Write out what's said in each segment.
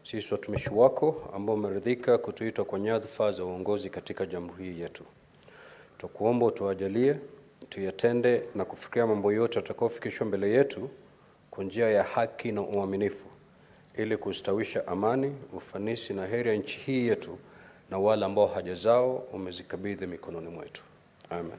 sisi watumishi wako ambao umeridhika kutuita kwa nyadhifa za uongozi katika jamhuri hii yetu. Tukuomba utuajalie tuyatende na kufikiria mambo yote yatakayofikishwa mbele yetu kwa njia ya haki na uaminifu, ili kustawisha amani, ufanisi na heri ya nchi hii yetu na wale ambao haja zao umezikabidhi mikononi mwetu. Amen.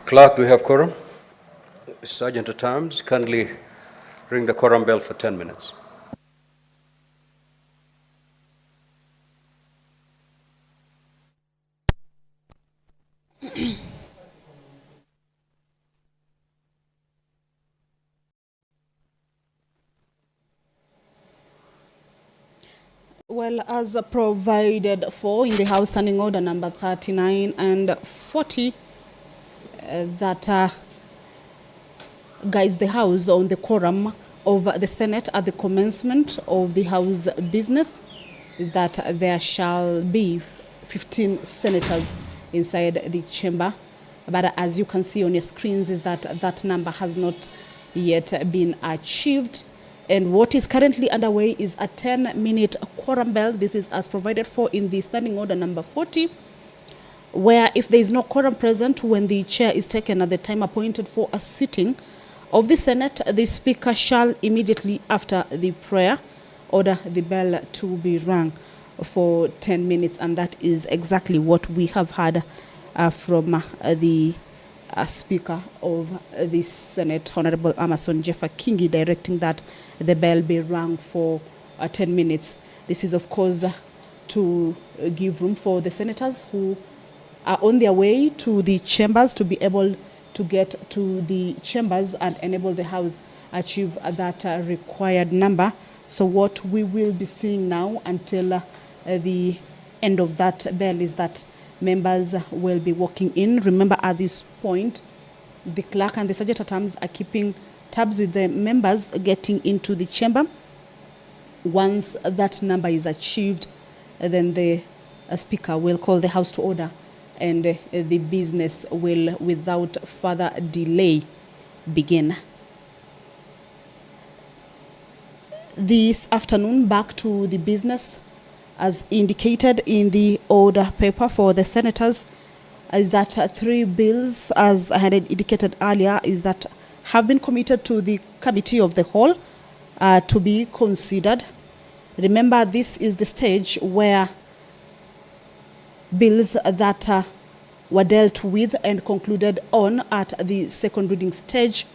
Clerk, do we have quorum? Sergeant at Arms, kindly ring the quorum bell for 10 minutes. Well, as provided for in the House Standing Order number 39 and 40, that guides the House on the quorum of the Senate at the commencement of the House business, is that there shall be 15 senators inside the chamber. But as you can see on your screens, is that that number has not yet been achieved. And what is currently underway is a 10-minute quorum bell. This is as provided for in the Standing Order number 40, where if there is no quorum present when the chair is taken at the time appointed for a sitting of the Senate, the Speaker shall immediately after the prayer order the bell to be rung for 10 minutes. And that is exactly what we have heard from the Speaker of the Senate, Honorable Amason Jeffa Kingi, directing that the bell be rung for 10 minutes. This is, of course, to give room for the senators who are on their way to the chambers to be able to get to the chambers and enable the House achieve that required number. So what we will be seeing now until the end of that bell is that members will be walking in. Remember, at this point, the clerk and the sergeant at arms are keeping tabs with the members getting into the chamber. Once that number is achieved, then the Speaker will call the House to order, and the business will, without further delay, begin. This afternoon, back to the business, as indicated in the order paper for the senators, is that 3 bills, as I had indicated earlier, is that have been committed to the committee of the whole to be considered. Remember, this is the stage where bills that were dealt with and concluded on at the second reading stage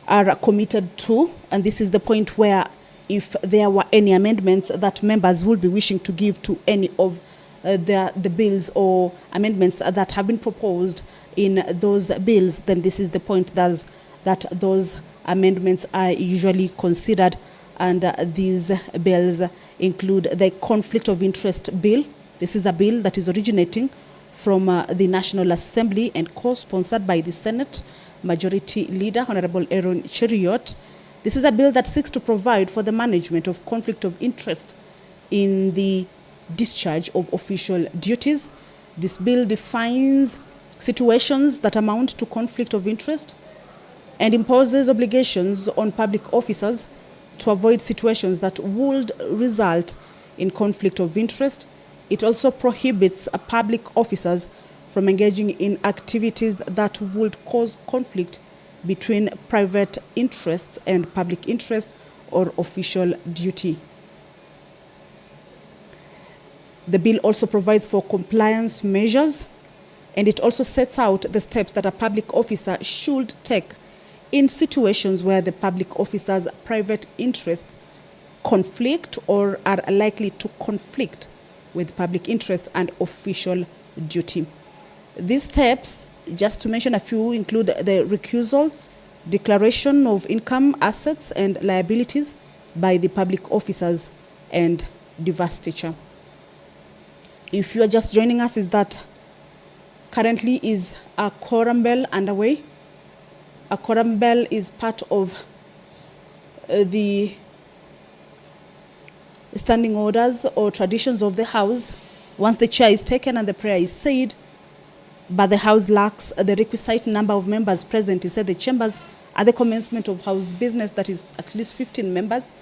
are committed to, and this is the point where if there were any amendments that members will be wishing to give to any of the bills or amendments that have been proposed in those bills, then this is the point that those amendments are usually considered. And these bills include the conflict of interest bill. This is a bill that is originating from the National Assembly and co-sponsored by the Senate Majority Leader, Honorable Aaron Cheriot. This is a bill that seeks to provide for the management of conflict of interest in the discharge of official duties. This bill defines situations that amount to conflict of interest and imposes obligations on public officers to avoid situations that would result in conflict of interest. It also prohibits public officers from engaging in activities that would cause conflict between private interests and public interest or official duty. The bill also provides for compliance measures, and it also sets out the steps that a public officer should take in situations where the public officer's private interests conflict or are likely to conflict with public interest and official duty. These steps, just to mention a few, include the recusal, declaration of income, assets, and liabilities by the public officers, and divestiture. If you are just joining us, is that currently is a quorum bell underway. A quorum bell is part of the standing orders or traditions of the House. Once the chair is taken and the prayer is said, but the House lacks the requisite number of members present inside the chambers at the commencement of House business, that is at least 15 members,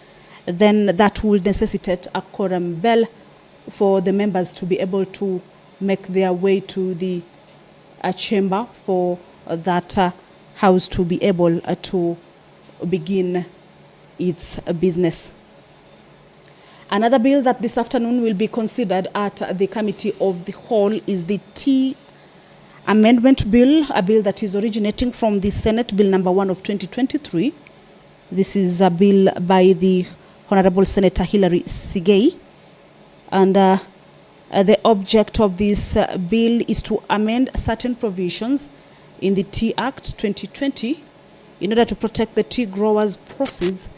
then that will necessitate a quorum bell for the members to be able to make their way to the chamber for that House to be able to begin its business. Another bill that this afternoon will be considered at the Committee of the Whole is the Tea Amendment Bill, a bill that is originating from the Senate, Bill number 1 of 2023. This is a bill by the Honorable Senator Hilary Sigei. And the object of this bill is to amend certain provisions in the Tea Act 2020 in order to protect the tea growers' proceeds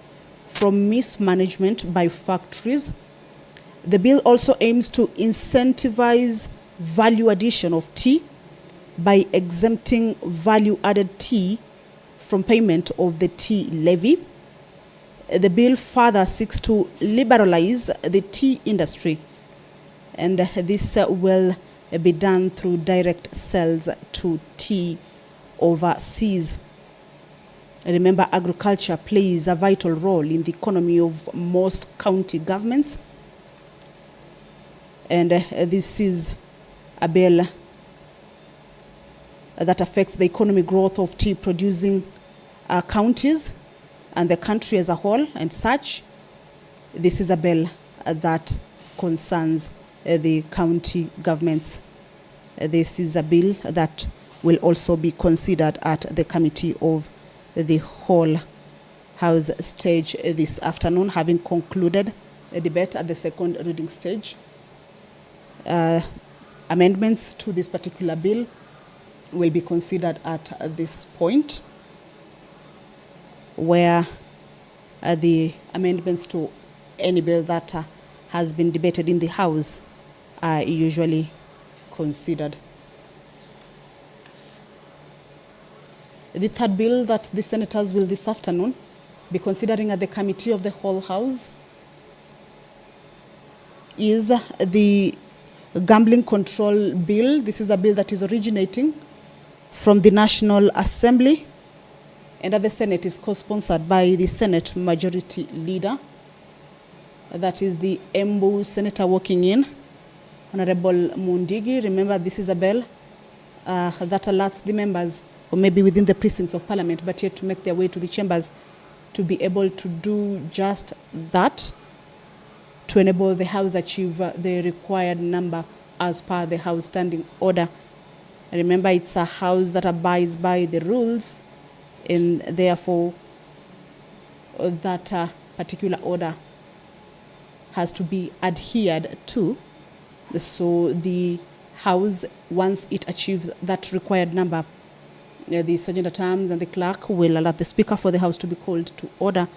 from mismanagement by factories. The bill also aims to incentivize value addition of tea by exempting value-added tea from payment of the tea levy. The bill further seeks to liberalize the tea industry, and this will be done through direct sales to tea overseas. Remember, agriculture plays a vital role in the economy of most county governments, and this is a bill that affects the economic growth of tea producing counties and the country as a whole, and such. This is a bill that concerns the county governments. This is a bill that will also be considered at the Committee of the Whole House stage this afternoon, having concluded the debate at the second reading stage. Amendments to this particular bill will be considered at this point, where the amendments to any bill that has been debated in the House are usually considered. The third bill that the senators will this afternoon be considering at the Committee of the Whole House is the Gambling Control Bill. This is a bill that is originating from the National Assembly, and at the Senate is co-sponsored by the Senate Majority Leader. That is the Embu Senator walking in, Honorable Mundigi. Remember, this is a bill that alerts the members, or maybe within the precincts of Parliament, but yet to make their way to the chambers, to be able to do just that, to enable the House achieve the required number as per the House Standing Order. Remember, it's a House that abides by the rules, and therefore that particular order has to be adhered to. So the House, once it achieves that required number, the Sergeant at Arms and the clerk will alert the Speaker for the House to be called to order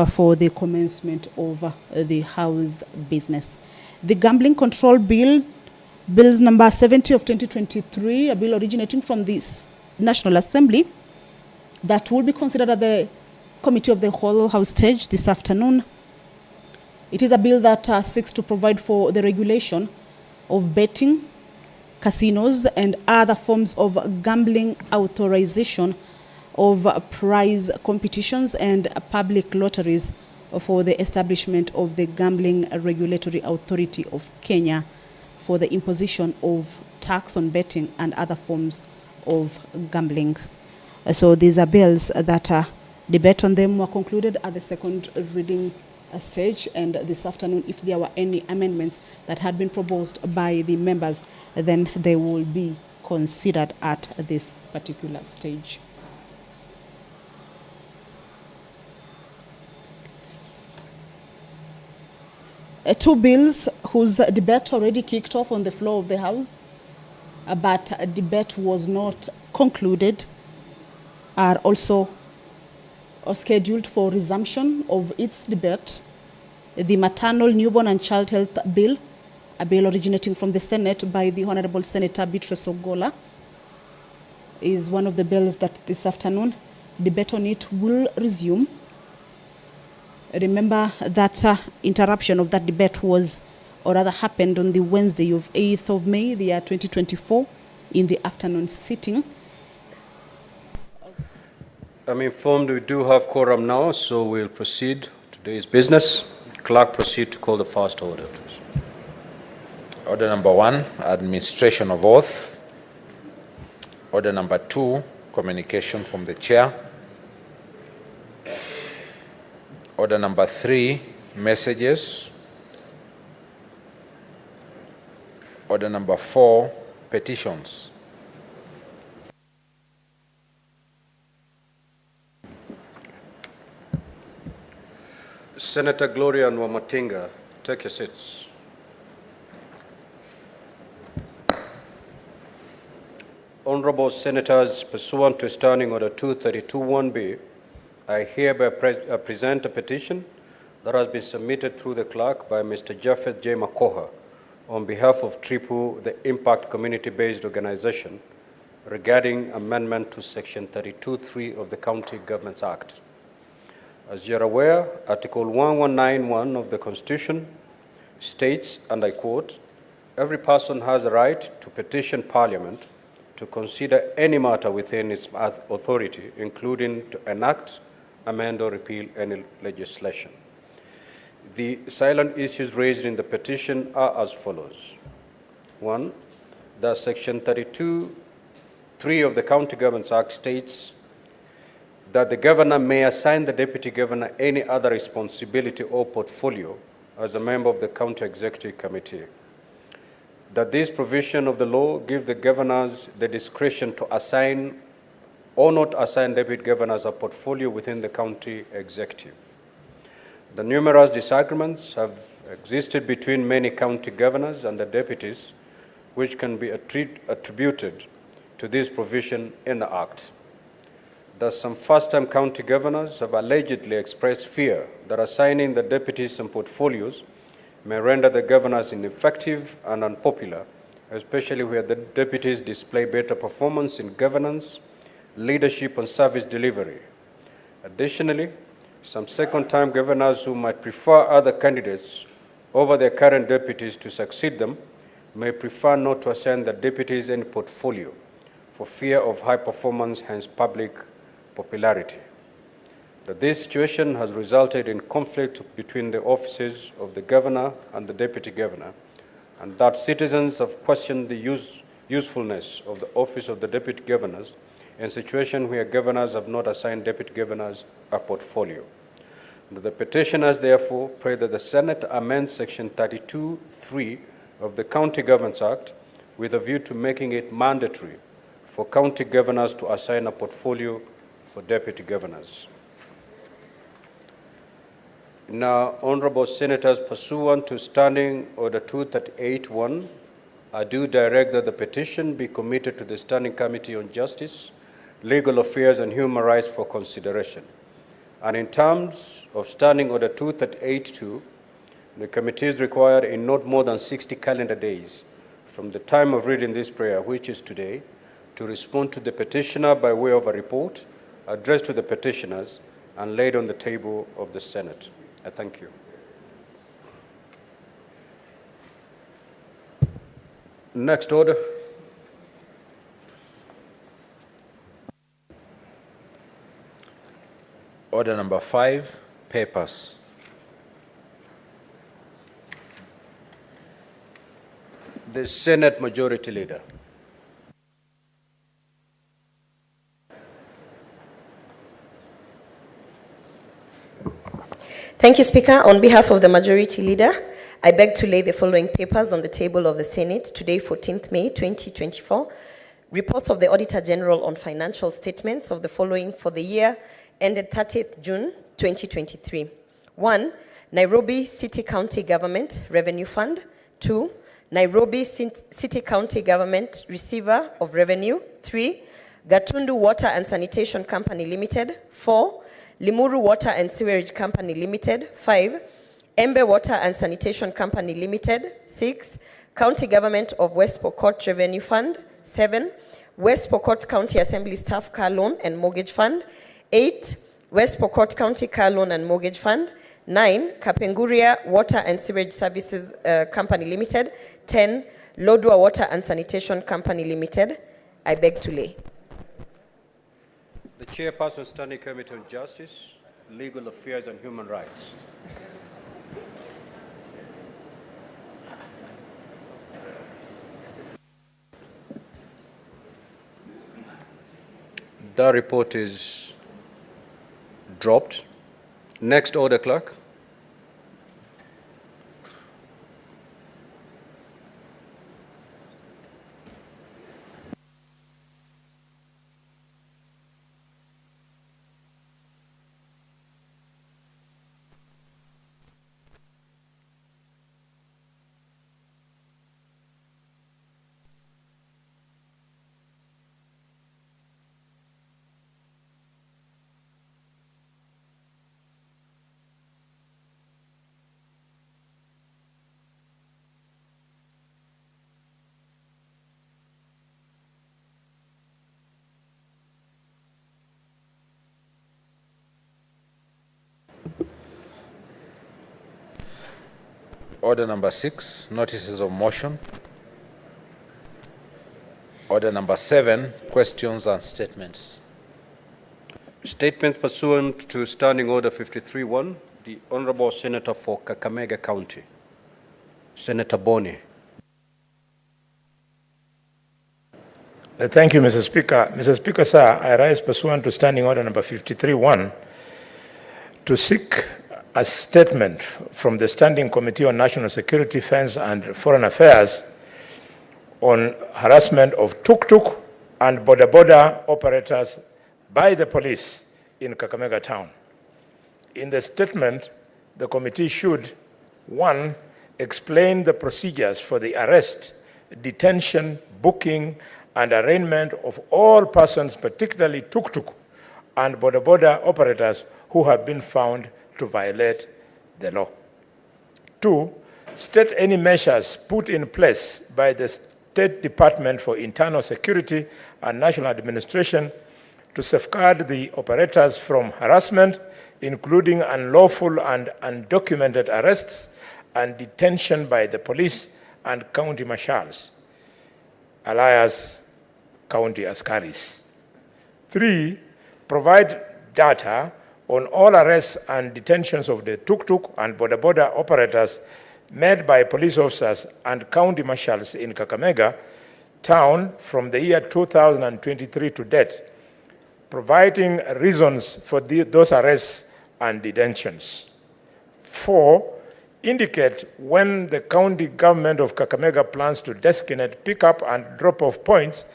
for the commencement of the House business. The Gambling Control Bill, Bill number 70 of 2023, a bill originating from the National Assembly, that will be considered at the Committee of the Whole House stage this afternoon. It is a bill that seeks to provide for the regulation of betting, casinos, and other forms of gambling, authorization of prize competitions and public lotteries for the establishment of the Gambling Regulatory Authority of Kenya, for the imposition of tax on betting and other forms of gambling. So these are bills that debate on them were concluded at the second reading stage, and this afternoon, if there were any amendments that had been proposed by the members, then they will be considered at this particular stage. Two bills whose debate already kicked off on the floor of the House, but a debate was not concluded, are also scheduled for resumption of its debate. The Maternal, Newborn and Child Health Bill, a bill originating from the Senate by the Honorable Senator Beatrice Ogola, is one of the bills that this afternoon debate on it will resume. Remember that interruption of that debate was, or rather happened on the Wednesday of 8th of May, the year 2024, in the afternoon sitting. I'm informed we do have quorum now, so we'll proceed today's business. Clerk, proceed to call the first order, please. Order number 1, administration of oath. Order number 2, communication from the chair. Order number 3, messages. Order number 4, petitions. Senator Gloria and Wamatinga, take your seats. Honorable Senators, pursuant to Standing Order 232(1)B, I hereby present a petition that has been submitted through the clerk by Mr. Japheth J. Makoha on behalf of TRIPU, the Impact Community-Based Organization, regarding amendment to Section 32(3) of the County Governments Act. As you're aware, Article 1191 of the Constitution states, and I quote, "Every person has a right to petition Parliament to consider any matter within its authority, including to enact, amend, or repeal any legislation." The salient issues raised in the petition are as follows. 1, that Section 32(3) of the County Governments Act states that the governor may assign the deputy governor any other responsibility or portfolio as a member of the county executive committee. That this provision of the law gives the governors the discretion to assign or not assign deputy governors a portfolio within the county executive. The numerous disagreements have existed between many county governors and the deputies, which can be attributed to this provision in the Act. Thus, some first-time county governors have allegedly expressed fear that assigning the deputies some portfolios may render the governors ineffective and unpopular, especially where the deputies display better performance in governance, leadership, and service delivery. Additionally, some second-time governors who might prefer other candidates over their current deputies to succeed them may prefer not to assign the deputies any portfolio for fear of high performance, hence public popularity. That this situation has resulted in conflict between the offices of the governor and the deputy governor, and that citizens have questioned the usefulness of the office of the deputy governors in situations where governors have not assigned deputy governors a portfolio. The petitioners therefore pray that the Senate amend Section 32(3) of the County Governments Act with a view to making it mandatory for county governors to assign a portfolio for deputy governors. Now, honorable senators, pursuant to Standing Order 238(1), I do direct that the petition be committed to the Standing Committee on Justice, Legal Affairs and Human Rights for consideration. And in terms of Standing Order 238(2), the committee is required in not more than 60 calendar days from the time of reading this prayer, which is today, to respond to the petitioner by way of a report addressed to the petitioners and laid on the table of the Senate. I thank you. Next order. Order number 5, papers. The Senate Majority Leader. Thank you, Speaker. On behalf of the Majority Leader, I beg to lay the following papers on the table of the Senate today, 14th May 2024. Reports of the Auditor General on financial statements of the following for the year ended 30th June 2023. 1. Nairobi City County Government Revenue Fund. 2. Nairobi City County Government Receiver of Revenue. 3. Gatundu Water and Sanitation Company Limited. 4. Limuru Water and Sewerage Company Limited. 5. Embe Water and Sanitation Company Limited. 6. County Government of West Pokot Revenue Fund. 7. West Pokot County Assembly Staff Car Loan and Mortgage Fund. 8. West Pokot County Car Loan and Mortgage Fund. 9. Kapenguria Water and Sewage Services Company Limited. 10. Lodwar Water and Sanitation Company Limited. I beg to lay. The Chairperson, Standing Committee on Justice, Legal Affairs and Human Rights. That report is dropped. Next order, Clerk. Order number 6, notices of motion. Order number 7, questions and statements. Statement pursuant to Standing Order 53-1, the Honorable Senator for Kakamega County, Senator Boni. Thank you, Mr. Speaker. Mr. Speaker, sir, I rise pursuant to Standing Order number 53-1 to seek a statement from the Standing Committee on National Security, Defense and Foreign Affairs on harassment of tuk-tuk and boda-boda operators by the police in Kakamega town. In the statement, the committee should, 1, explain the procedures for the arrest, detention, booking, and arraignment of all persons, particularly tuk-tuk and boda-boda operators who have been found to violate the law. 2, state any measures put in place by the State Department for Internal Security and National Administration to safeguard the operators from harassment, including unlawful and undocumented arrests and detention by the police and county marshals, alias county askaris. 3, provide data on all arrests and detentions of the tuk-tuk and boda-boda operators made by police officers and county marshals in Kakamega town from the year 2023 to date, providing reasons for those arrests and detentions. 4, indicate when the county government of Kakamega plans to designate pick-up and drop-off points,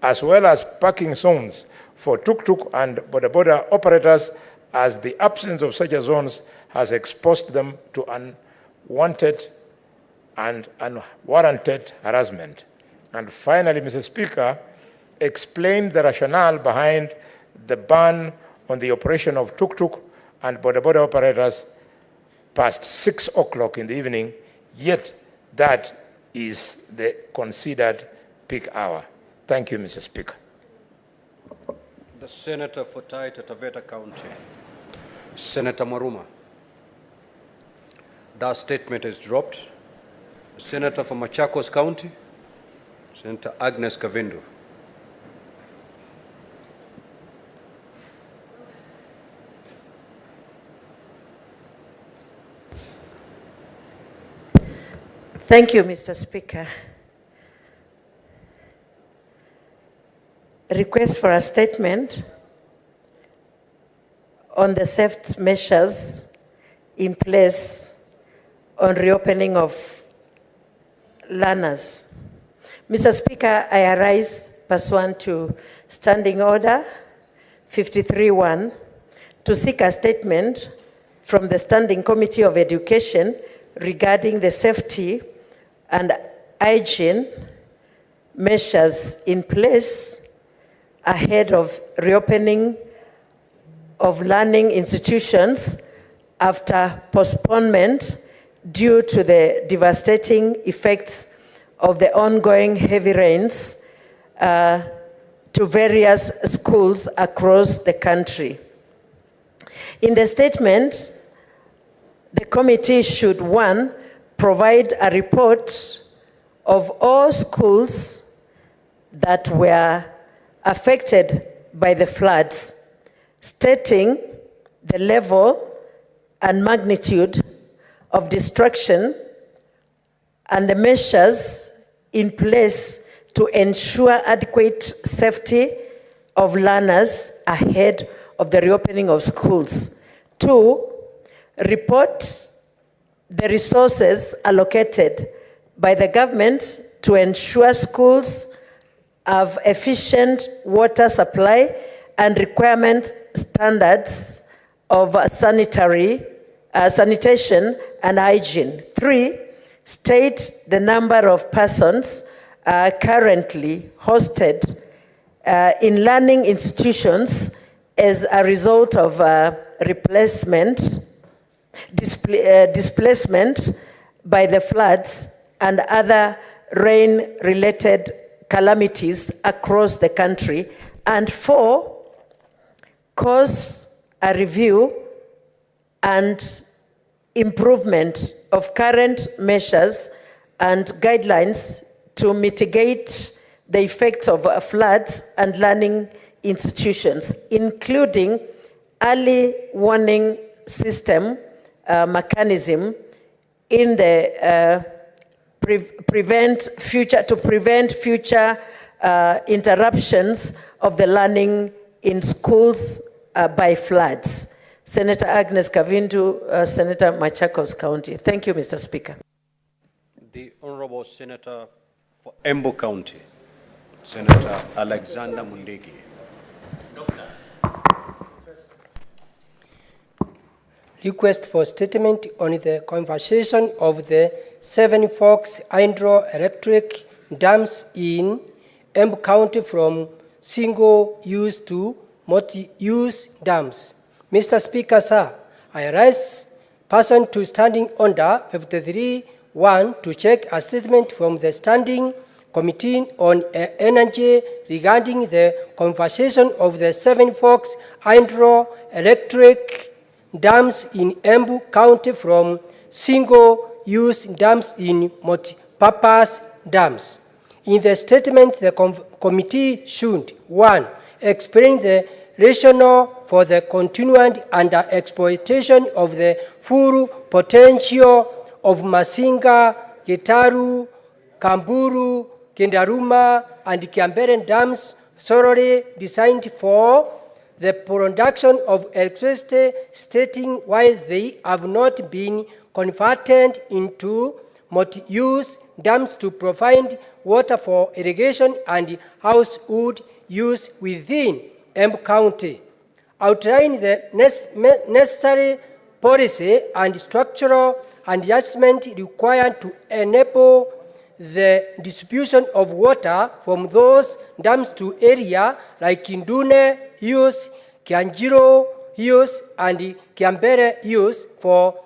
as well as parking zones for tuk-tuk and boda-boda operators, as the absence of such zones has exposed them to unwanted and unwarranted harassment. And finally, Mr. Speaker, explain the rationale behind the ban on the operation of tuk-tuk and boda-boda operators past 6 o'clock in the evening, yet that is the considered peak hour. Thank you, Mr. Speaker. The Senator for Taita Taveta County. Senator Maruma. That statement is dropped. Senator from Machakos County, Senator Agnes Kavindu. Thank you, Mr. Speaker. Request for a statement on the safety measures in place on reopening of learners. Mr. Speaker, I arise pursuant to Standing Order 53-1 to seek a statement from the Standing Committee of Education regarding the safety and hygiene measures in place ahead of reopening of learning institutions after postponement due to the devastating effects of the ongoing heavy rains to various schools across the country. In the statement, the committee should, 1, provide a report of all schools that were affected by the floods, stating the level and magnitude of destruction and the measures in place to ensure adequate safety of learners ahead of the reopening of schools. 2, report the resources allocated by the government to ensure schools have efficient water supply and requirement standards of sanitation and hygiene. 3, state the number of persons currently hosted in learning institutions as a result of displacement by the floods and other rain-related calamities across the country. And 4, cause a review and improvement of current measures and guidelines to mitigate the effects of floods and learning institutions, including early warning system mechanism in the prevent future interruptions of the learning in schools by floods. Senator Agnes Kavindu, Senator Machakos County. Thank you, Mr. Speaker. The Honorable Senator for Embu County, Senator Alexander Mundigi. Request for statement on the conversion of the Seven Forks hydroelectric dams in Embu County from single-use to multi-use dams. Mr. Speaker, sir, I rise pursuant to Standing Order 53-1 to check a statement from the Standing Committee on Energy regarding the conversion of the Seven Forks hydroelectric dams in Embu County from single-use dams in multi-purpose dams. In the statement, the committee should, 1, explain the rationale for the continued under-exploitation of the full potential of Masinga, Gitaru, Kamburu, Kindaruma, and Kiambere dams solely designed for the production of electricity, stating why they have not been converted into multi-use dams to provide water for irrigation and household use within Embu County. Outline the necessary policy and structural adjustment required to enable the distribution of water from those dams to area like Kindune use, Kianjiro use, and Kiambere use for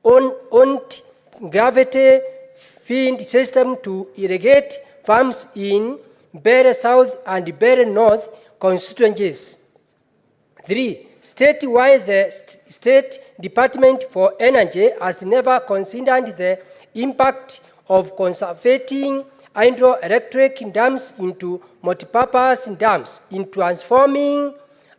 owned gravity feed system to irrigate farms in Bere South and Bere North constituencies. 3. state why the State Department for Energy has never considered the impact of conserving hydroelectric dams into multipurpose dams in transforming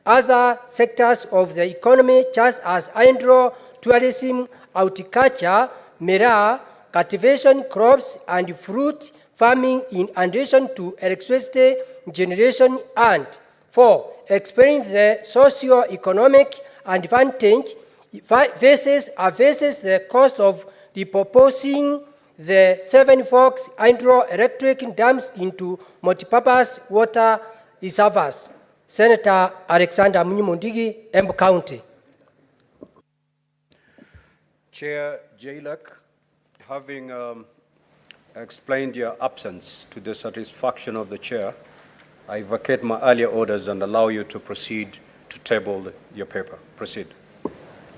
other sectors of the economy, such as hydro, tourism, horticulture, marine, cultivation, crops, and fruit farming, in addition to electricity generation, and 4, explain the socio-economic advantage versus the cost of repurposing the Seven Forks hydroelectric dams into multipurpose water reservoirs. Senator Alexander Munyimundigi, Embu County. Chair Jailak, having explained your absence to the satisfaction of the chair, I vacate my earlier orders and allow you to proceed to table your paper. Proceed.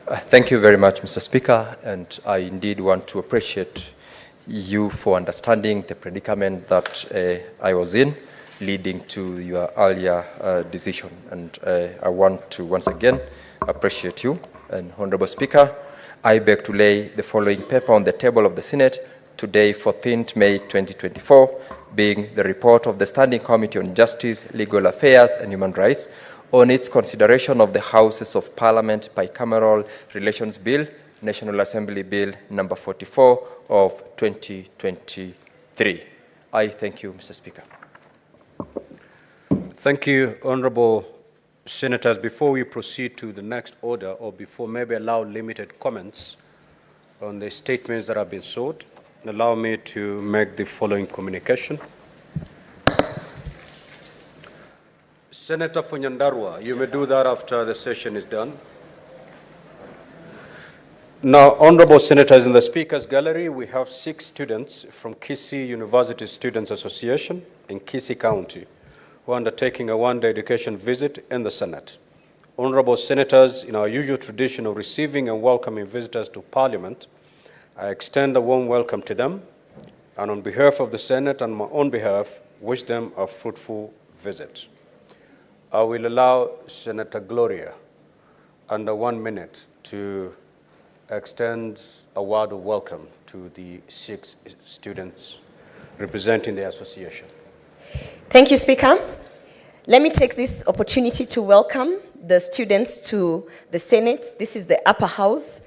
Thank you very much, Mr. Speaker, and I indeed want to appreciate you for understanding the predicament that I was in, leading to your earlier decision. And I want to once again appreciate you. And Honorable Speaker, I beg to lay the following paper on the table of the Senate today, 14th May 2024, being the report of the Standing Committee on Justice, Legal Affairs and Human Rights on its consideration of the Houses of Parliament Bicameral Relations Bill, National Assembly Bill number 44 of 2023. I thank you, Mr. Speaker. Thank you, Honorable Senators. Before we proceed to the next order, or before maybe allow limited comments on the statements that have been sought, allow me to make the following communication. Senator Funyandarwa, you may do that after the session is done. Now, Honorable Senators, in the Speaker's Gallery, we have 6 students from Kisii University Students Association in Kisii County who are undertaking a one-day education visit in the Senate. Honorable Senators, in our usual tradition of receiving and welcoming visitors to Parliament, I extend a warm welcome to them, and on behalf of the Senate and my own behalf, wish them a fruitful visit. I will allow Senator Gloria under 1 minute to extend a word of welcome to the 6 students representing the association. Thank you, Speaker. Let me take this opportunity to welcome the students to the Senate. This is the upper house.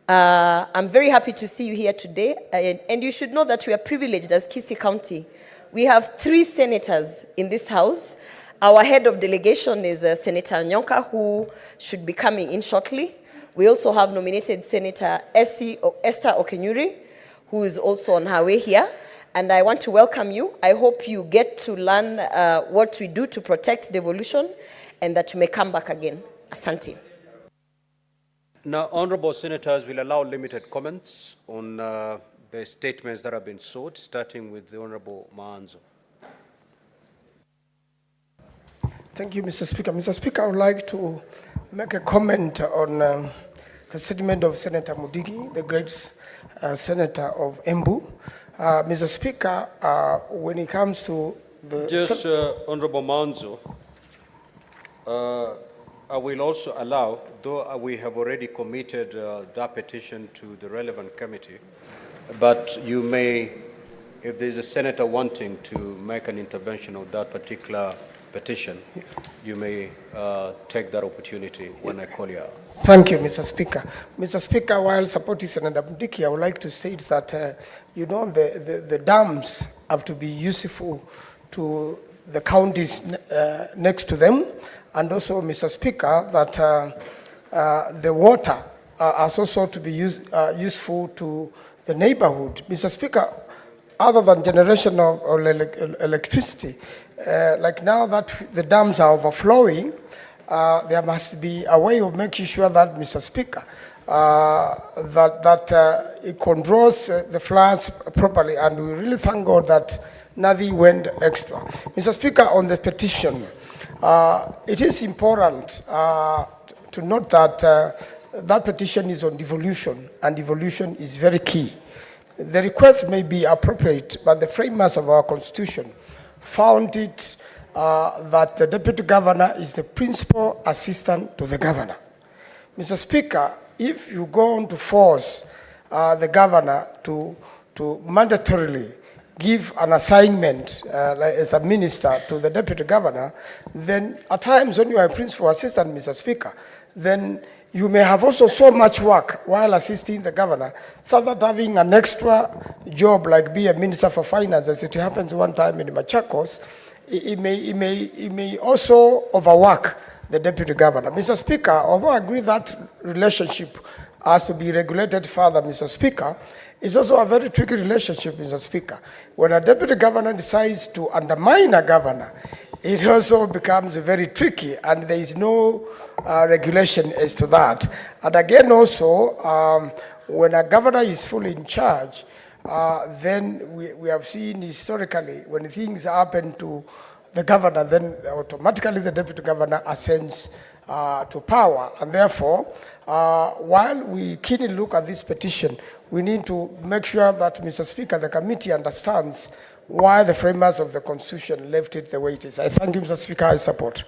I'm very happy to see you here today, and you should know that we are privileged as Kisii County. We have 3 senators in this house. Our head of delegation is Senator Nyonka, who should be coming in shortly. We also have nominated Senator Esther Okenyuri, who is also on her way here. And I want to welcome you. I hope you get to learn what we do to protect devolution, and that you may come back again. Asante. Now, Honorable Senators will allow limited comments on the statements that have been sought, starting with the Honorable Maanzo. Thank you, Mr. Speaker. Mr. Speaker, I would like to make a comment on the statement of Senator Mudigi, the great senator of Embu. Mr. Speaker, when it comes to the... Honorable Maanzo, I will also allow, though we have already committed that petition to the relevant committee, but you may, if there is a senator wanting to make an intervention of that particular petition, yes, you may take that opportunity when I call you out. Thank you, Mr. Speaker. Mr. Speaker, while supporting Senator Mudiki, I would like to state that, you know, the dams have to be useful to the counties next to them, and also, Mr. Speaker, that the water is also to be useful to the neighborhood. Mr. Speaker, other than generation of electricity, like now that the dams are overflowing, there must be a way of making sure that, Mr. Speaker, that it controls the floods properly, and we really thank God that nothing went extra. Mr. Speaker, on the petition, it is important to note that that petition is on devolution, and devolution is very key. The request may be appropriate, but the framers of our Constitution found it that the deputy governor is the principal assistant to the governor. Mr. Speaker, if you go on to force the governor to mandatorily give an assignment as a minister to the deputy governor, then at times when you are a principal assistant, Mr. Speaker, then you may have also so much work while assisting the governor, so that having an extra job like be a minister for finance, as it happens one time in Machakos, it may also overwork the deputy governor. Mr. Speaker, although I agree that relationship has to be regulated further, Mr. Speaker, it's also a very tricky relationship, Mr. Speaker. When a deputy governor decides to undermine a governor, it also becomes very tricky, and there is no regulation as to that. And again also, when a governor is fully in charge, then we have seen historically when things happen to the governor, then automatically the deputy governor ascends to power. And therefore, while we keenly look at this petition, we need to make sure that, Mr. Speaker, the committee understands why the framers of the Constitution left it the way it is. I thank you, Mr. Speaker. I support.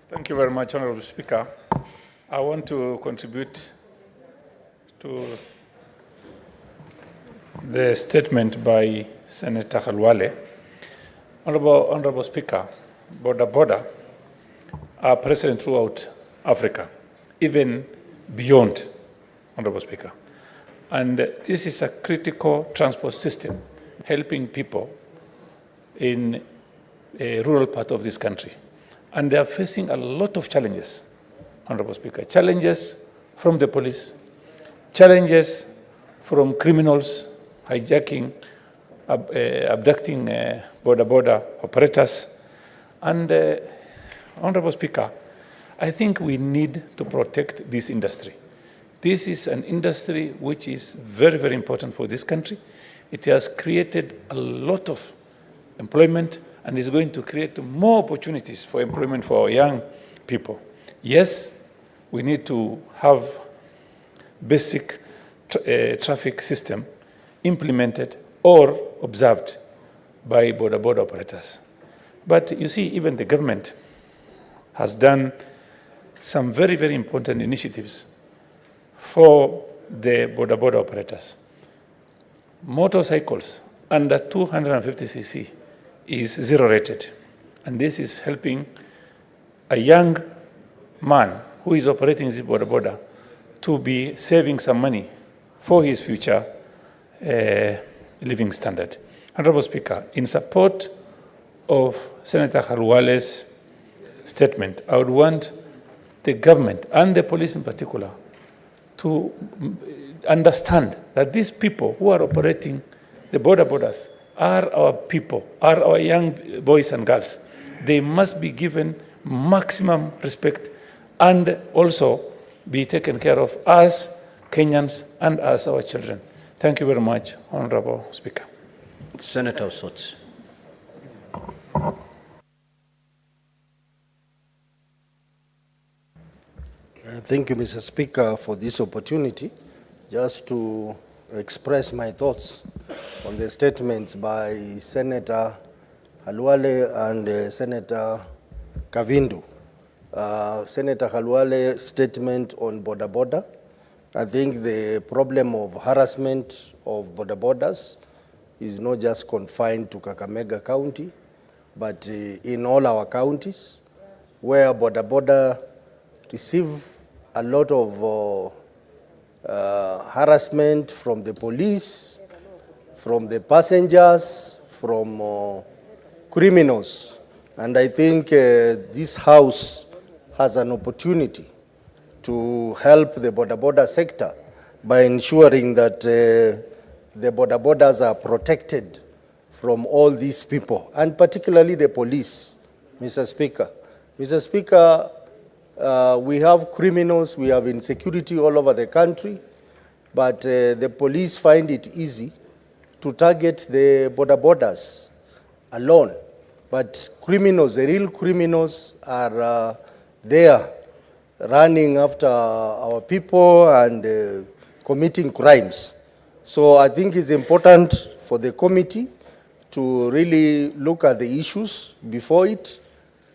Thank you very much, Honorable Speaker. I want to contribute to the statement by Senator Khalwale. Honorable Speaker, border are present throughout Africa, even beyond, Honorable Speaker. And this is a critical transport system helping people in a rural part of this country. And they are facing a lot of challenges, Honorable Speaker. Challenges from the police, challenges from criminals hijacking, abducting border operators. And Honorable Speaker, I think we need to protect this industry. This is an industry which is very, very important for this country. It has created a lot of employment and is going to create more opportunities for employment for our young people. Yes, we need to have basic traffic system implemented or observed by border operators. But you see, even the government has done some very, very important initiatives for the border operators. Motorcycles under 250cc is zero rated. And this is helping a young man who is operating this border to be saving some money for his future living standard. Honorable Speaker, in support of Senator Khalwale's statement, I would want the government and the police in particular to understand that these people who are operating the borders are our people, are our young boys and girls. They must be given maximum respect and also be taken care of as Kenyans and as our children. Thank you very much, Honorable Speaker. Senator Osotsi. Thank you, Mr. Speaker, for this opportunity just to express my thoughts on the statements by Senator Khalwale and Senator Kavindu. Senator Khalwale's statement on border. I think the problem of harassment of borders is not just confined to Kakamega County, but in all our counties where border receive a lot of harassment from the police, from the passengers, from criminals. And I think this House has an opportunity to help the border sector by ensuring that the borders are protected from all these people, and particularly the police, Mr. Speaker. Mr. Speaker, we have criminals, we have insecurity all over the country, but the police find it easy to target the borders alone. But criminals, the real criminals are there running after our people and committing crimes. So I think it's important for the committee to really look at the issues before it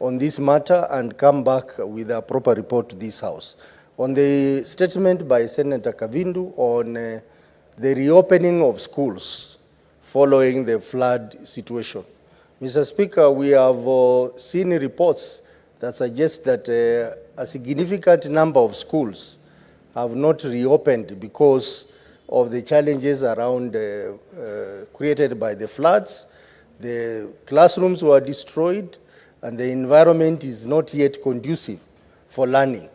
on this matter and come back with a proper report to this House. On the statement by Senator Kavindu on the reopening of schools following the flood situation. Mr. Speaker, we have seen reports that suggest that a significant number of schools have not reopened because of the challenges around created by the floods. The classrooms were destroyed and the environment is not yet conducive for learning.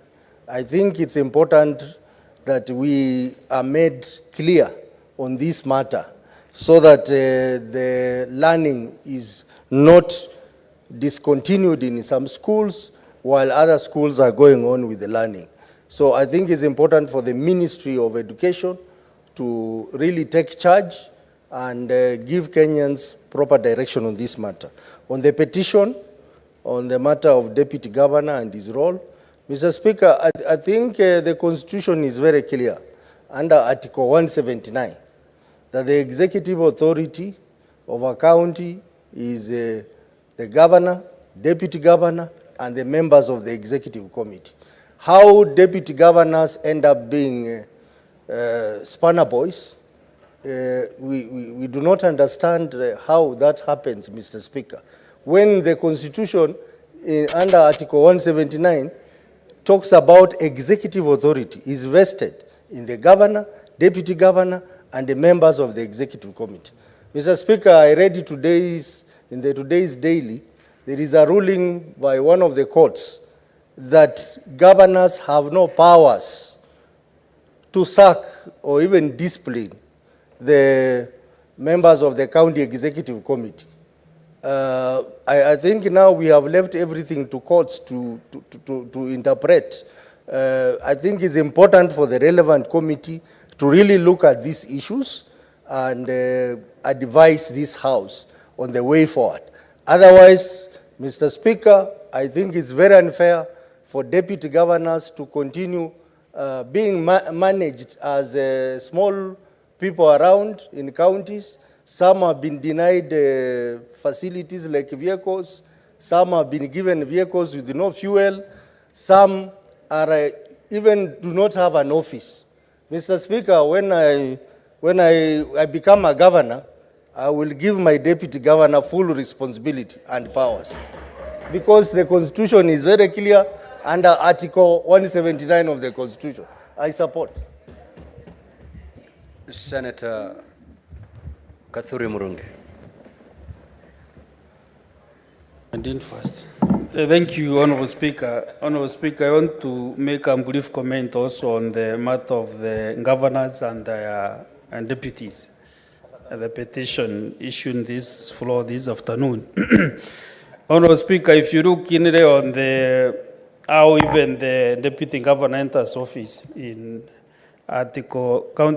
I think it's important that we are made clear on this matter so that the learning is not discontinued in some schools while other schools are going on with the learning. So I think it's important for the Ministry of Education to really take charge and give Kenyans proper direction on this matter. On the petition, on the matter of Deputy Governor and his role, Mr. Speaker, I think the Constitution is very clear under Article 179 that the executive authority of a county is the governor, deputy governor, and the members of the executive committee. How deputy governors end up being spanner boys, we do not understand how that happens, Mr. Speaker. When the Constitution under Article 179 talks about executive authority is vested in the governor, deputy governor, and the members of the executive committee. Mr. Speaker, I read in today's daily, there is a ruling by one of the courts that governors have no powers to sack or even discipline the members of the county executive committee. I think now we have left everything to courts to interpret. I think it's important for the relevant committee to really look at these issues and advise this House on the way forward. Otherwise, Mr. Speaker, I think it's very unfair for deputy governors to continue being managed as small people around in counties. Some have been denied facilities like vehicles. Some have been given vehicles with no fuel. Some are even do not have an office. Mr. Speaker, when I become a governor, I will give my deputy governor full responsibility and powers, because the Constitution is very clear under Article 179 of the Constitution. I support. Senator Kathuri Murungi. First. Thank you, Honorable Speaker. Honorable Speaker, I want to make a brief comment also on the matter of the governors and deputies. The petition issued this floor this afternoon. Honorable Speaker, if you look in there on how even the deputy governor enters office in County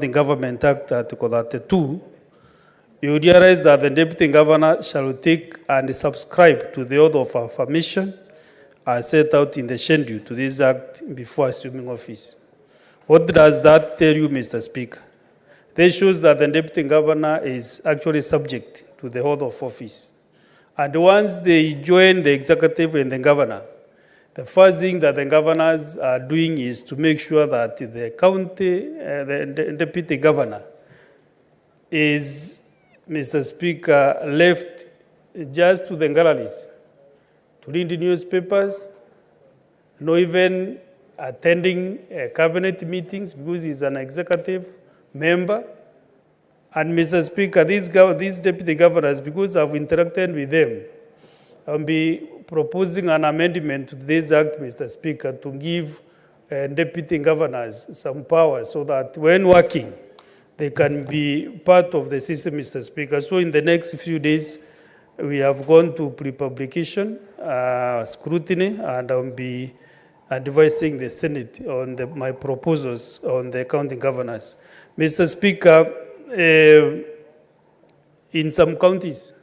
Government Act, Article 32, you realize that the deputy governor shall take and subscribe to the oath of affirmation as set out in the schedule to this act before assuming office. What does that tell you, Mr. Speaker? This shows that the deputy governor is actually subject to the oath of office. And once they join the executive and the governor, the first thing that the governors are doing is to make sure that the county, the deputy governor is, Mr. Speaker, left just to the galleries to read the newspapers, not even attending cabinet meetings because he's an executive member. And Mr. Speaker, these deputy governors, because I've interacted with them, I'll be proposing an amendment to this act, Mr. Speaker, to give deputy governors some power so that when working, they can be part of the system, Mr. Speaker. So in the next few days, we have gone to pre-publication, scrutiny, and I'll be advising the Senate on my proposals on the county governors. Mr. Speaker, in some counties,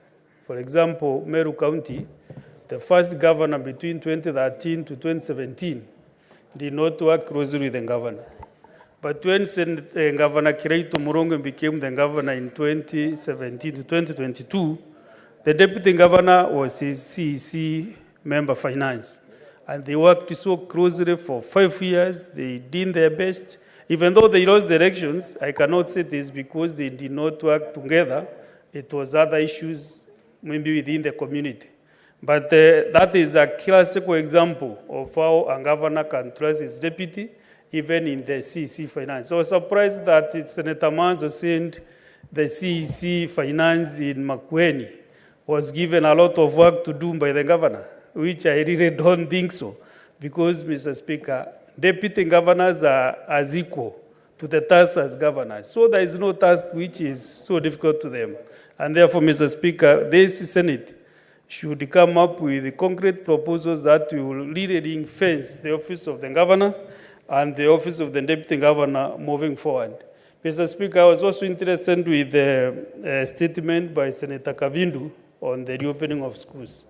for example, Meru County, the first governor between 2013 to 2017 did not work closely with the governor. But when Governor Kirito Murongo became the governor in 2017 to 2022, the deputy governor was his CEC member finance. And they worked so closely for 5 years. They did their best. Even though they lost the elections, I cannot say this because they did not work together. It was other issues, maybe within the community. But that is a classical example of how a governor can trust his deputy, even in the CEC finance. I was surprised that Senator Manzo sent the CEC finance in makwiny was given a lot of work to do by the governor, which I really don't think so. Because, Mr. Speaker, deputy governors are as equal to the task as governors. So there is no task which is so difficult to them. And therefore, Mr. Speaker, this Senate should come up with concrete proposals that will really fence the office of the governor and the office of the deputy governor moving forward. Mr. Speaker, I was also interested with the statement by Senator Kavindu on the reopening of schools.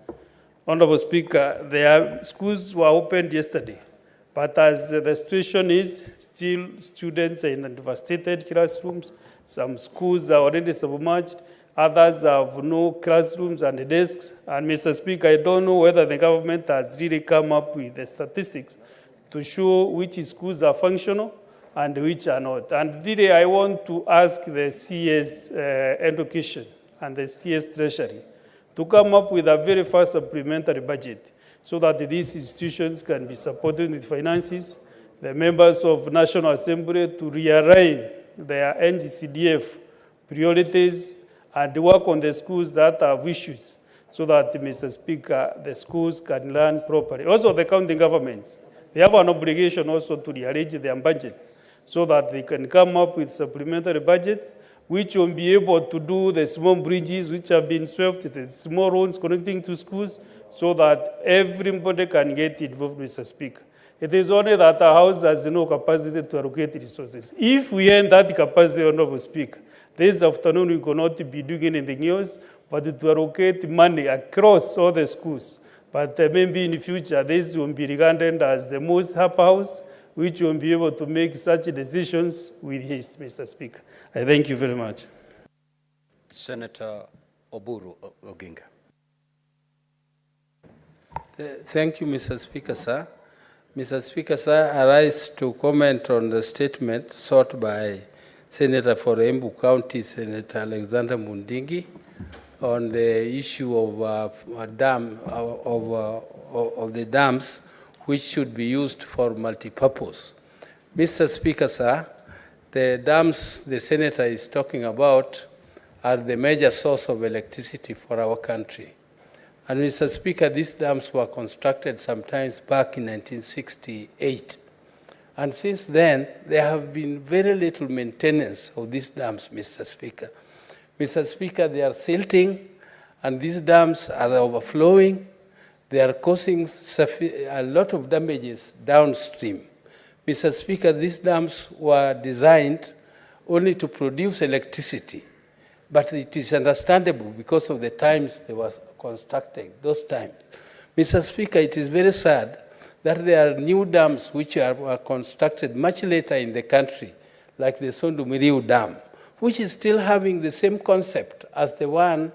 Honorable Speaker, their schools were opened yesterday, but as the situation is, still students are in devastated classrooms. Some schools are already submerged. Others have no classrooms and desks. And Mr. Speaker, I don't know whether the government has really come up with the statistics to show which schools are functional and which are not. And really, I want to ask the CS Education and the CS Treasury to come up with a very fast supplementary budget so that these institutions can be supported with finances, the members of National Assembly to rearrange their NGCDF priorities and work on the schools that have issues so that, Mr. Speaker, the schools can learn properly. Also, the county governments, they have an obligation also to rearrange their budgets so that they can come up with supplementary budgets which will be able to do the small bridges which have been swept, the small roads connecting to schools, so that everybody can get involved, Mr. Speaker. It is only that our house has no capacity to allocate resources. If we end that capacity, Honorable Speaker, this afternoon we cannot be doing anything else but to allocate money across all the schools. But maybe in the future, this will be regarded as the most happy house, which will be able to make such decisions with haste, Mr. Speaker. I thank you very much. Senator Oburu Oginga. Thank you, Mr. Speaker, sir. Mr. Speaker, sir, I rise to comment on the statement sought by Senator for Embu County, Senator Alexander Mundingi, on the issue of the dams which should be used for multipurpose. Mr. Speaker, sir, the dams the Senator is talking about are the major source of electricity for our country. And Mr. Speaker, these dams were constructed sometimes back in 1968. And since then, there have been very little maintenance of these dams, Mr. Speaker. Mr. Speaker, they are silting, and these dams are overflowing. They are causing a lot of damages downstream. Mr. Speaker, these dams were designed only to produce electricity, but it is understandable because of the times they were constructed, those times. Mr. Speaker, it is very sad that there are new dams which were constructed much later in the country, like the Sondumiriu Dam, which is still having the same concept as the one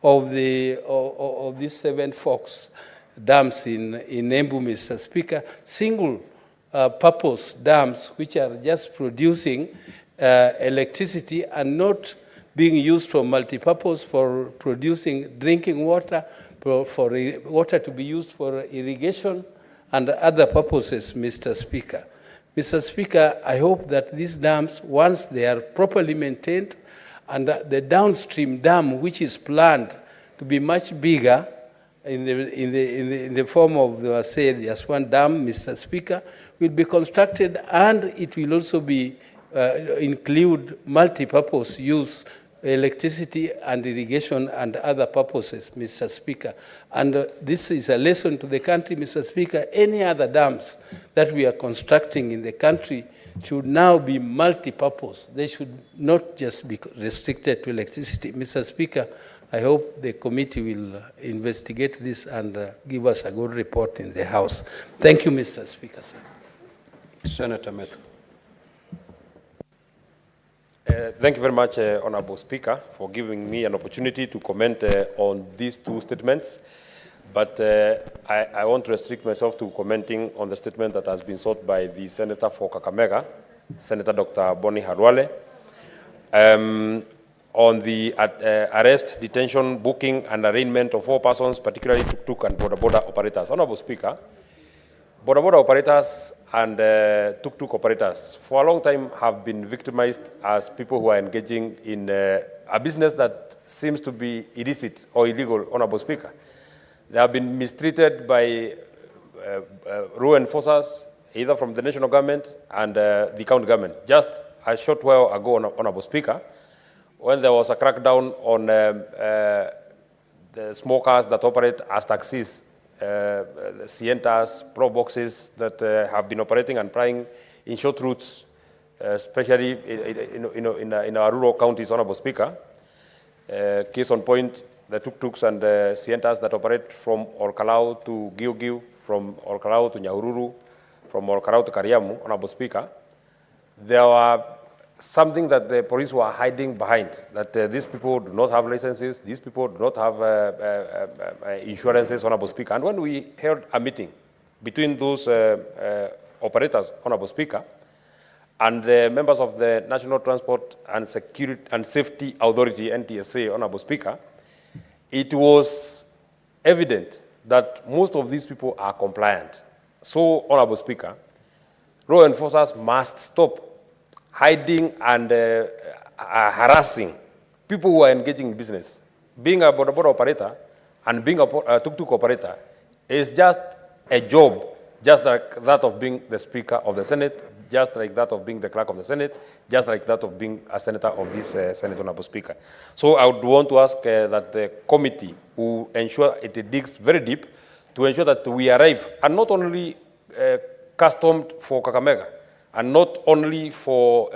of these 7 Forks dams in Embu, Mr. Speaker, single purpose dams which are just producing electricity and not being used for multipurpose, for producing drinking water, for water to be used for irrigation and other purposes, Mr. Speaker. Mr. Speaker, I hope that these dams, once they are properly maintained, and the downstream dam, which is planned to be much bigger in the form of, say, just one dam, Mr. Speaker, will be constructed, and it will also be include multi-purpose use, electricity and irrigation and other purposes, Mr. Speaker. And this is a lesson to the country, Mr. Speaker. Any other dams that we are constructing in the country should now be multi-purpose. They should not just be restricted to electricity. Mr. Speaker, I hope the committee will investigate this and give us a good report in the House. Thank you, Mr. Speaker, sir. Senator Methu. Thank you very much, Honorable Speaker, for giving me an opportunity to comment on these two statements. But I want to restrict myself to commenting on the statement that has been sought by the Senator for Kakamega, Senator Dr. Boni Halwale, on the arrest, detention, booking, and arraignment of 4 persons, particularly tuk-tuk and border operators. Honorable Speaker, border operators and tuk-tuk operators for a long time have been victimized as people who are engaging in a business that seems to be illicit or illegal, Honorable Speaker. They have been mistreated by law enforcers, either from the national government and the county government. Just a short while ago, Honorable Speaker, when there was a crackdown on the smokers that operate as taxis, the Sientas, Pro Boxes that have been operating and plying in short routes, especially in our rural counties, Honorable Speaker. Case on point, the tuk-tuks and the Sientas that operate from Orkalau to Giugiu, from Orkalau to Nyahururu, from Orkalau to Kariamu, Honorable Speaker. There were something that the police were hiding behind, that these people do not have licenses, these people do not have insurances, Honorable Speaker. And when we held a meeting between those operators, Honorable Speaker, and the members of the National Transport and Security and Safety Authority, NTSA, Honorable Speaker, it was evident that most of these people are compliant. So, Honorable Speaker, law enforcers must stop hiding and harassing people who are engaging in business. Being a border operator and being a tuk-tuk operator is just a job, just like that of being the Speaker of the Senate, just like that of being the Clerk of the Senate, just like that of being a Senator of this Senate, Honorable Speaker. So I would want to ask that the committee will ensure it digs very deep to ensure that we arrive, and not only customed for Kakamega, and not only for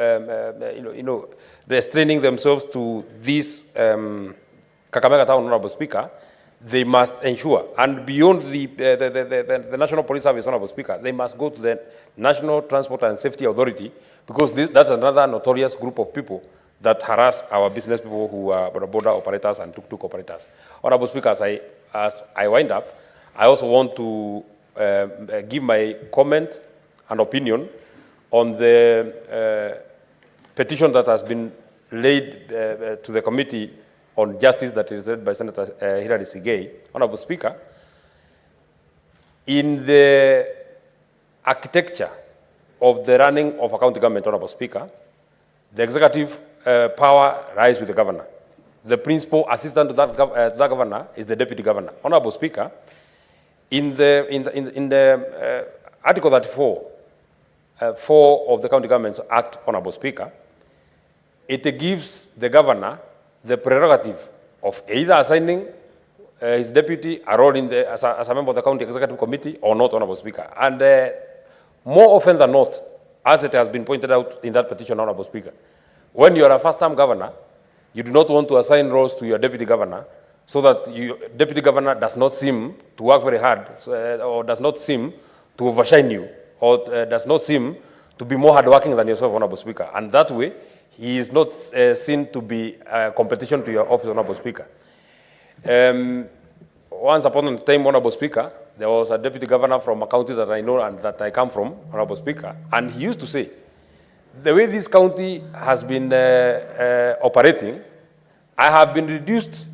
restraining themselves to this Kakamega town, Honorable Speaker, they must ensure, and beyond the National Police Service, Honorable Speaker, they must go to the National Transport and Safety Authority, because that's another notorious group of people that harass our business people who are border operators and tuk-tuk operators. Honorable Speaker, as I wind up, I also want to give my comment and opinion on the petition that has been laid to the Committee on Justice that is led by Senator Hilary Sigei. Honorable Speaker, in the architecture of the running of a county government, Honorable Speaker, the executive power lies with the governor. The principal assistant to that governor is the deputy governor. Honorable Speaker, in the Article 34, 4 of the County Governments Act, Honorable Speaker, it gives the governor the prerogative of either assigning his deputy a role in as a member of the County Executive Committee or not, Honorable Speaker. And more often than not, as it has been pointed out in that petition, Honorable Speaker, when you are a first-time governor, you do not want to assign roles to your deputy governor so that your deputy governor does not seem to work very hard or does not seem to overshine you or does not seem to be more hardworking than yourself, Honorable Speaker. And that way, he is not seen to be a competition to your office, Honorable Speaker. Once upon a time, Honorable Speaker, there was a deputy governor from a county that I know and that I come from, Honorable Speaker, and he used to say, the way this county has been operating, I have been reduced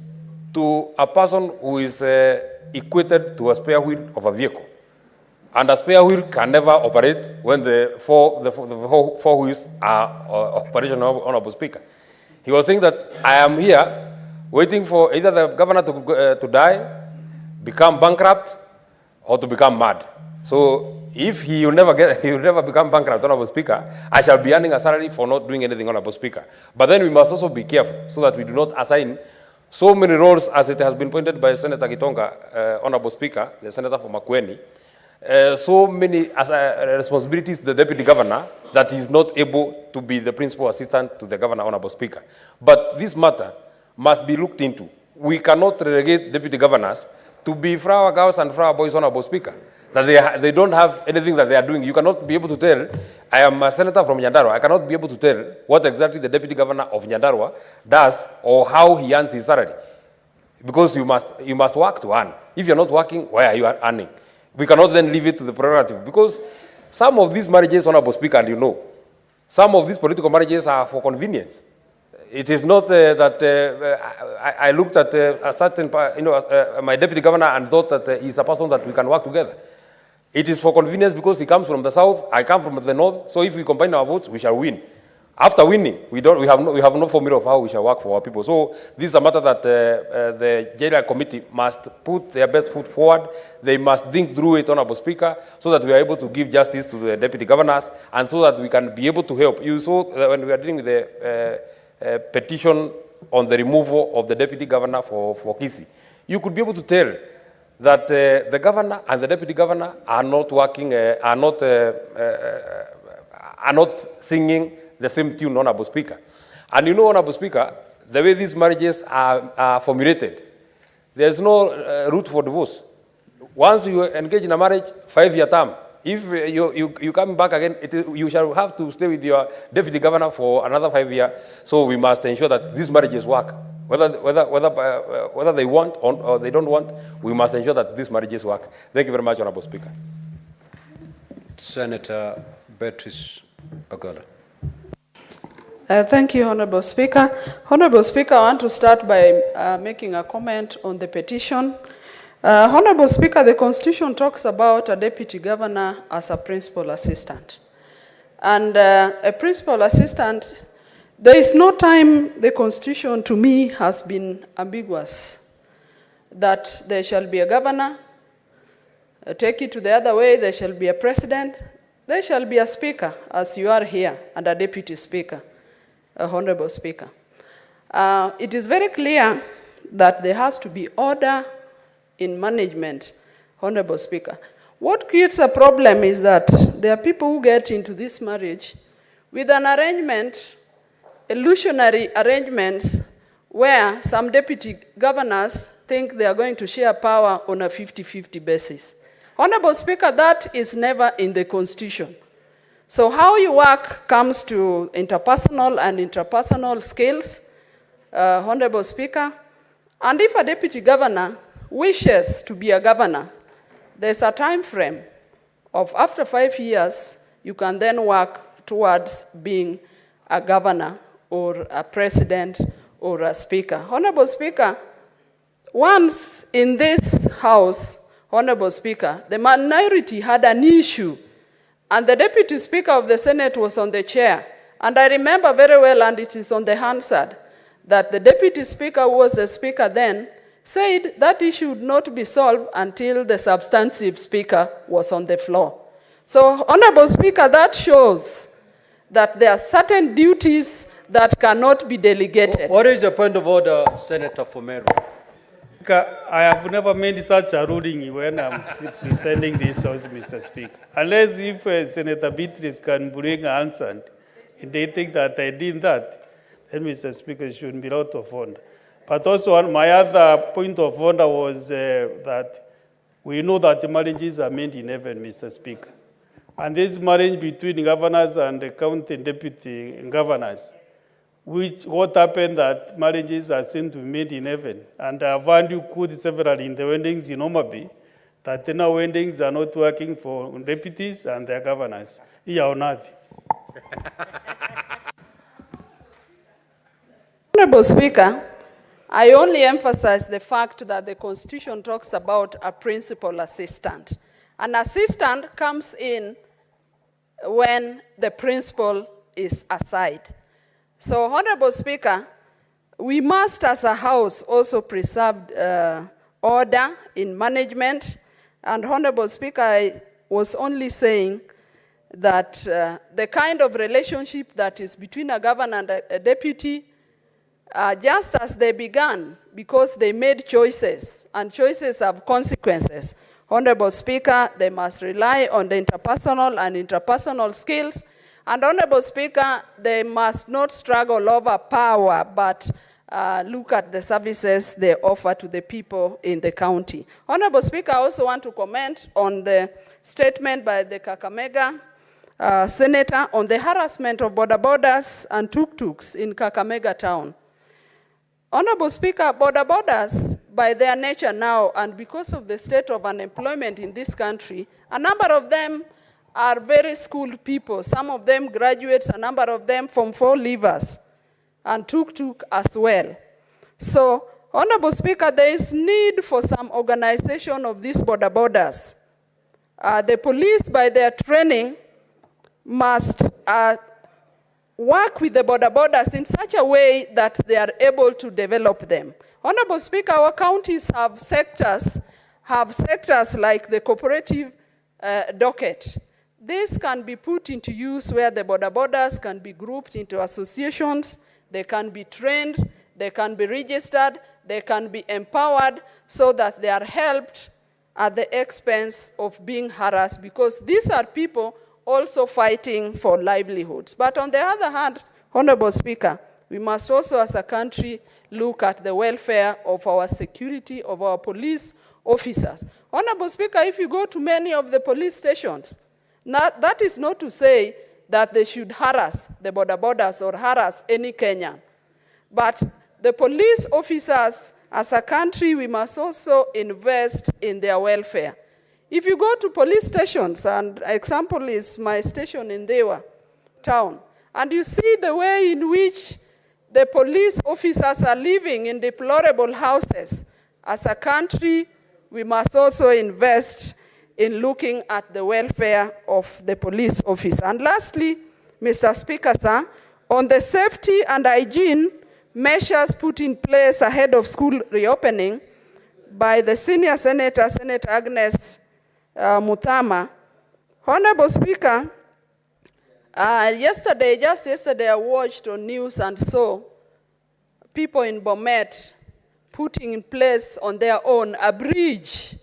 to a person who is equated to a spare wheel of a vehicle. And a spare wheel can never operate when the four wheels are operational, Honorable Speaker. He was saying that I am here waiting for either the governor to die, become bankrupt, or to become mad. So if he will never become bankrupt, Honorable Speaker, I shall be earning a salary for not doing anything, Honorable Speaker. But then we must also be careful so that we do not assign so many roles as it has been pointed by Senator Gitonga, Honorable Speaker, the Senator for Makwiny, so many responsibilities to the deputy governor that he is not able to be the principal assistant to the governor, Honorable Speaker. But this matter must be looked into. We cannot relegate deputy governors to be flower girls and flower boys, Honorable Speaker. that they don't have anything that they are doing. You cannot be able to tell, I am a senator from Nyandarua, I cannot be able to tell what exactly the deputy governor of Nyandarua does or how he earns his salary. Because you must work to earn. If you're not working, why are you earning? We cannot then leave it to the prerogative. Because some of these marriages, Honorable Speaker, and you know, some of these political marriages are for convenience. It is not that I looked at a certain, my deputy governor and thought that he's a person that we can work together. It is for convenience because he comes from the south, I come from the north, so if we combine our votes, we shall win. After winning, we have no formula of how we shall work for our people. So this is a matter that the JLA committee must put their best foot forward. They must think through it, Honorable Speaker, so that we are able to give justice to the deputy governors and so that we can be able to help. You saw when we are dealing with the petition on the removal of the deputy governor for Kisii, you could be able to tell that the governor and the deputy governor are not working, are not singing the same tune, Honorable Speaker. And you know, Honorable Speaker, the way these marriages are formulated, there's no route for divorce. Once you engage in a marriage, 5-year term. If you come back again, you shall have to stay with your deputy governor for another 5 years. So we must ensure that these marriages work. Whether they want or they don't want, we must ensure that these marriages work. Thank you very much, Honorable Speaker. Senator Beatrice Ogola. Thank you, Honorable Speaker. Honorable Speaker, I want to start by making a comment on the petition. Honorable Speaker, the Constitution talks about a deputy governor as a principal assistant. And a principal assistant, there is no time the Constitution to me has been ambiguous that there shall be a governor, take it to the other way, there shall be a president, there shall be a speaker, as you are here, and a deputy speaker. Honorable Speaker. It is very clear that there has to be order in management, Honorable Speaker. What creates a problem is that there are people who get into this marriage with an arrangement, illusionary arrangements, where some deputy governors think they are going to share power on a 50-50 basis. Honorable Speaker, that is never in the Constitution. So how you work comes to interpersonal and interpersonal skills, Honorable Speaker. And if a deputy governor wishes to be a governor, there's a time frame of after 5 years, you can then work towards being a governor or a president or a speaker. Honorable Speaker, once in this House, Honorable Speaker, the minority had an issue and the Deputy Speaker of the Senate was on the chair. And I remember very well, and it is on the Hansard, that the Deputy Speaker, who was the Speaker then, said that issue would not be solved until the substantive Speaker was on the floor. So, Honorable Speaker, that shows that there are certain duties that cannot be delegated. What is the point of order, Senator Fomero? I have never made such a ruling when I'm presenting this House, Mr. Speaker. Unless if Senator Beatrice can bring an answer and they think that I did that, then Mr. Speaker, it shouldn't be out of order. But also my other point of order was that we know that the marriages are made in heaven, Mr. Speaker. And this marriage between governors and the county deputy governors, what happened that marriages are seen to be made in heaven. And I've heard you quote several in the weddings in Omabay, that now weddings are not working for deputies and their governors. Here on earth. Honorable Speaker, I only emphasize the fact that the Constitution talks about a principal assistant. An assistant comes in when the principal is aside. So, Honorable Speaker, we must as a House also preserve order in management. And Honorable Speaker, I was only saying that the kind of relationship that is between a governor and a deputy, just as they began, because they made choices, and choices have consequences. Honorable Speaker, they must rely on the interpersonal skills. And Honorable Speaker, they must not struggle over power, but look at the services they offer to the people in the county. Honorable Speaker, I also want to comment on the statement by the Kakamega Senator on the harassment of border borders and tuk-tuks in Kakamega town. Honorable Speaker, border borders, by their nature now, and because of the state of unemployment in this country, a number of them are very skilled people. Some of them graduates, a number of them Form 4 leavers, and tuk-tuk as well. So, Honorable Speaker, there is need for some organization of these border borders. The police, by their training, must work with the border borders in such a way that they are able to develop them. Honorable Speaker, our counties have sectors like the cooperative docket. This can be put into use where the border borders can be grouped into associations, they can be trained, they can be registered, they can be empowered so that they are helped at the expense of being harassed, because these are people also fighting for livelihoods. But on the other hand, Honorable Speaker, we must also as a country look at the welfare of our security, of our police officers. Honorable Speaker, if you go to many of the police stations, that is not to say that they should harass the border borders or harass any Kenyan. But the police officers, as a country, we must also invest in their welfare. If you go to police stations, and example is my station in Dewa town, and you see the way in which the police officers are living in deplorable houses, as a country, we must also invest in looking at the welfare of the police officer. And lastly, Mr. Speaker, sir, on the safety and hygiene measures put in place ahead of school reopening by the senior senator, Senator Agnes Mutama. Honorable Speaker, just yesterday I watched on news and saw people in Bomet putting in place on their own a bridge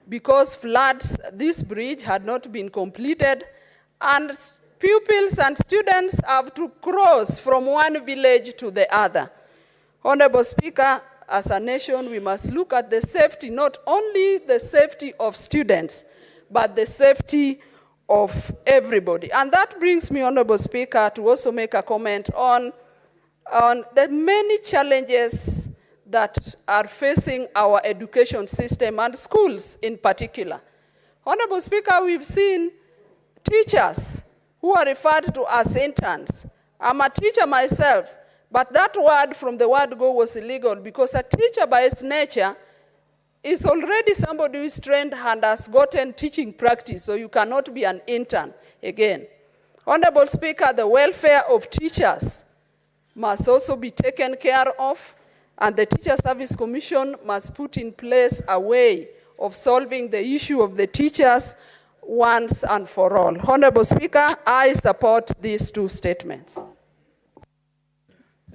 because floods, this bridge had not been completed, and pupils and students have to cross from one village to the other. Honorable Speaker, as a nation, we must look at the safety, not only the safety of students, but the safety of everybody. And that brings me, Honorable Speaker, to also make a comment on the many challenges that are facing our education system and schools in particular. Honorable Speaker, we've seen teachers who are referred to as interns. I'm a teacher myself, but that word from the word go was illegal because a teacher by its nature is already somebody who is trained and has gotten teaching practice, so you cannot be an intern again. Honorable Speaker, the welfare of teachers must also be taken care of, and the Teacher Service Commission must put in place a way of solving the issue of the teachers once and for all. Honorable Speaker, I support these two statements.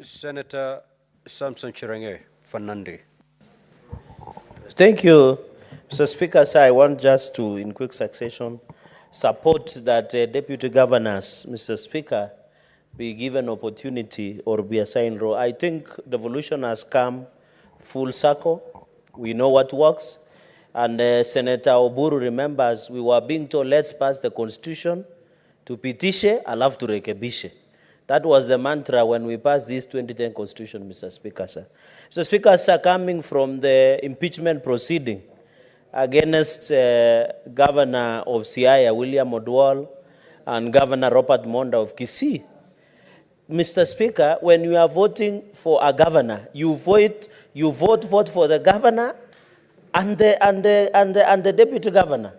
Senator Samson Chirenge, Fanandi. Thank you, Mr. Speaker. Sir, I want just to, in quick succession, support that deputy governors, Mr. Speaker, be given opportunity or be assigned role. I think the evolution has come full circle. We know what works. And Senator Oburu remembers we were being told, let's pass the constitution to pitishe, alafu to rekebishe. That was the mantra when we passed this 2010 constitution, Mr. Speaker, sir. Mr. Speaker, sir, coming from the impeachment proceeding against Governor of Siaya, William Odwal, and Governor Robert Monda of Kisii, Mr. Speaker, when you are voting for a governor, you vote for the governor and the deputy governor,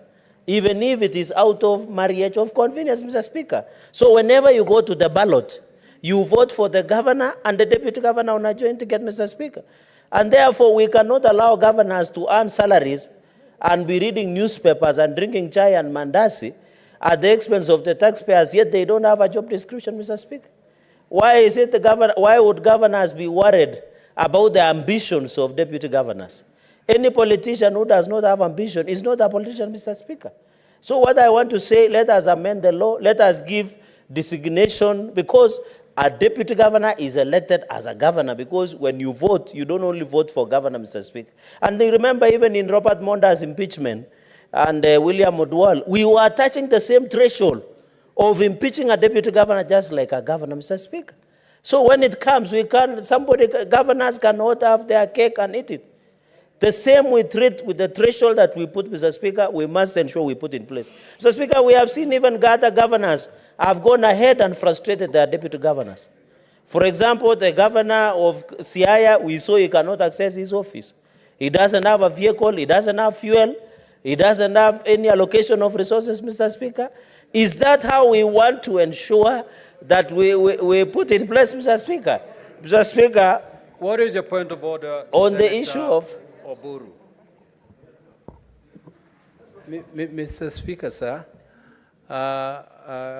even if it is out of marriage of convenience, Mr. Speaker. So whenever you go to the ballot, you vote for the governor and the deputy governor on a joint ticket, Mr. Speaker. And therefore, we cannot allow governors to earn salaries and be reading newspapers and drinking chai and mandasi at the expense of the taxpayers, yet they don't have a job description, Mr. Speaker. Why would governors be worried about the ambitions of deputy governors? Any politician who does not have ambition is not a politician, Mr. Speaker. So what I want to say, let us amend the law, let us give designation, because A deputy governor is elected as a governor, because when you vote, you don't only vote for governor, Mr. Speaker. And they remember even in Robert Monda's impeachment and William Odwal, we were touching the same threshold of impeaching a deputy governor just like a governor, Mr. Speaker. So when it comes, governors cannot have their cake and eat it. The same we treat with the threshold that we put, Mr. Speaker, we must ensure we put in place. Mr. Speaker, we have seen even other governors have gone ahead and frustrated their deputy governors. For example, the governor of Siaya, we saw he cannot access his office. He doesn't have a vehicle, he doesn't have fuel, he doesn't have any allocation of resources, Mr. Speaker. Is that how we want to ensure that we put in place, Mr. Speaker? Mr. Speaker, what is your point of order on Senator the issue of Oburu? Mr. Speaker, sir,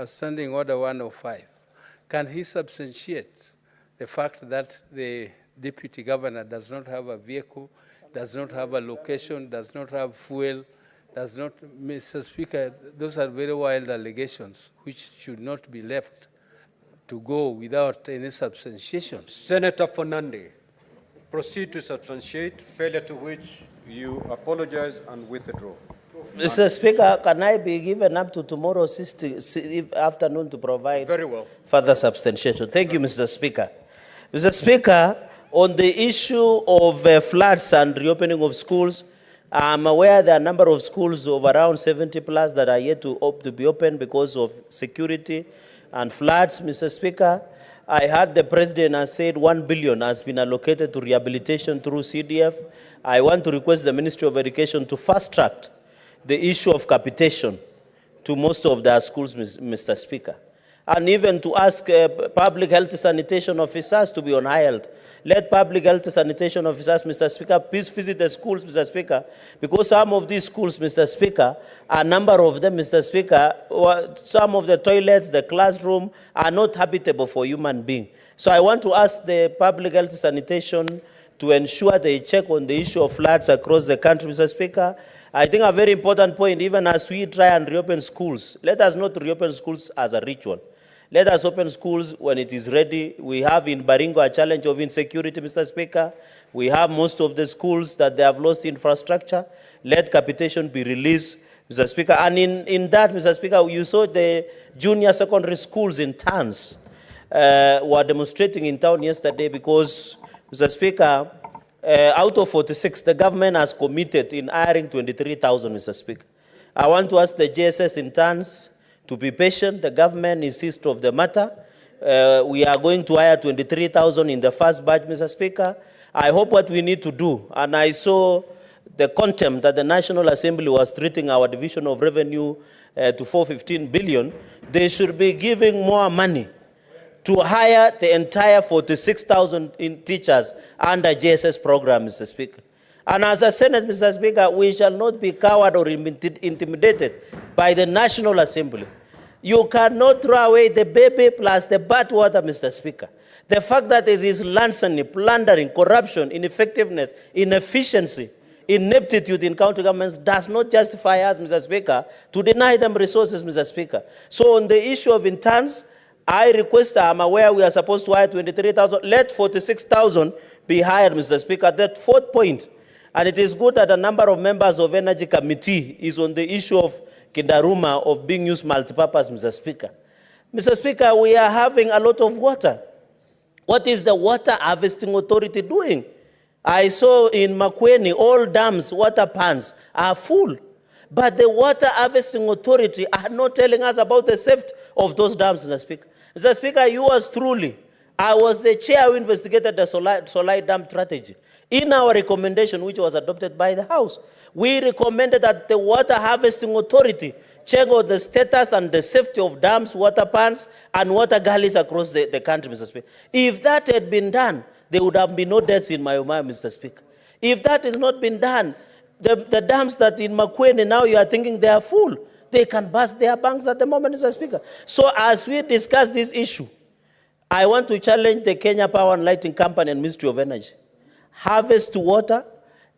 Standing Order 105, can he substantiate the fact that the deputy governor does not have a vehicle, does not have a location, does not have fuel, does not, Mr. Speaker, those are very wild allegations which should not be left to go without any substantiation. Senator Fernandez, proceed to substantiate, failure to which you apologize and withdraw. Mr. Speaker, can I be given up to tomorrow afternoon to provide Very well. further substantiation? Thank you, Mr. Speaker. Mr. Speaker, on the issue of floods and reopening of schools, I'm aware there are a number of schools of around 70 plus that are yet to be open because of security and floods, Mr. Speaker. I heard the president has said 1 billion has been allocated to rehabilitation through CDF. I want to request the Ministry of Education to fast-track the issue of capitation to most of their schools, Mr. Speaker. And even to ask public health sanitation officers to be on high health. Let public health sanitation officers, Mr. Speaker, please visit the schools, Mr. Speaker, because some of these schools, Mr. Speaker, a number of them, Mr. Speaker, some of the toilets, the classroom are not habitable for human beings. So I want to ask the public health sanitation to ensure they check on the issue of floods across the country, Mr. Speaker. I think a very important point, even as we try and reopen schools, let us not reopen schools as a ritual. Let us open schools when it is ready. We have in Baringo a challenge of insecurity, Mr. Speaker. We have most of the schools that they have lost infrastructure. Let capitation be released, Mr. Speaker. And in that, Mr. Speaker, you saw the junior secondary schools in towns were demonstrating in town yesterday because, Mr. Speaker, out of 46, the government has committed in hiring 23,000, Mr. Speaker. I want to ask the JSS interns to be patient. The government insists of the matter. We are going to hire 23,000 in the first batch, Mr. Speaker. I hope what we need to do, and I saw the contempt that the National Assembly was treating our division of revenue to 415 billion, they should be giving more money to hire the entire 46,000 teachers under JSS program, Mr. Speaker. And as a Senate, Mr. Speaker, we shall not be cowed or intimidated by the National Assembly. You cannot throw away the baby plus the bathwater, Mr. Speaker. The fact that there is larceny, plundering, corruption, ineffectiveness, inefficiency, ineptitude in county governments does not justify us, Mr. Speaker, to deny them resources, Mr. Speaker. So on the issue of interns, I request, I'm aware we are supposed to hire 23,000. Let 46,000 be hired, Mr. Speaker. That fourth point, and it is good that a number of members of Energy Committee is on the issue of Kindaruma of being used multipurpose, Mr. Speaker. Mr. Speaker, we are having a lot of water. What is the Water Harvesting Authority doing? I saw in Makwiny, all dams, water pans are full. But the Water Harvesting Authority are not telling us about the safety of those dams, Mr. Speaker. Mr. Speaker, yours truly, I was the chair who investigated the Solar Dam strategy. In our recommendation, which was adopted by the House, we recommended that the Water Harvesting Authority check out the status and the safety of dams, water pans, and water gullies across the country, Mr. Speaker. If that had been done, there would have been no deaths in Mayomaya, Mr. Speaker. If that has not been done, the dams that in Makwiny now you are thinking they are full, they can burst their banks at the moment, Mr. Speaker. So as we discuss this issue, I want to challenge the Kenya Power and Lighting Company and Ministry of Energy. Harvest water,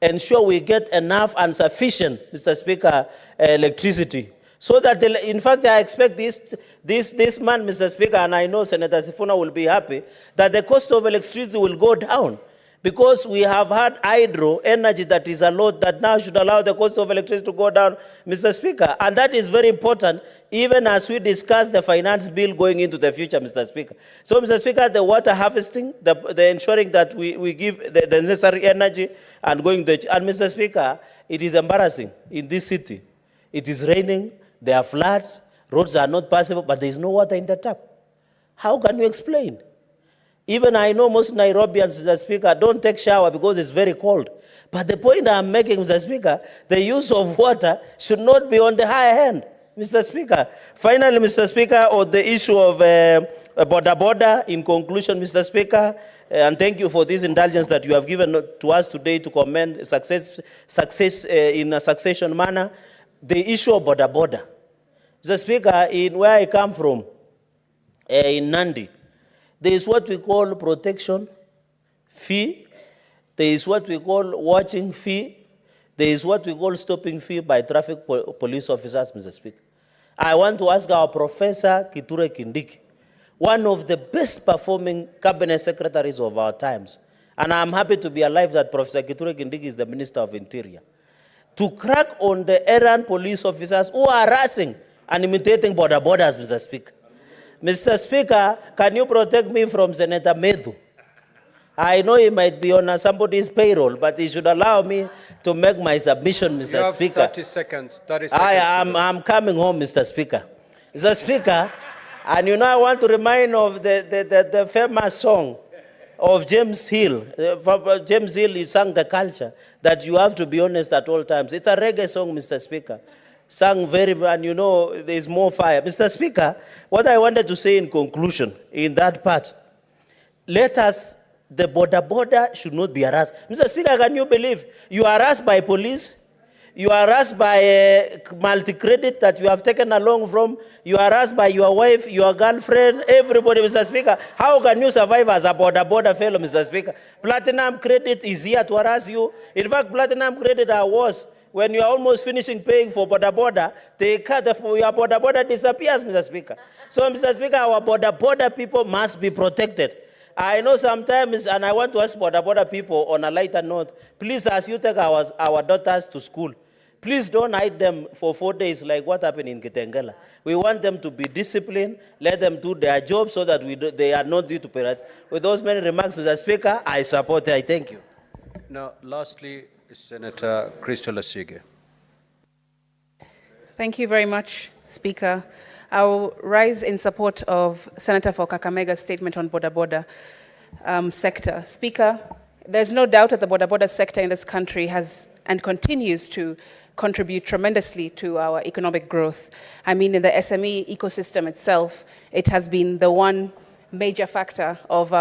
ensure we get enough and sufficient, Mr. Speaker, electricity, So that, in fact, I expect this man, Mr. Speaker, and I know Senator Sifuna will be happy, that the cost of electricity will go down. Because we have had hydro energy that is a lot that now should allow the cost of electricity to go down, Mr. Speaker. And that is very important, even as we discuss the finance bill going into the future, Mr. Speaker. So, Mr. Speaker, the water harvesting, the ensuring that we give the necessary energy and going to, and Mr. Speaker, it is embarrassing in this city. It is raining, there are floods, roads are not passable, but there is no water in the tap. How can you explain? Even I know most Nairobians, Mr. Speaker, don't take shower because it's very cold. But the point I'm making, Mr. Speaker, the use of water should not be on the high hand, Mr. Speaker. Finally, Mr. Speaker, on the issue of border, in conclusion, Mr. Speaker, and thank you for this indulgence that you have given to us today to commend success in a succession manner. The issue of border. Mr. Speaker, in where I come from, in Nandi, there is what we call protection fee. There is what we call watching fee. There is what we call stopping fee by traffic police officers, Mr. Speaker. I want to ask our Professor Kithure Kindiki, one of the best performing cabinet secretaries of our times, and I'm happy to be alive that Professor Kithure Kindiki is the Minister of Interior, to crack on the errand police officers who are harassing and imitating borders, Mr. Speaker. Mr. Speaker, can you protect me from Senator Medhu? I know he might be on somebody's payroll, but he should allow me to make my submission, Mr. You have Speaker. 30 seconds. 30 seconds. I'm coming home, Mr. Speaker. Mr. Speaker, and you know I want to remind of the famous song of James Hill. James Hill, he sang the culture, that you have to be honest at all times. It's a reggae song, Mr. Speaker. Sang very, and you know, there's more fire. Mr. Speaker, what I wanted to say in conclusion, in that part, let us, the border should not be harassed. Mr. Speaker, can you believe you are harassed by police? You are harassed by a multi-credit that you have taken along from. You are harassed by your wife, your girlfriend, everybody, Mr. Speaker. How can you survive as a border fellow, Mr. Speaker? Platinum credit is here to harass you. In fact, platinum credit are worse. When you are almost finishing paying for border, they cut your border disappears, Mr. Speaker. So, Mr. Speaker, our border people must be protected. I know sometimes, and I want to ask border people on a lighter note, please, as you take our daughters to school, please don't hide them for 4 days like what happened in Kitengela. We want them to be disciplined, let them do their job so that they are not due to parents. With those many remarks, Mr. Speaker, I support it. I thank you. Now, lastly, Senator Crystal Asige. Thank you very much, Speaker. I will rise in support of Senator for Kakamega's statement on border sector. Speaker, there's no doubt that the border sector in this country has and continues to contribute tremendously to our economic growth. I mean, in the SME ecosystem itself, it has been the one major factor of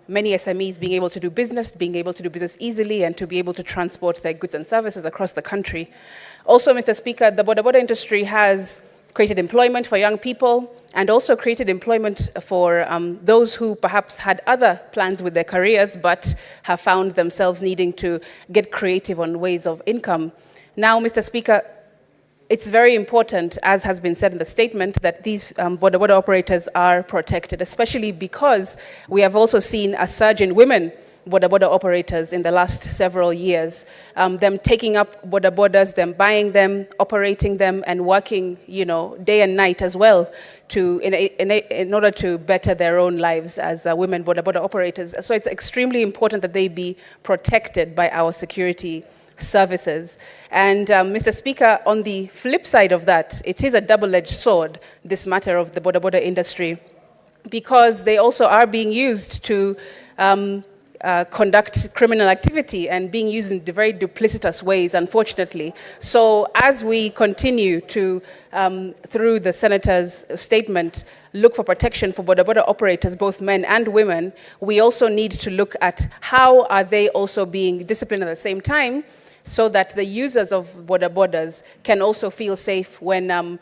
many SMEs being able to do business easily, and to be able to transport their goods and services across the country. Also, Mr. Speaker, the border industry has created employment for young people and also created employment for those who perhaps had other plans with their careers but have found themselves needing to get creative on ways of income. Now, Mr. Speaker, it's very important, as has been said in the statement, that these border operators are protected, especially because we have also seen a surge in women border operators in the last several years. Them taking up borders, them buying them, operating them, and working, day and night as well in order to better their own lives as women border operators. So it's extremely important that they be protected by our security services. And Mr. Speaker, on the flip side of that, it is a double-edged sword, this matter of the border industry, because they also are being used to conduct criminal activity and being used in very duplicitous ways, unfortunately. So as we continue to, through the Senator's statement, look for protection for border operators, both men and women, we also need to look at how are they also being disciplined at the same time, so that the users of borders can also feel safe when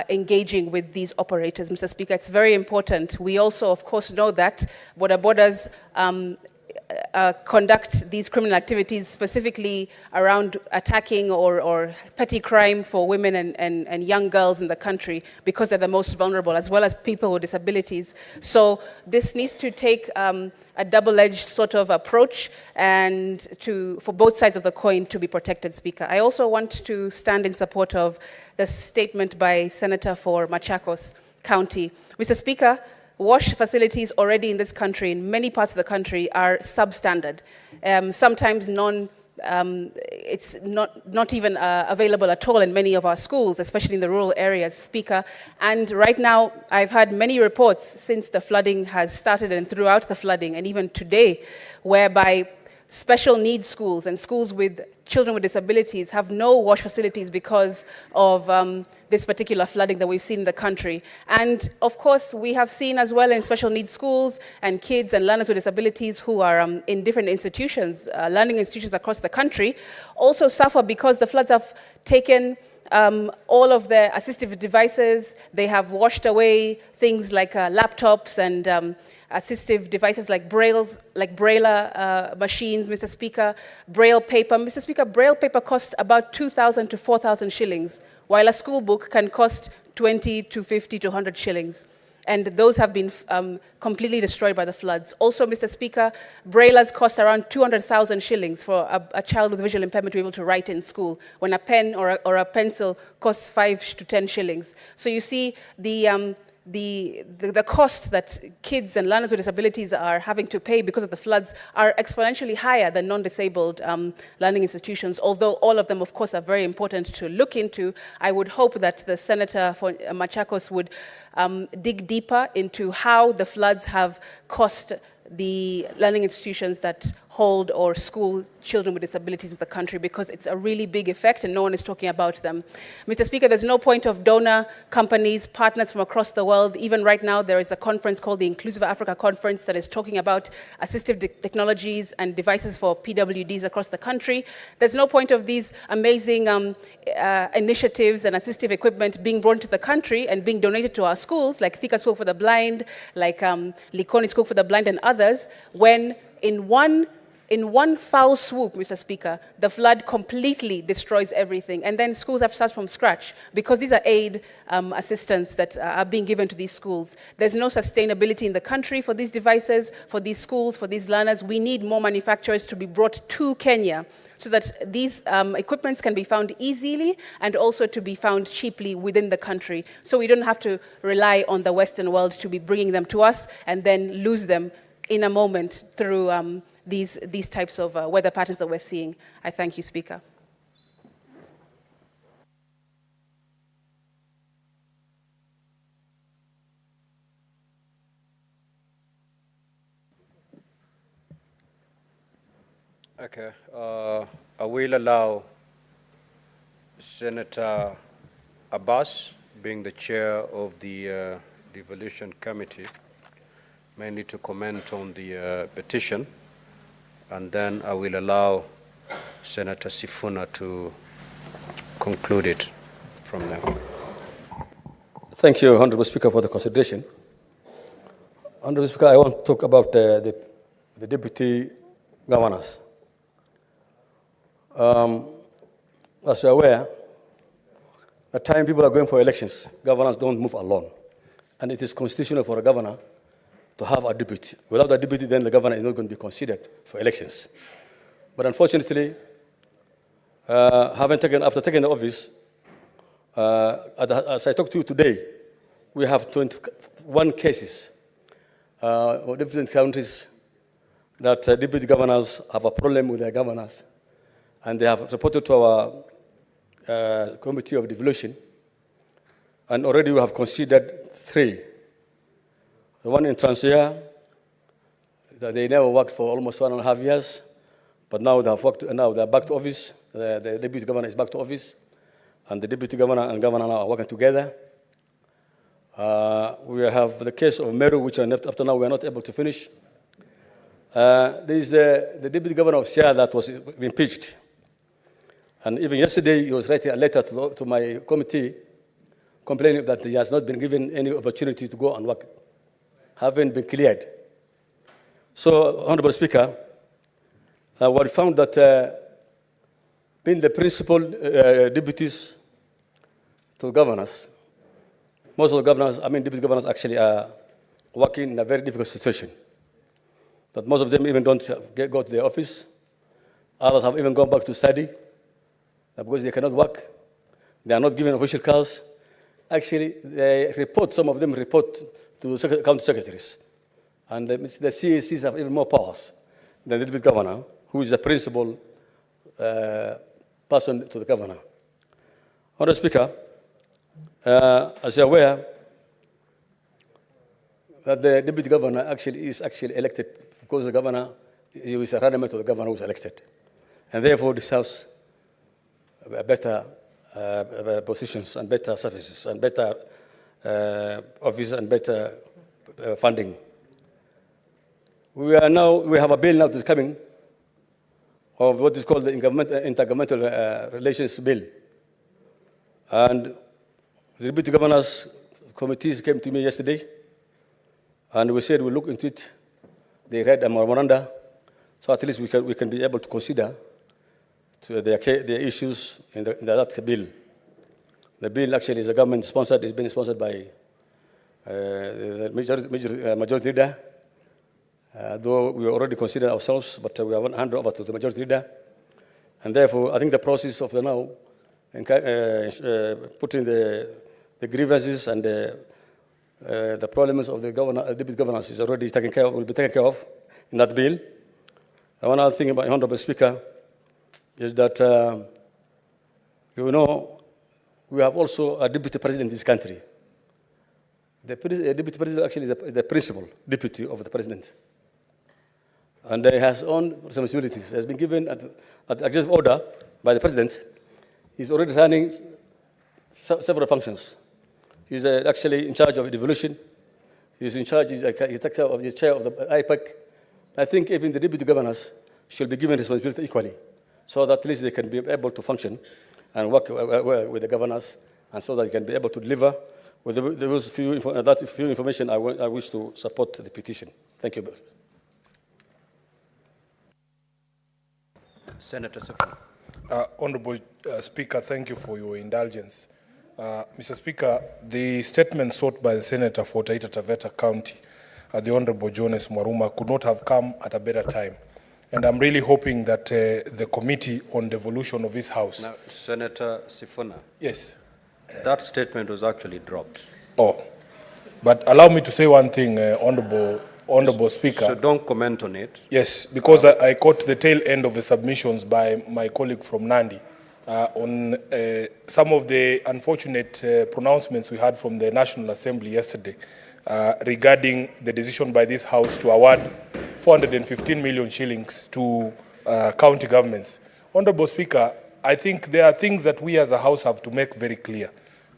engaging with these operators. Mr. Speaker, it's very important. We also, of course, know that borders conduct these criminal activities, specifically around attacking or petty crime for women and young girls in the country, because they're the most vulnerable, as well as people with disabilities. So this needs to take a double-edged sort of approach, and for both sides of the coin to be protected, Speaker. I also want to stand in support of the statement by Senator for Machakos County. Mr. Speaker, wash facilities already in this country, in many parts of the country, are substandard. Sometimes it's not even available at all in many of our schools, especially in the rural areas, Speaker. And right now, I've had many reports since the flooding has started and throughout the flooding, and even today, whereby special needs schools and schools with children with disabilities have no wash facilities because of this particular flooding that we've seen in the country. And of course, we have seen as well in special needs schools and kids and learners with disabilities who are in different institutions, learning institutions across the country, also suffer because the floods have taken all of their assistive devices. They have washed away things like laptops and assistive devices like braille machines, Mr. Speaker, braille paper. Mr. Speaker, braille paper costs about 2,000 to 4,000 shillings, while a school book can cost 20 to 50 to 100 shillings. And those have been completely destroyed by the floods. Also, Mr. Speaker, braillers cost around 200,000 shillings for a child with visual impairment to be able to write in school, when a pen or a pencil costs 5 to 10 shillings. So you see the cost that kids and learners with disabilities are having to pay because of the floods are exponentially higher than non-disabled learning institutions, although all of them, of course, are very important to look into. I would hope that the Senator for Machakos would dig deeper into how the floods have cost the learning institutions that hold or school children with disabilities in the country, because it's a really big effect and no one is talking about them. Mr. Speaker, there's no point of donor companies, partners from across the world. Even right now, there is a conference called the Inclusive Africa Conference that is talking about assistive technologies and devices for PWDs across the country. There's no point of these amazing initiatives and assistive equipment being brought to the country and being donated to our schools, like Thika School for the Blind, like Likoni School for the Blind and others, when in one foul swoop, Mr. Speaker, the flood completely destroys everything. And then schools have to start from scratch because these are aid assistance that are being given to these schools. There's no sustainability in the country for these devices, for these schools, for these learners. We need more manufacturers to be brought to Kenya so that these equipments can be found easily and also to be found cheaply within the country. So we don't have to rely on the Western world to be bringing them to us and then lose them in a moment through these types of weather patterns that we're seeing. I thank you, Speaker. Okay, I will allow Senator Abbas, being the chair of the Devolution Committee, mainly to comment on the petition, and then I will allow Senator Sifuna to conclude it from there. Thank you, Honorable Speaker, for the consideration. Honorable Speaker, I want to talk about the deputy governors. As you're aware, the time people are going for elections, governors don't move alone. And it is constitutional for a governor to have a deputy. Without a deputy, then the governor is not going to be considered for elections. But unfortunately, after taking the office, as I talked to you today, we have 21 cases of different countries that deputy governors have a problem with their governors. And they have reported to our Committee of Devolution. And already we have considered 3. The one in Transia, that they never worked for almost 1.5 years, but now they have worked. Now they are back to office. The deputy governor is back to office, and the deputy governor and governor now are working together. We have the case of Meru, which up to now we are not able to finish. There is the deputy governor of Sia that was impeached, and even yesterday he was writing a letter to my committee, complaining that he has not been given any opportunity to go and work, having been cleared. So, Honorable Speaker, we found that being the principal deputies to governors, most of the governors, deputy governors actually are working in a very difficult situation. That most of them even don't go to their office. Others have even gone back to study because they cannot work. They are not given official cars. Actually, some of them report to the county secretaries. And the CACs have even more powers than the deputy governor, who is the principal person to the governor. Honorable Speaker, as you're aware, that the deputy governor is elected because the governor is a runner to the governor who is elected. And therefore deserves better positions and better services and better office and better funding. We have a bill now that is coming of what is called the Intergovernmental Relations Bill. And the Deputy Governors Committees came to me yesterday, and we said we'll look into it. They read a memoranda, so at least we can be able to consider the issues in that bill. The bill actually is a government-sponsored. It's been sponsored by the majority leader, though we already consider ourselves, but we haven't handed over to the majority leader. And therefore, I think the process of now putting the grievances and the problems of the deputy governors is already taken care of, will be taken care of in that bill. One other thing about Honorable Speaker is that, we have also a deputy president in this country. The deputy president actually is the principal deputy of the president. And he has own responsibilities. He has been given an executive order by the president. He's already running several functions. He's actually in charge of devolution. He's in charge, he's the chair of the IPAC. I think even the deputy governors should be given responsibility equally, so that at least they can be able to function and work with the governors, and so that they can be able to deliver. With those few information, I wish to support the petition. Thank you. Senator Sifuna. Honorable Speaker, thank you for your indulgence. Mr. Speaker, the statement sought by the Senator for Taita Taveta County, the Honorable Jonas Mwaruma, could not have come at a better time. And I'm really hoping that the Committee on Devolution of this House... Now, Senator Sifuna. Yes. That statement was actually dropped. Oh. But allow me to say one thing, Honorable Speaker. So don't comment on it. Yes, because I caught the tail end of the submissions by my colleague from Nandi on some of the unfortunate pronouncements we had from the National Assembly yesterday regarding the decision by this House to award 415 million shillings to county governments. Honorable Speaker, I think there are things that we as a House have to make very clear.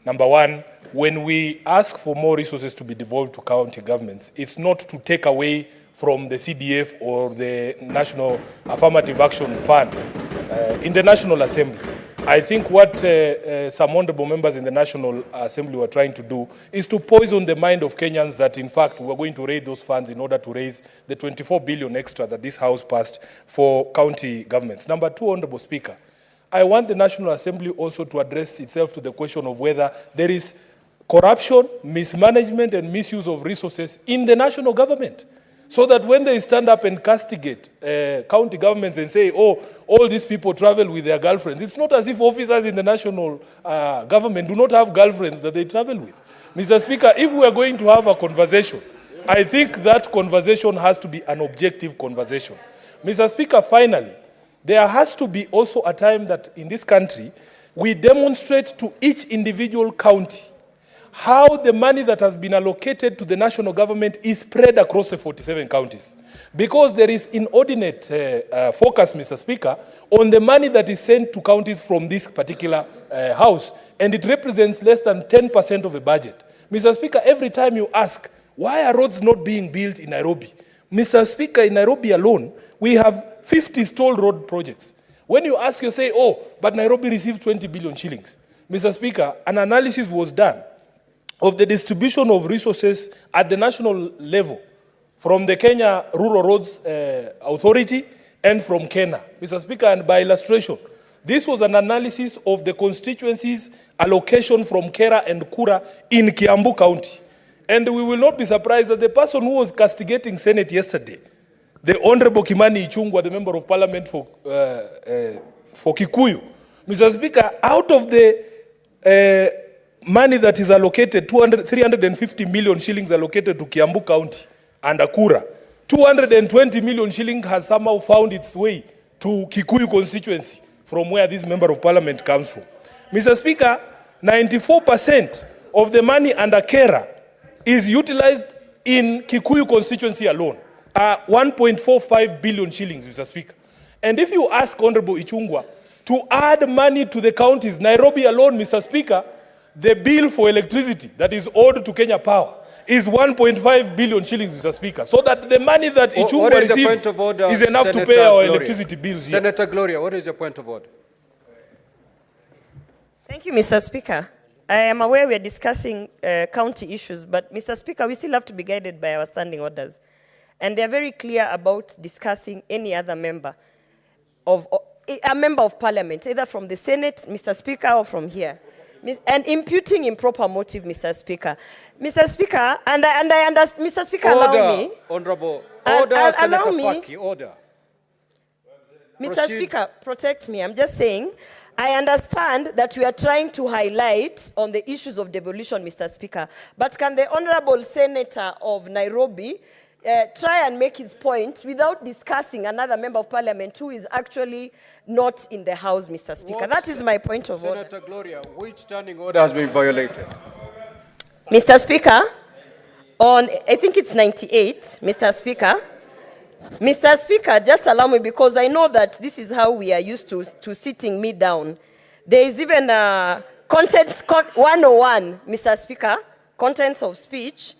Number one, when we ask for more resources to be devolved to county governments, it's not to take away from the CDF or the National Affirmative Action Fund in the National Assembly. I think what some honorable members in the National Assembly were trying to do is to poison the mind of Kenyans that, in fact, we're going to raise those funds in order to raise the 24 billion extra that this House passed for county governments. Number two, Honorable Speaker, I want the National Assembly also to address itself to the question of whether there is corruption, mismanagement, and misuse of resources in the national government. So that when they stand up and castigate county governments and say, oh, all these people travel with their girlfriends, it's not as if officers in the national government do not have girlfriends that they travel with. Mr. Speaker, if we are going to have a conversation, I think that conversation has to be an objective conversation. Mr. Speaker, finally, there has to be also a time that in this country, we demonstrate to each individual county how the money that has been allocated to the national government is spread across the 47 counties. Because there is inordinate focus, Mr. Speaker, on the money that is sent to counties from this particular house, and it represents less than 10% of the budget. Mr. Speaker, every time you ask, why are roads not being built in Nairobi? Mr. Speaker, in Nairobi alone, we have 50 stalled road projects. When you ask, you say, oh, but Nairobi received 20 billion shillings. Mr. Speaker, an analysis was done of the distribution of resources at the national level from the Kenya Rural Roads Authority and from Kenya. Mr. Speaker, and by illustration, this was an analysis of the constituencies' allocation from Kera and Kura in Kiambu County. And we will not be surprised that the person who was castigating Senate yesterday, the Honorable Kimani Ichung'wah, the Member of Parliament for Kikuyu, Mr. Speaker, out of the money that is allocated, 350 million shillings allocated to Kiambu County and Akura, 220 million shillings has somehow found its way to Kikuyu constituency, from where this Member of Parliament comes from. Mr. Speaker, 94% of the money under Kera is utilized in Kikuyu constituency alone, 1.45 billion shillings, Mr. Speaker. And if you ask Honorable Ichung'wah to add money to the counties, Nairobi alone, Mr. Speaker, the bill for electricity that is owed to Kenya Power is 1.5 billion shillings, Mr. Speaker. So that the money that Ichung'wah receives is enough Senator to pay our electricity bills here. Senator Gloria, what is your point of order? Thank you, Mr. Speaker. I am aware we are discussing county issues, but Mr. Speaker, we still have to be guided by our standing orders. And they are very clear about discussing any other member of, a member of parliament, either from the Senate, Mr. Speaker, or from here. And imputing improper motive, Mr. Speaker. Mr. Speaker, and I understand, Mr. Speaker, order, allow me. Honorable, order, allow me. Faki, order. Mr. Proceed. Speaker, protect me. I'm just saying, I understand that we are trying to highlight on the issues of devolution, Mr. Speaker. But can the Honorable Senator of Nairobi try and make his point without discussing another member of parliament who is actually not in the House, Mr. Speaker? That is my point of order. Senator Gloria, which standing order has been violated? Mr. Speaker, on, I think it's 98, Mr. Speaker. Mr. Speaker, just allow me, because I know that this is how we are used to sitting me down. There is even content 101, Mr. Speaker, contents of speech.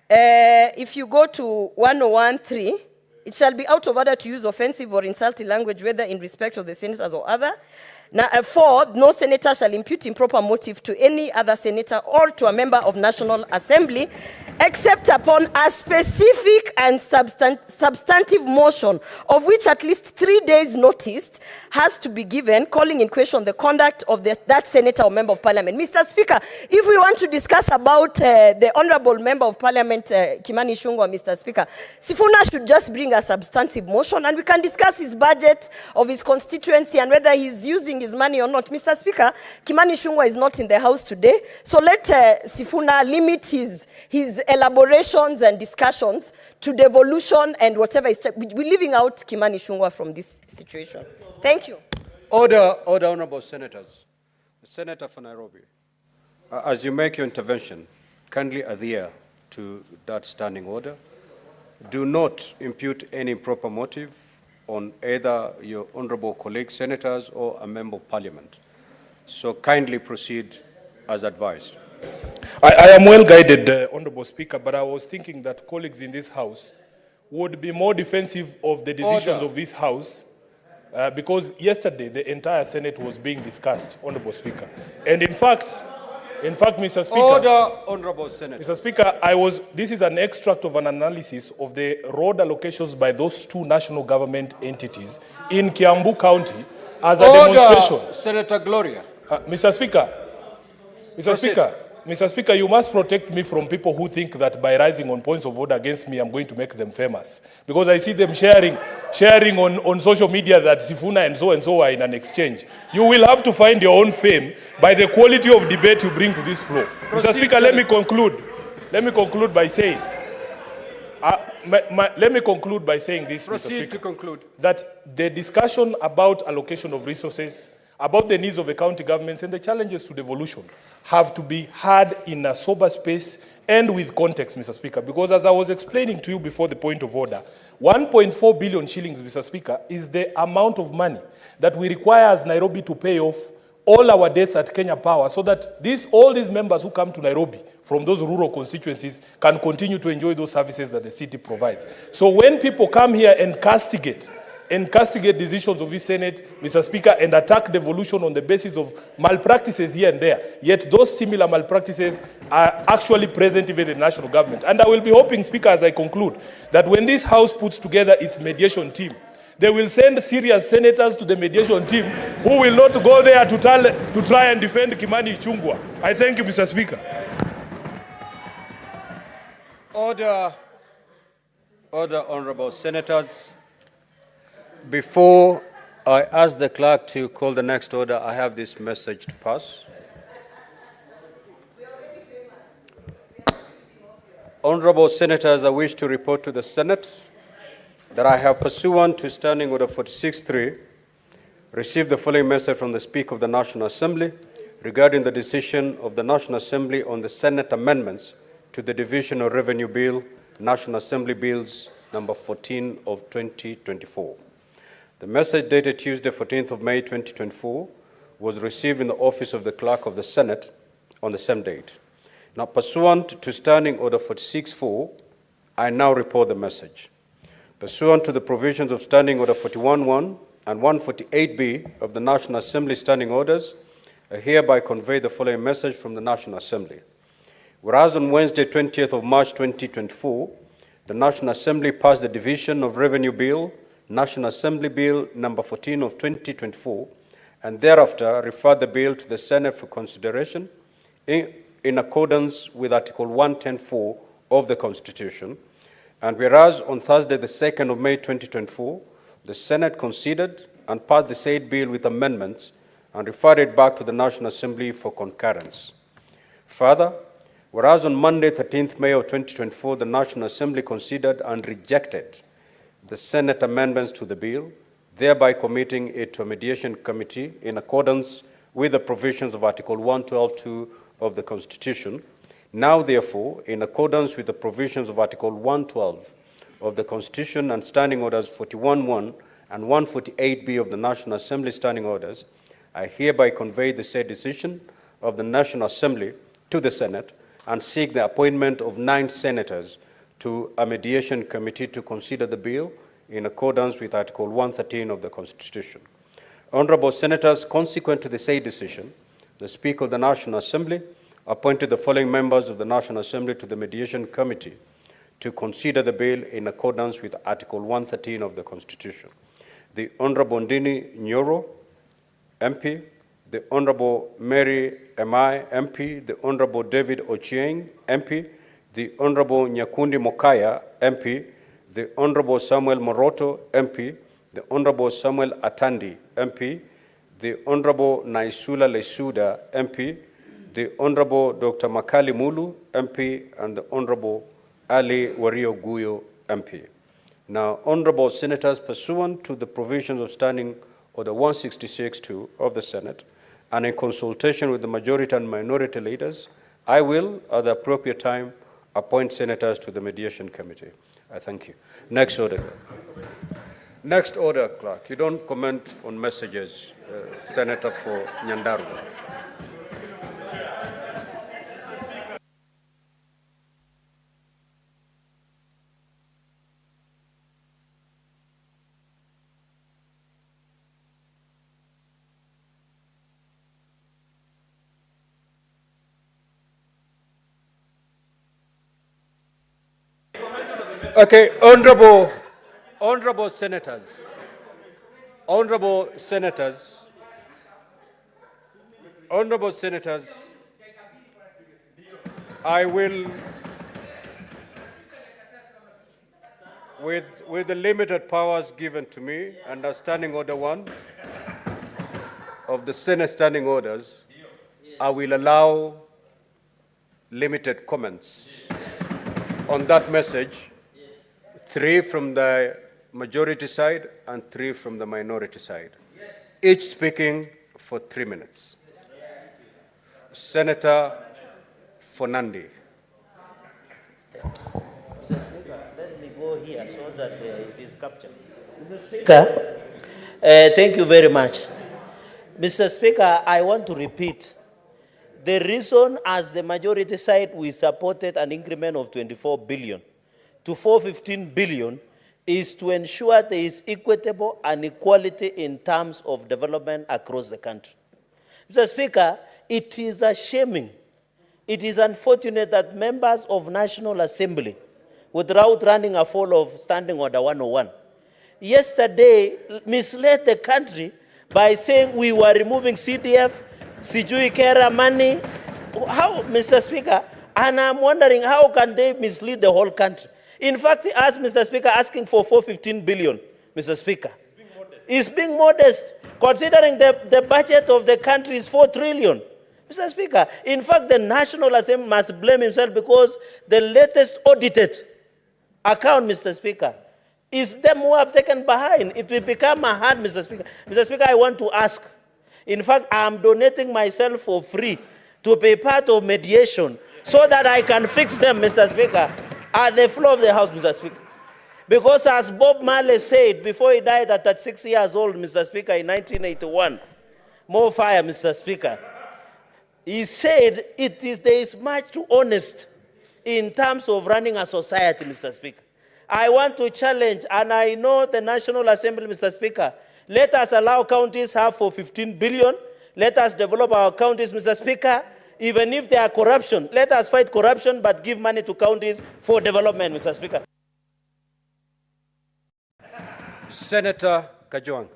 If you go to 101.3, it shall be out of order to use offensive or insulting language, whether in respect of the senators or other. Now, 4, no senator shall impute improper motive to any other senator or to a member of National Assembly, except upon a specific and substantive motion, of which at least 3 days' notice has to be given, calling in question the conduct of that senator or member of parliament. Mr. Speaker, if we want to discuss about the Honorable Member of Parliament, Kimani Ichung'wah, Mr. Speaker, Sifuna should just bring a substantive motion and we can discuss his budget of his constituency and whether he's using his money or not. Mr. Speaker, Kimani Ichung'wah is not in the House today, so let Sifuna limit his elaborations and discussions to devolution and whatever is. We're leaving out Kimani Ichung'wah from this situation. Thank you. Order, honorable senators. The Senator for Nairobi, as you make your intervention, kindly adhere to that standing order. Do not impute any improper motive on either your honorable colleague senators or a member of parliament. So kindly proceed as advised. I am well guided, Honorable Speaker, but I was thinking that colleagues in this House would be more defensive of the decisions of this House, because yesterday the entire Senate was being discussed, Honorable Speaker. And in fact, Mr. Speaker, order, honorable Senator. Mr. Speaker, this is an extract of an analysis of the road allocations by those 2 national government entities in Kiambu County as a demonstration. Senator Gloria. Mr. Speaker, you must protect me from people who think that by rising on points of order against me, I'm going to make them famous. Because I see them sharing on social media that Sifuna and so are in an exchange. You will have to find your own fame by the quality of debate you bring to this floor. Mr. Speaker, let me conclude by saying, this, Mr. Speaker, to conclude. That the discussion about allocation of resources, about the needs of the county governments and the challenges to devolution have to be had in a sober space and with context, Mr. Speaker, because as I was explaining to you before the point of order, 1.4 billion shillings, Mr. Speaker, is the amount of money that we require as Nairobi to pay off all our debts at Kenya Power so that all these members who come to Nairobi from those rural constituencies can continue to enjoy those services that the city provides. So when people come here and castigate decisions of this Senate, Mr. Speaker, and attack devolution on the basis of malpractices here and there, yet those similar malpractices are actually present even in the national government. And I will be hoping, Speaker, as I conclude, that when this House puts together its mediation team, They will send serious senators to the mediation team who will not go there to try and defend Kimani Ichung'wah. I thank you, Mr. Speaker. Order, honorable senators. Before I ask the clerk to call the next order, I have this message to pass. Honorable senators, I wish to report to the Senate that I have, pursuant to Standing Order 46.3, received the following message from the Speaker of the National Assembly regarding the decision of the National Assembly on the Senate amendments to the Division of Revenue Bill, National Assembly Bills number 14 of 2024. The message dated Tuesday, 14th of May 2024, was received in the office of the Clerk of the Senate on the same date. Now, pursuant to Standing Order 46.4, I now report the message. Pursuant to the provisions of Standing Order 41.1 and 148B of the National Assembly Standing Orders, I hereby convey the following message from the National Assembly. Whereas on Wednesday, 20th of March 2024, the National Assembly passed the Division of Revenue Bill, National Assembly Bill number 14 of 2024, and thereafter referred the bill to the Senate for consideration in accordance with Article 110(4) of the Constitution. And whereas on Thursday, the 2nd of May 2024, the Senate considered and passed the said bill with amendments and referred it back to the National Assembly for concurrence. Further, whereas on Monday, 13th May of 2024, the National Assembly considered and rejected the Senate amendments to the bill, thereby committing it to a mediation committee in accordance with the provisions of Article 112(2) of the Constitution. Now, therefore, in accordance with the provisions of Article 112 of the Constitution and Standing Orders 41.1 and 148B of the National Assembly Standing Orders, I hereby convey the said decision of the National Assembly to the Senate and seek the appointment of 9 senators to a mediation committee to consider the bill in accordance with Article 113 of the Constitution. Honorable senators, consequent to the said decision, the Speaker of the National Assembly appointed the following members of the National Assembly to the Mediation Committee to consider the bill in accordance with Article 113 of the Constitution. The Honorable Ndini Nyoro, MP, the Honorable Mary Emai, MP, the Honorable David Ochieng, MP, the Honorable Nyakundi Mokaya, MP, the Honorable Samuel Moroto, MP, the Honorable Samuel Atandi, MP, the Honorable Naisula Lesuda, MP, the Honorable Dr. Makali Mulu, MP, and the Honorable Ali Wario Guyo, MP. Now, Honorable Senators, pursuant to the provisions of Standing Order 166(2) of the Senate, and in consultation with the majority and minority leaders, I will, at the appropriate time, appoint senators to the mediation committee. I thank you. Next order. Next order, clerk. You don't comment on messages, Senator for Nyandarua. Okay, honorable senators, I will, with the limited powers given to me under Standing Order 1 of the Senate Standing Orders, I will allow limited comments on that message. 3 from the majority side and 3 from the minority side. Each speaking for 3 minutes. Senator Fonandi. Let me go here so that it is captured. Mr. Speaker, thank you very much. Mr. Speaker, I want to repeat. The reason as the majority side we supported an increment of 24 billion to 415 billion is to ensure there is equitable and equality in terms of development across the country. Mr. Speaker, it is a shaming. It is unfortunate that members of National Assembly, without running afoul of Standing Order 101, yesterday misled the country by saying we were removing CDF, Sijui Kera money. How, Mr. Speaker? And I'm wondering, how can they mislead the whole country? In fact, as Mr. Speaker, asking for 415 billion, Mr. Speaker. It's being modest, considering the budget of the country is 4 trillion. Mr. Speaker, in fact, the National Assembly must blame himself because the latest audited account, Mr. Speaker, is them who have taken behind. It will become a hard, Mr. Speaker. Mr. Speaker, I want to ask. In fact, I'm donating myself for free to be part of mediation so that I can fix them, Mr. Speaker, at the floor of the House, Mr. Speaker. Because as Bob Marley said before he died at 36 years old, Mr. Speaker, in 1981, more fire, Mr. Speaker. He said there is much too honest in terms of running a society, Mr. Speaker. I want to challenge, and I know the National Assembly, Mr. Speaker, let us allow counties have for 15 billion. Let us develop our counties, Mr. Speaker. Even if there are corruption, let us fight corruption, but give money to counties for development, Mr. Speaker. Senator Kajwang.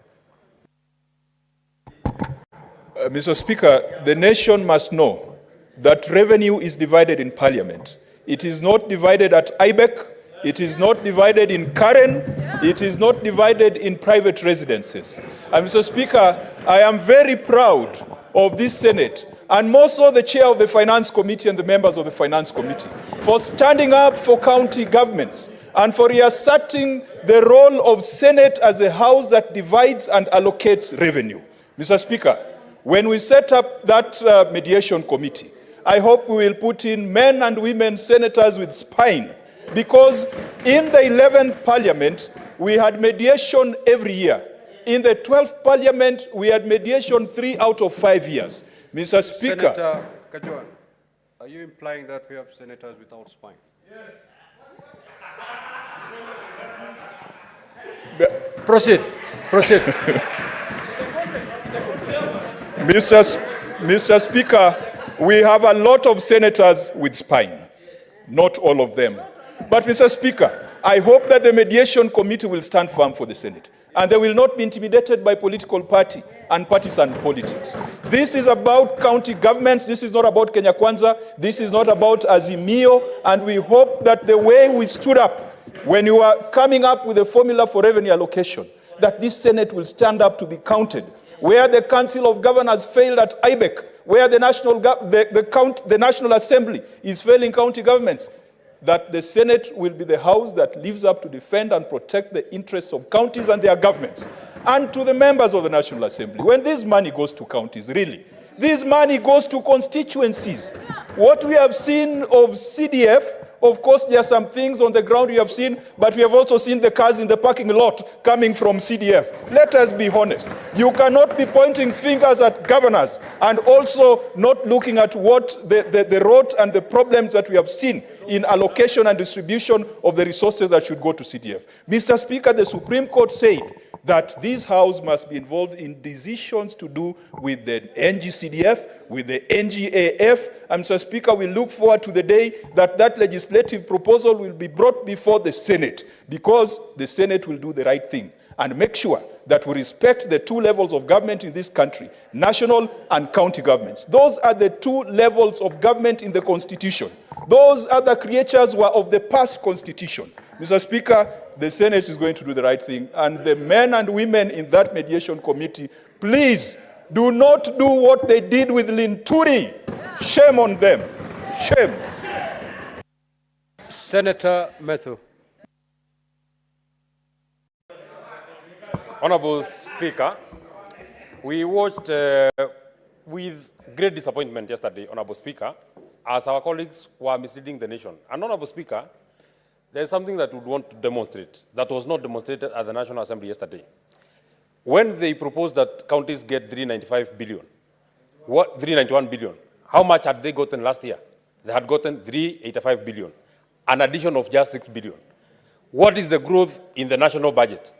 Mr. Speaker, the nation must know that revenue is divided in Parliament. It is not divided at IBEC, it is not divided in Karen, it is not divided in private residences. And Mr. Speaker, I am very proud of this Senate, and more so the chair of the Finance Committee and the members of the Finance Committee, for standing up for county governments and for reasserting the role of Senate as a house that divides and allocates revenue. Mr. Speaker, when we set up that mediation committee, I hope we will put in men and women senators with spine, because in the 11th Parliament, we had mediation every year. In the 12th Parliament, we had mediation 3 out of 5 years. Mr. Speaker. Senator Kajwang, are you implying that we have senators without spine? Yes. Proceed. Mr. Speaker, we have a lot of senators with spine, not all of them. But Mr. Speaker, I hope that the mediation committee will stand firm for the Senate, and they will not be intimidated by political party and partisan politics. This is about county governments. This is not about Kenya Kwanza. This is not about Azimio. And we hope that the way we stood up when you are coming up with a formula for revenue allocation, that this Senate will stand up to be counted. Where the Council of Governors failed at IBEC, where the National Assembly is failing county governments, that the Senate will be the house that lives up to defend and protect the interests of counties and their governments. And to the members of the National Assembly, when this money goes to counties, really, this money goes to constituencies. What we have seen of CDF, of course, there are some things on the ground we have seen, but we have also seen the cars in the parking lot coming from CDF. Let us be honest. You cannot be pointing fingers at governors and also not looking at what the rot and the problems that we have seen in allocation and distribution of the resources that should go to CDF. Mr. Speaker, the Supreme Court said that this House must be involved in decisions to do with the NGCDF, with the NGAF. And Mr. Speaker, we look forward to the day that that legislative proposal will be brought before the Senate, because the Senate will do the right thing and make sure that we respect the 2 levels of government in this country, national and county governments. Those are the 2 levels of government in the Constitution. Those other creatures were of the past Constitution. Mr. Speaker, the Senate is going to do the right thing, and the men and women in that mediation committee, please do not do what they did with Linturi. Shame on them. Shame. Senator Methu. Honorable Speaker, we watched with great disappointment yesterday, Honorable Speaker, as our colleagues were misleading the nation. And Honorable Speaker, there is something that we want to demonstrate that was not demonstrated at the National Assembly yesterday. When they proposed that counties get 391 billion, how much had they gotten last year? They had gotten 385 billion, an addition of just 6 billion. What is the growth in the national budget?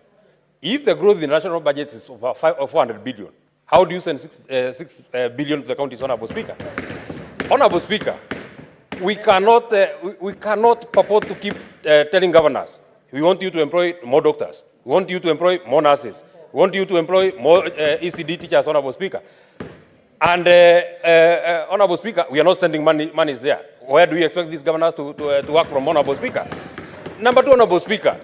If the growth in the national budget is over 400 billion, how do you send 6 billion to the counties, Honorable Speaker? Honorable Speaker, we cannot purport to keep telling governors, we want you to employ more doctors, We want you to employ more nurses. We want you to employ more ECD teachers, Honorable Speaker. And Honorable Speaker, we are not sending money there. Where do you expect these governors to work from, Honorable Speaker? Number two, Honorable Speaker,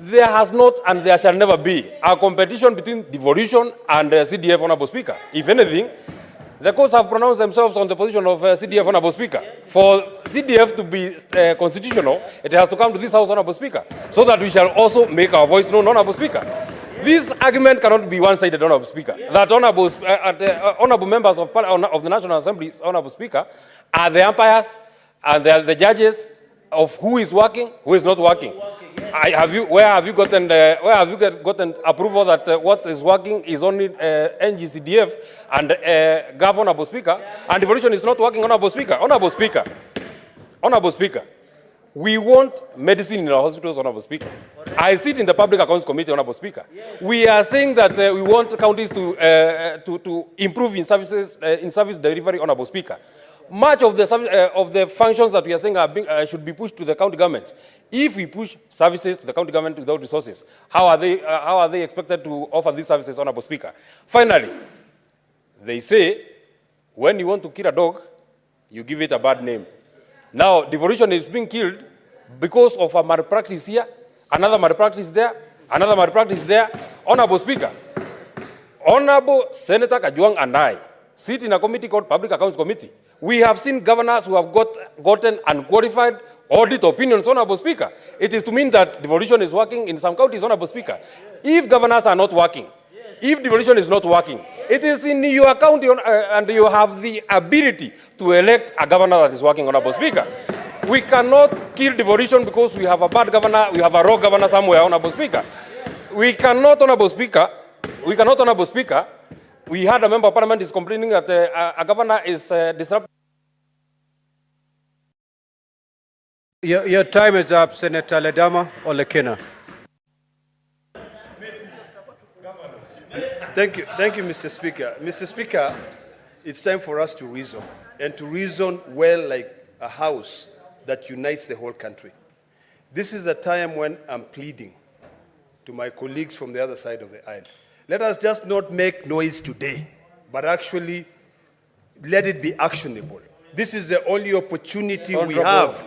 there has not and there shall never be a competition between devolution and CDF, Honorable Speaker. If anything, the courts have pronounced themselves on the position of CDF, Honorable Speaker. For CDF to be constitutional, it has to come to this House, Honorable Speaker, so that we shall also make our voice known, Honorable Speaker. This argument cannot be one-sided, Honorable Speaker. That honorable members of the National Assembly, Honorable Speaker, are the umpires and they are the judges of who is working, who is not working. Where have you gotten approval that what is working is only NGCDF and GAV, Honorable Speaker, and devolution is not working, Honorable Speaker? Honorable Speaker, Honorable Speaker, we want medicine in our hospitals, Honorable Speaker. I sit in the Public Accounts Committee, Honorable Speaker. We are saying that we want counties to improve in service delivery, Honorable Speaker. Much of the functions that we are saying should be pushed to the county governments. If we push services to the county government without resources, how are they expected to offer these services, Honorable Speaker? Finally, they say when you want to kill a dog, you give it a bad name. Now, devolution is being killed because of a malpractice here, another malpractice there, another malpractice there. Honorable Speaker, Honorable Senator Kajwang and I sit in a committee called Public Accounts Committee. We have seen governors who have gotten unqualified audit opinions, Honorable Speaker. It is to mean that devolution is working in some counties, Honorable Speaker. If governors are not working, if devolution is not working, it is in your county and you have the ability to elect a governor that is working, Honorable Speaker. We cannot kill devolution because we have a bad governor, we have a raw governor somewhere, Honorable Speaker. We cannot, Honorable Speaker, Honorable Speaker, we had a member of parliament is complaining that a governor is disrupting. Your time is up, Senator Ledama Olekina. Thank you, Mr. Speaker. Mr. Speaker, it's time for us to reason, and to reason well like a house that unites the whole country. This is a time when I'm pleading to my colleagues from the other side of the aisle. Let us just not make noise today, but actually let it be actionable. This is the only opportunity we have.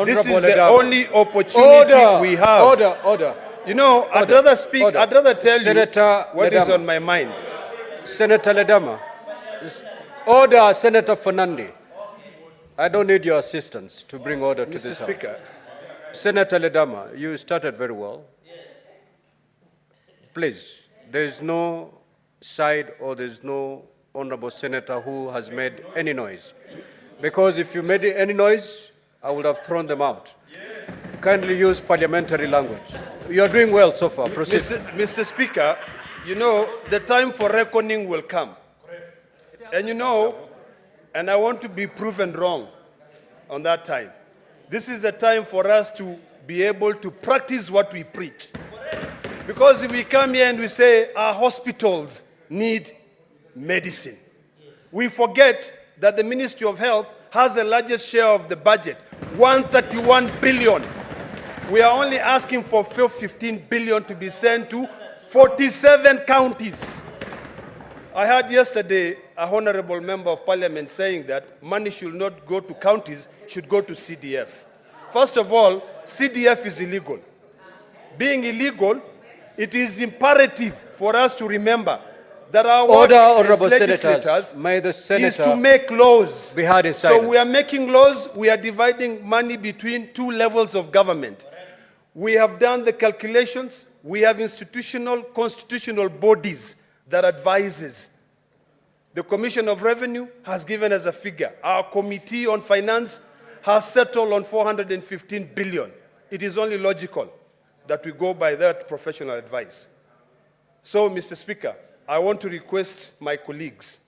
This is the only opportunity we have. Order. You know, I'd rather speak, I'd rather tell Senator you what is on my mind. Senator Ledama. Order, Senator Fernandi. I don't need your assistance to bring order to this House. Mr. Speaker. Senator Ledama, you started very well. Please. There is no side or there is no honorable senator who has made any noise. Because if you made any noise, I would have thrown them out. Kindly use parliamentary language. You are doing well so far. Proceed. Mr. Speaker, you know, the time for reckoning will come. And you know, and I want to be proven wrong on that time. This is the time for us to be able to practice what we preach. Because if we come here and we say our hospitals need medicine, we forget that the Ministry of Health has the largest share of the budget, 131 billion. We are only asking for 15 billion to be sent to 47 counties. I heard yesterday a honorable member of parliament saying that money should not go to counties, should go to CDF. First of all, CDF is illegal. Being illegal, it is imperative for us to remember that our work as legislators is to make laws. Be heard in silence. So we are making laws, we are dividing money between two levels of government. We have done the calculations, we have constitutional bodies that advises. The Commission of Revenue has given us a figure. Our Committee on Finance has settled on 415 billion. It is only logical that we go by that professional advice. So, Mr. Speaker, I want to request my colleagues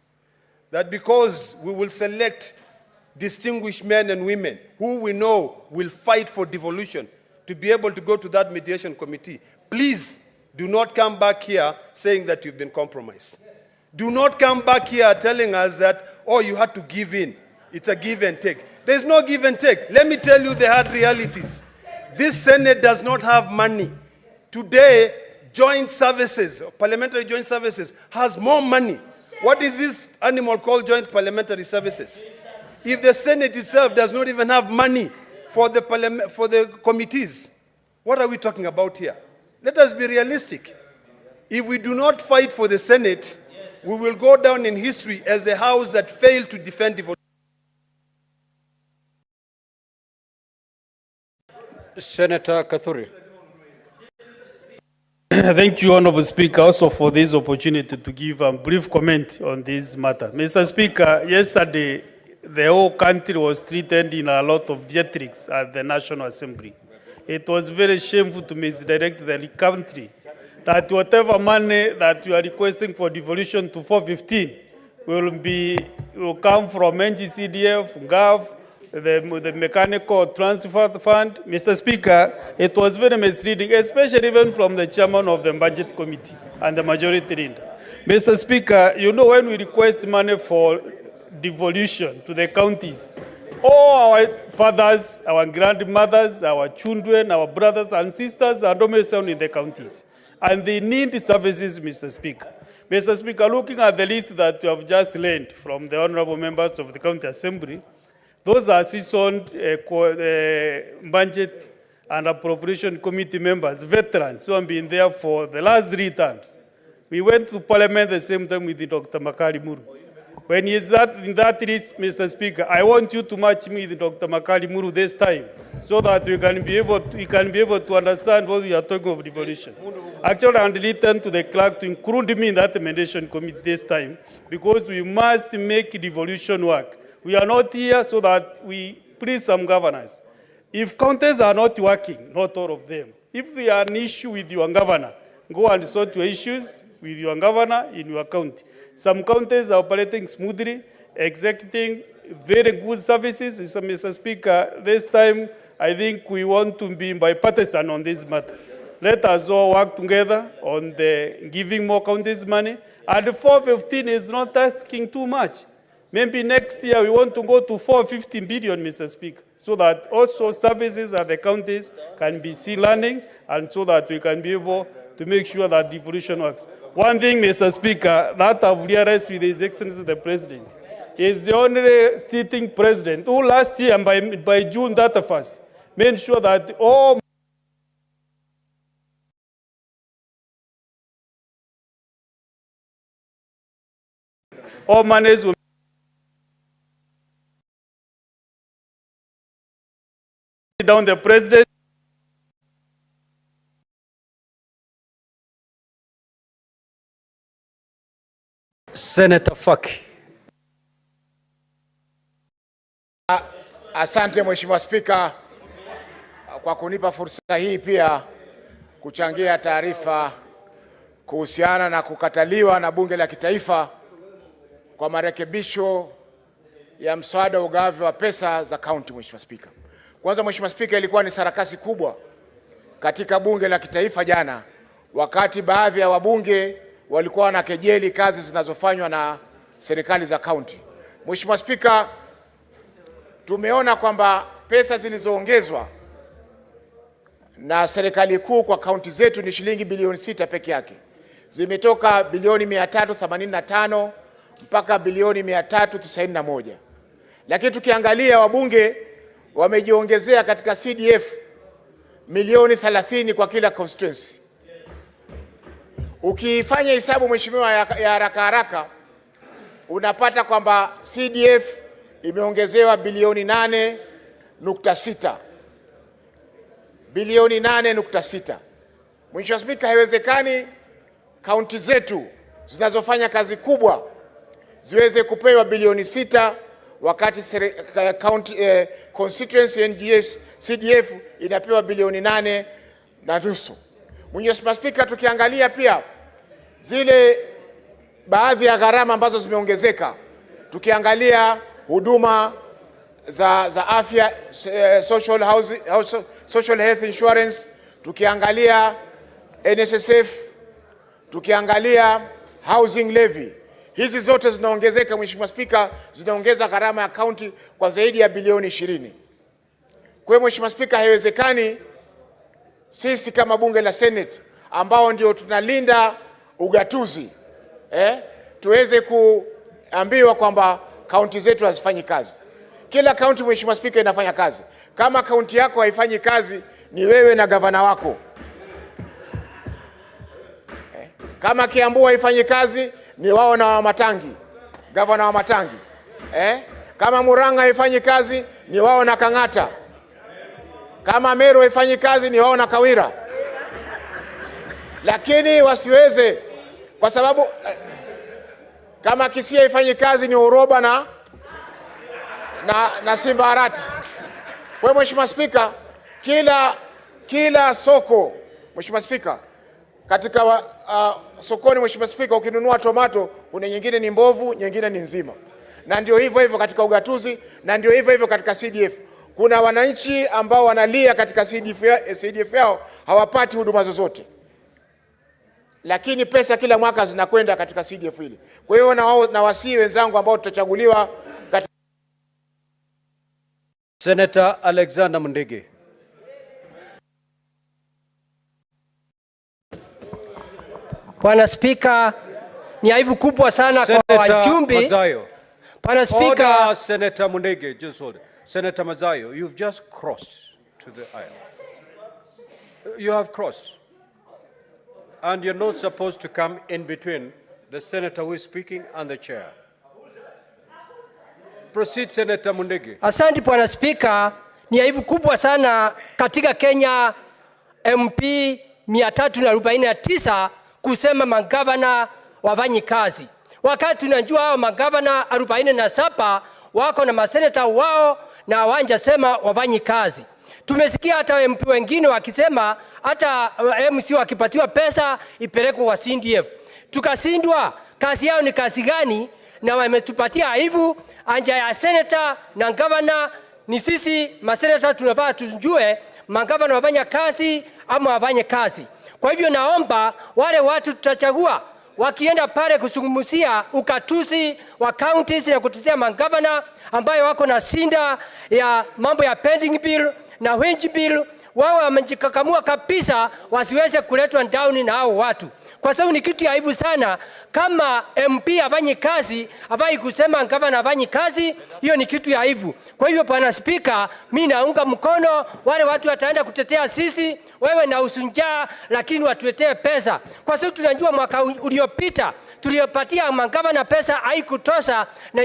that because we will select distinguished men and women who we know will fight for devolution to be able to go to that mediation committee, please do not come back here saying that you've been compromised. Do not come back here telling us that, oh, you had to give in. It's a give and take. There's no give and take. Let me tell you the hard realities. This Senate does not have money. Today, joint services, parliamentary joint services, has more money. What is this animal called joint parliamentary services? If the Senate itself does not even have money for the committees, what are we talking about here? Let us be realistic. If we do not fight for the Senate, we will go down in history as a house that failed to defend devolution. Senator Kathuri. Thank you, Honorable Speaker, also for this opportunity to give a brief comment on this matter. Mr. Speaker, yesterday, the whole country was treated in a lot of theatrics at the National Assembly. It was very shameful to misdirect the country that whatever money that you are requesting for devolution to 415 will come from NGCDF, GAV, the mechanical transfer fund. Mr. Speaker, it was very misleading, especially even from the chairman of the budget committee and the majority leader. Mr. Speaker, you know, when we request money for devolution to the counties, all our fathers, our grandmothers, our children, our brothers and sisters are domiciled in the counties. And they need services, Mr. Speaker. Mr. Speaker, looking at the list that you have just learned from the honorable members of the County Assembly, those are seasoned budget and appropriation committee members, veterans who have been there for the last 3 terms. We went to Parliament the same time with Dr. Makari Muru. When he is in that list, Mr. Speaker, I want you to match me with Dr. Makari Muru this time, so that we can be able to understand what we are talking of devolution. Actually, I'm returning to the clerk to include me in that amendation committee this time, because we must make devolution work. We are not here so that we please some governors. If counties are not working, not all of them, if they are an issue with your governor, go and sort your issues with your governor in your county. Some counties are operating smoothly, executing very good services. Mr. Speaker, this time I think we want to be bipartisan on this matter. Let us all work together on the giving more counties money. And 415 is not asking too much. Maybe next year we want to go to 450 billion, Mr. Speaker, so that also services at the counties can be seen learning, and so that we can be able to make sure that devolution works. One thing, Mr. Speaker, that I've realized with His Excellency the President, is the only sitting president who last year, by June 31st, made sure that all monies will down the president. Senator Faki. Asante Mheshimiwa Spika kwa kunipa fursa hii pia kuchangia taarifa kuhusiana na kukataliwa na Bunge la Kitaifa kwa marekebisho ya mswada wa ugavi wa pesa za kaunti. Mheshimiwa Spika, kwanza Mheshimiwa Spika, ilikuwa ni sarakasi kubwa katika Bunge la Kitaifa jana, wakati baadhi ya wabunge walikuwa wanakejeli kazi zinazofanywa na serikali za kaunti. Mheshimiwa Spika, tumeona kwamba pesa zilizoongezwa na serikali kuu kwa kaunti zetu ni shilingi bilioni 6 peke yake. Zimetoka bilioni 385 mpaka bilioni 391. Lakini tukiangalia wabunge wamejiongezea katika CDF milioni 30 kwa kila constituency. Ukifanya hesabu Mheshimiwa ya haraka haraka, unapata kwamba CDF imeongezewa bilioni 8.6. Bilioni 8.6. Mheshimiwa Spika, haiwezekani kaunti zetu zinazofanya kazi kubwa ziweze kupewa bilioni 6 wakati constituency NGS CDF inapewa bilioni 8.5. Mheshimiwa Spika, tukiangalia pia zile baadhi ya gharama ambazo zimeongezeka, tukiangalia huduma za afya, social health insurance, tukiangalia NSSF, tukiangalia housing levy, hizi zote zinaongezeka Mheshimiwa Spika, zinaongeza gharama ya kaunti kwa zaidi ya bilioni 20. Kwa hiyo Mheshimiwa Spika, haiwezekani sisi kama bunge la Senate ambao ndio tunalinda ugatuzi, tuweze kuambiwa kwamba kaunti zetu hazifanyi kazi. Kila kaunti, Mheshimiwa Spika, inafanya kazi. Kama kaunti yako haifanyi kazi, ni wewe na gavana wako. Kama Kiambu haifanyi kazi, ni wao na Wamatangi, gavana wa Matangi. Kama Murang'a haifanyi kazi, ni wao na Kang'ata. Kama Meru haifanyi kazi, ni wao na Kawira. Lakini wasiweze, kwa sababu kama Kisii haifanyi kazi, ni Uroba na Simba Arati. Kwa Mheshimiwa Spika, kila soko, Mheshimiwa Spika, katika sokoni, Mheshimiwa Spika, ukinunua tomato, kuna nyingine ni mbovu, nyingine ni nzima. Na ndio hivyo katika ugatuzi, na ndio hivyo katika CDF. Kuna wananchi ambao wanalia katika CDF yao hawapati huduma zozote. Lakini pesa kila mwaka zinakwenda katika CDF hili. Kwa hiyo na wasii wenzangu ambao tutachaguliwa katika... Senator Alexander Mundege. Bwana Spika, ni aibu kubwa sana kwa wajumbe. Bwana Spika, Senator Mundege, just hold it. Senator Mazayo, you've just crossed to the aisle. You have crossed. And you're not supposed to come in between the senator who is speaking and the chair. Proceed, Senator Mundege. Asante Bwana Spika, ni aibu kubwa sana katika Kenya MP 349 kusema magavana wafanyi kazi. Wakati tunajua hao magavana 47 wako na maseneta wao na wanja sema wafanyi kazi. Tumesikia hata MP wengine wakisema hata MC wakipatiwa pesa ipelekwe kwa CDF. Tukasindwa, kazi yao ni kazi gani? Na wametupatia aibu. Anja ya senator na governor ni sisi maseneta tunafaa tujue magavana wafanya kazi ama wafanye kazi. Kwa hivyo naomba wale watu tutachagua wakienda pale kuzungumzia ukatuzi wa counties na kutetea magavana ambayo wako na sinda ya mambo ya pending bill na wage bill, wao wamejikakamua kabisa wasiweze kuletwa down na hao watu. Kwa sababu ni kitu ya aibu sana kama MP afanye kazi, afai kusema gavana afanye kazi, hiyo ni kitu ya aibu. Kwa hivyo Bwana Spika, mimi naunga mkono wale watu wataenda kutetea sisi, wewe na usunjaa, lakini watuletee pesa. Kwa sababu tunajua mwaka uliopita tuliyopatia magavana pesa haikutosha na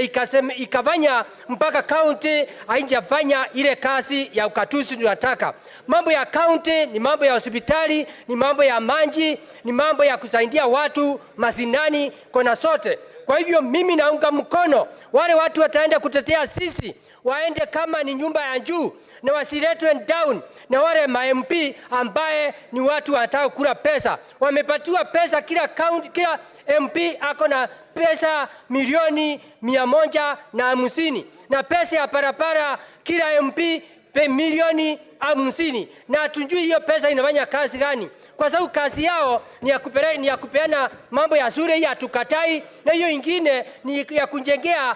ikafanya mpaka county haijafanya ile kazi ya ukatuzi tunataka. Mambo ya county ni mambo ya hospitali, ni mambo ya maji, ni mambo ya kusaidia watu masinani kona sote. Kwa hivyo mimi naunga mkono wale watu wataenda kutetea sisi, waende kama ni nyumba ya juu na wasiletwe down na wale ma-MP ambaye ni watu wanataka kula pesa. Wamepatiwa pesa kila county, kila MP ako na pesa milioni 150 na pesa ya barabara kila MP milioni 50 na hatujui hiyo pesa inafanya kazi gani, kwa sababu kazi yao ni ya kupeana mambo ya shule, hii hatukatai, na hiyo ingine ni ya kujengea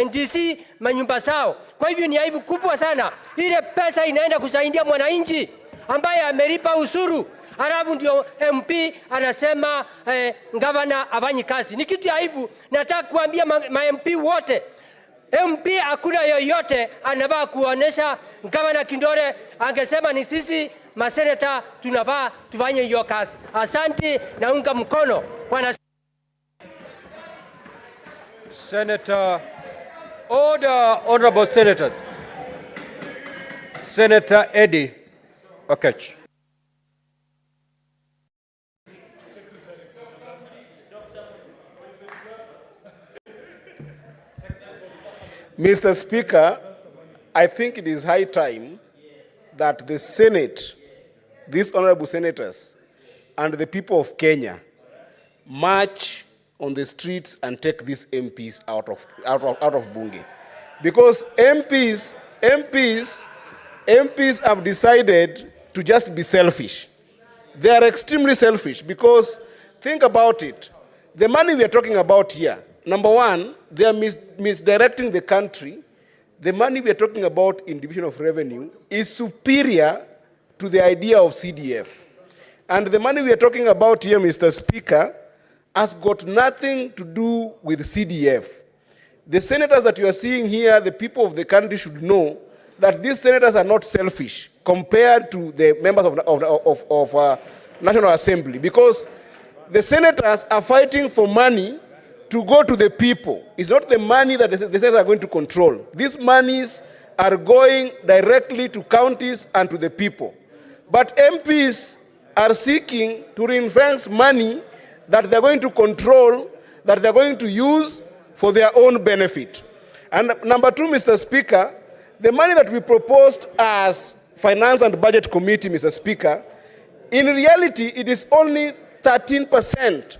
NDC manyumba zao. Kwa hivyo ni aibu kubwa sana, ile pesa inaenda kusaidia mwananchi ambaye amelipa ushuru, halafu ndio MP anasema gavana afanyi kazi. Ni kitu ya aibu. Nataka kuambia ma-MP wote, MP hakuna yoyote anafaa kuonesha gavana Kindore angesema ni sisi maseneta tunafaa tufanye hiyo kazi. Asante, naunga mkono Bwana Senator. Order, honorable senators. Senator Eddie Okech. Mr. Speaker, I think it is high time that the Senate, these honorable senators, and the people of Kenya march on the streets and take these MPs out of Bunge. Because MPs have decided to just be selfish. They are extremely selfish because, think about it, the money we are talking about here, number one, they are misdirecting the country. The money we are talking about in division of revenue is superior to the idea of CDF. And the money we are talking about here, Mr. Speaker, has got nothing to do with CDF. The senators that you are seeing here, the people of the country should know that these senators are not selfish compared to the members of National Assembly, because the senators are fighting for money to go to the people. It's not the money that the senators are going to control. These monies are going directly to counties and to the people. But MPs are seeking to ring-fence money that they're going to control, that they're going to use for their own benefit. And number two, Mr. Speaker, the money that we proposed as Finance and Budget Committee, Mr. Speaker, in reality, it is only 13%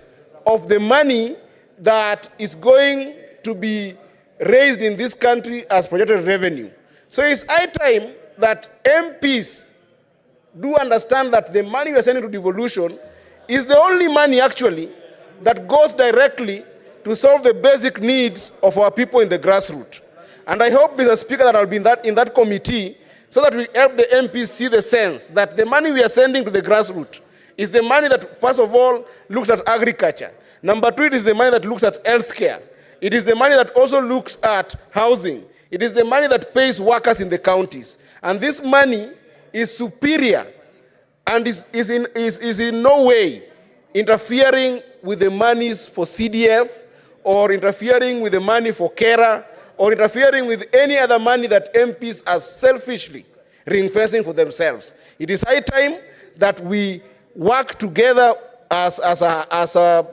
of the money that is going to be raised in this country as projected revenue. So it's high time that MPs do understand that the money we are sending to devolution is the only money actually that goes directly to solve the basic needs of our people in the grassroots. And I hope, Mr. Speaker, that I'll be in that committee so that we help the MPs see the sense that the money we are sending to the grassroots is the money that, first of all, looks at agriculture. Number two, it is the money that looks at healthcare. It is the money that also looks at housing. It is the money that pays workers in the counties. And this money is superior and is in no way interfering with the monies for CDF or interfering with the money for CARA or interfering with any other money that MPs are selfishly ring-fencing for themselves. It is high time that we work together as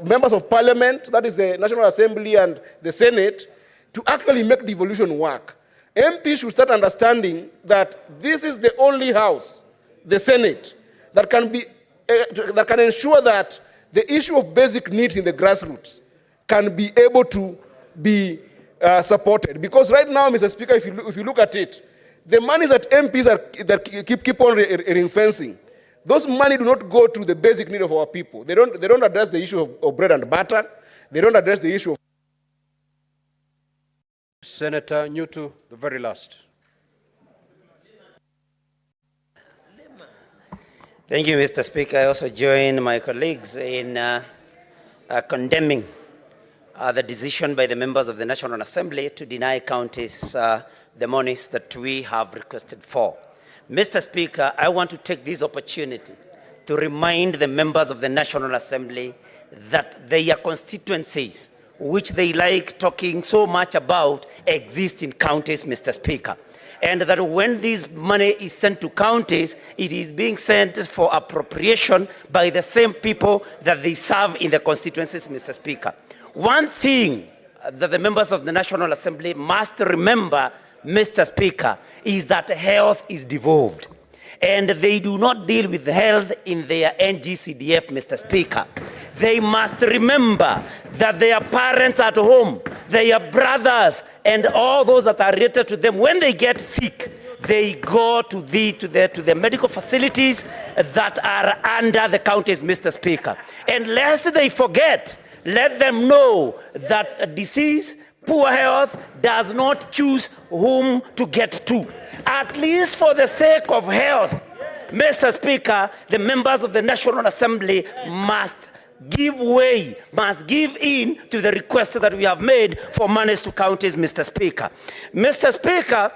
members of parliament, that is the National Assembly and the Senate, to actually make devolution work. MPs should start understanding that this is the only house, the Senate, that can ensure that the issue of basic needs in the grassroots can be able to be supported. Because right now, Mr. Speaker, if you look at it, the money that MPs keep on ring-fencing, those money do not go to the basic need of our people. They don't address the issue of bread and butter. They don't address the issue of... Senator Nyutu, the very last. Thank you, Mr. Speaker. I also join my colleagues in condemning the decision by the members of the National Assembly to deny counties the monies that we have requested for. Mr. Speaker, I want to take this opportunity to remind the members of the National Assembly that their constituencies, which they like talking so much about, exist in counties, Mr. Speaker. And that when this money is sent to counties, it is being sent for appropriation by the same people that they serve in the constituencies, Mr. Speaker. One thing that the members of the National Assembly must remember, Mr. Speaker, is that health is devolved. And they do not deal with health in their NGCDF, Mr. Speaker. They must remember that their parents at home, their brothers, and all those that are related to them, when they get sick, they go to the medical facilities that are under the counties, Mr. Speaker. And lest they forget, let them know that disease, poor health does not choose whom to get to. At least for the sake of health, Mr. Speaker, the members of the National Assembly must give way, must give in to the request that we have made for monies to counties, Mr. Speaker. Mr. Speaker,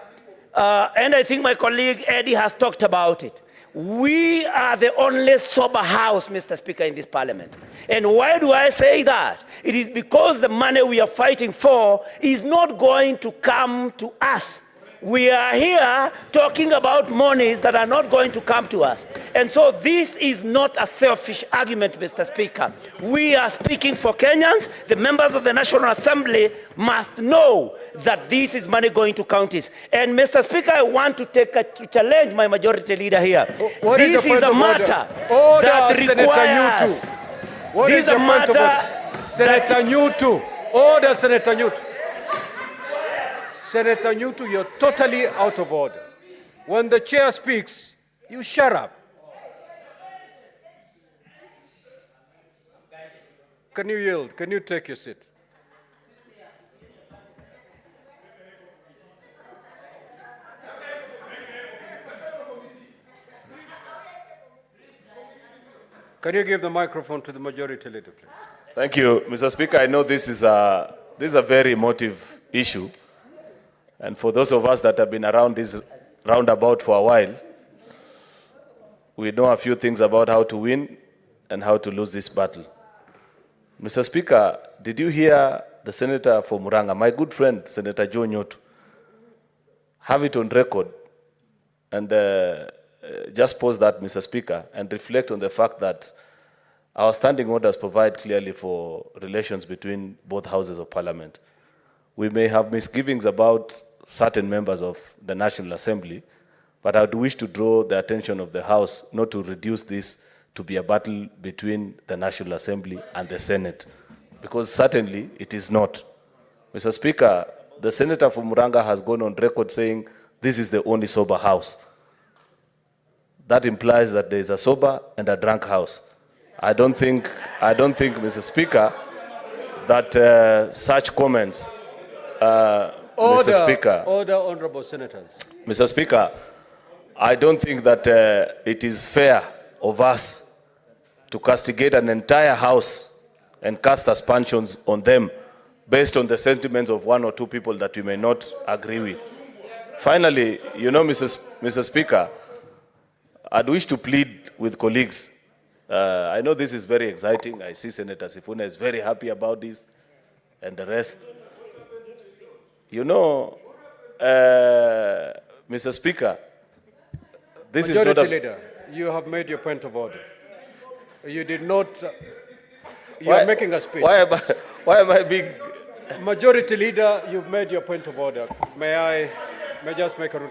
and I think my colleague Eddie has talked about it. We are the only sober house, Mr. Speaker, in this parliament. And why do I say that? It is because the money we are fighting for is not going to come to us. We are here talking about monies that are not going to come to us. And so this is not a selfish argument, Mr. Speaker. We are speaking for Kenyans. The members of the National Assembly must know that this is money going to counties. And Mr. Speaker, I want to challenge my majority leader here. This is a matter that requires... What is the matter? Senator Nyutu. Order, Senator Nyutu. Senator Nyutu, you're totally out of order. When the chair speaks, you shut up. Can you yield? Can you take your seat? Can you give the microphone to the majority leader, please? Thank you, Mr. Speaker. I know this is a very emotive issue. And for those of us that have been around this roundabout for a while, we know a few things about how to win and how to lose this battle. Mr. Speaker, did you hear the senator for Muranga, my good friend, Senator Joe Nyotu, have it on record and just pause that, Mr. Speaker, and reflect on the fact that our standing orders provide clearly for relations between both houses of parliament. We may have misgivings about certain members of the National Assembly, but I would wish to draw the attention of the House not to reduce this to be a battle between the National Assembly and the Senate, because certainly it is not. Mr. Speaker, the senator from Muranga has gone on record saying this is the only sober house. That implies that there is a sober and a drunk house. I don't think, Mr. Speaker, that such comments, Mr. Speaker. Order, honorable senators. Mr. Speaker, I don't think that it is fair of us to castigate an entire house and cast aspersions on them based on the sentiments of one or two people that we may not agree with. Finally, you know, Mr. Speaker, I'd wish to plead with colleagues. I know this is very exciting. I see Senator Sifuna is very happy about this and the rest. You know, Mr. Speaker, this Majority is not a... Leader, you have made your point of order. You did not... You are making a speech. Why am I being... Majority Leader, you've made your point of order. May I just make a...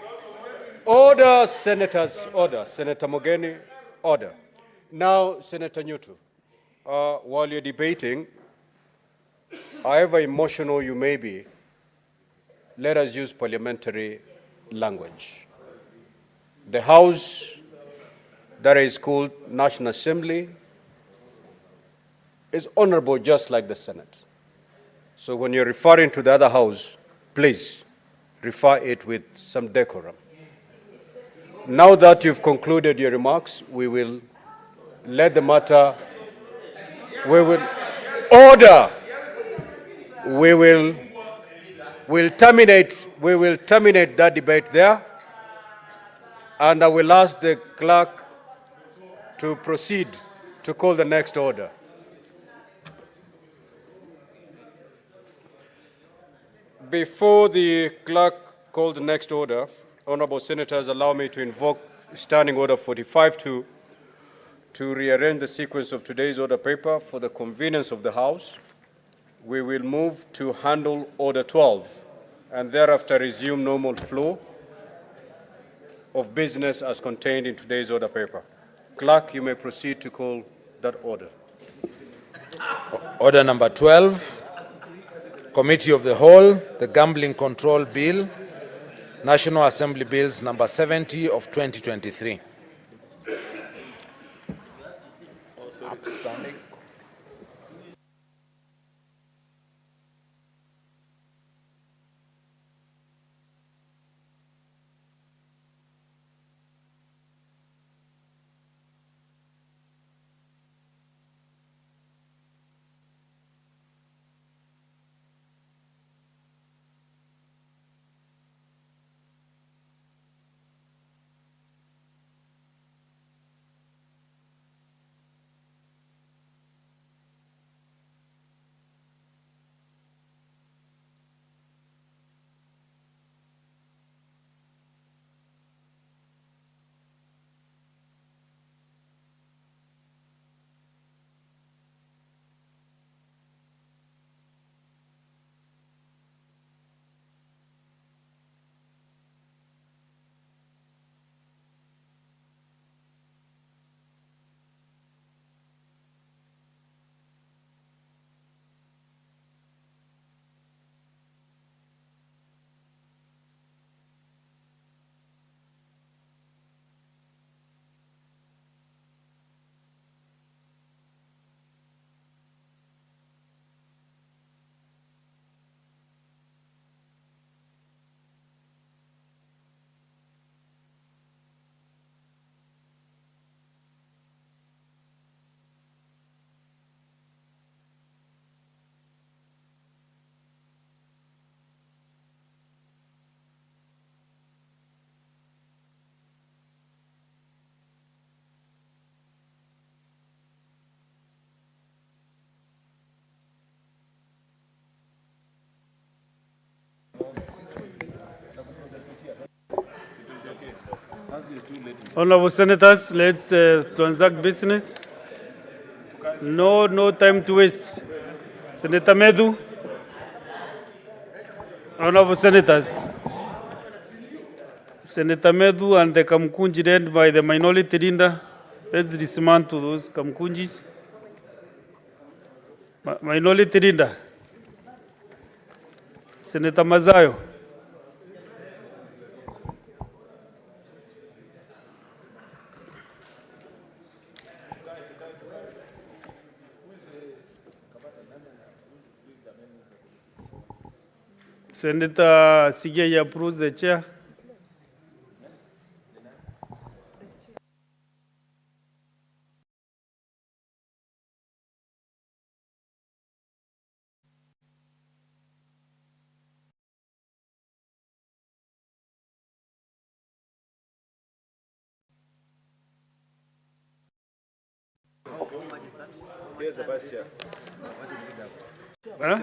Order, senators, order. Senator Mogeni, order. Now, Senator Nyotu, while you're debating, however emotional you may be, let us use parliamentary language. The House that is called National Assembly is honorable just like the Senate. So when you're referring to the other House, please refer it with some decorum. Now that you've concluded your remarks, we will let the matter, we will order, we'll terminate that debate there, and I will ask the clerk to proceed to call the next order. Before the clerk calls the next order, honorable senators, allow me to invoke Standing Order 45-2 to rearrange the sequence of today's order paper for the convenience of the House. We will move to handle Order 12 and thereafter resume normal flow of business as contained in today's order paper. Clerk, you may proceed to call that order. Order number 12, Committee of the Whole, the Gambling Control Bill, National Assembly Bills number 70 of 2023. Outstanding. Honorable Senators, let's transact business. No time to waste. Senator Medu. Honorable Senators. Senator Medu and the Kamkunji led by the minority leader. Let's dismantle those Kamkunjis. Minority leader. Senator Mazayo. Senator Sigey approves the chair. Here's the vice chair. Huh?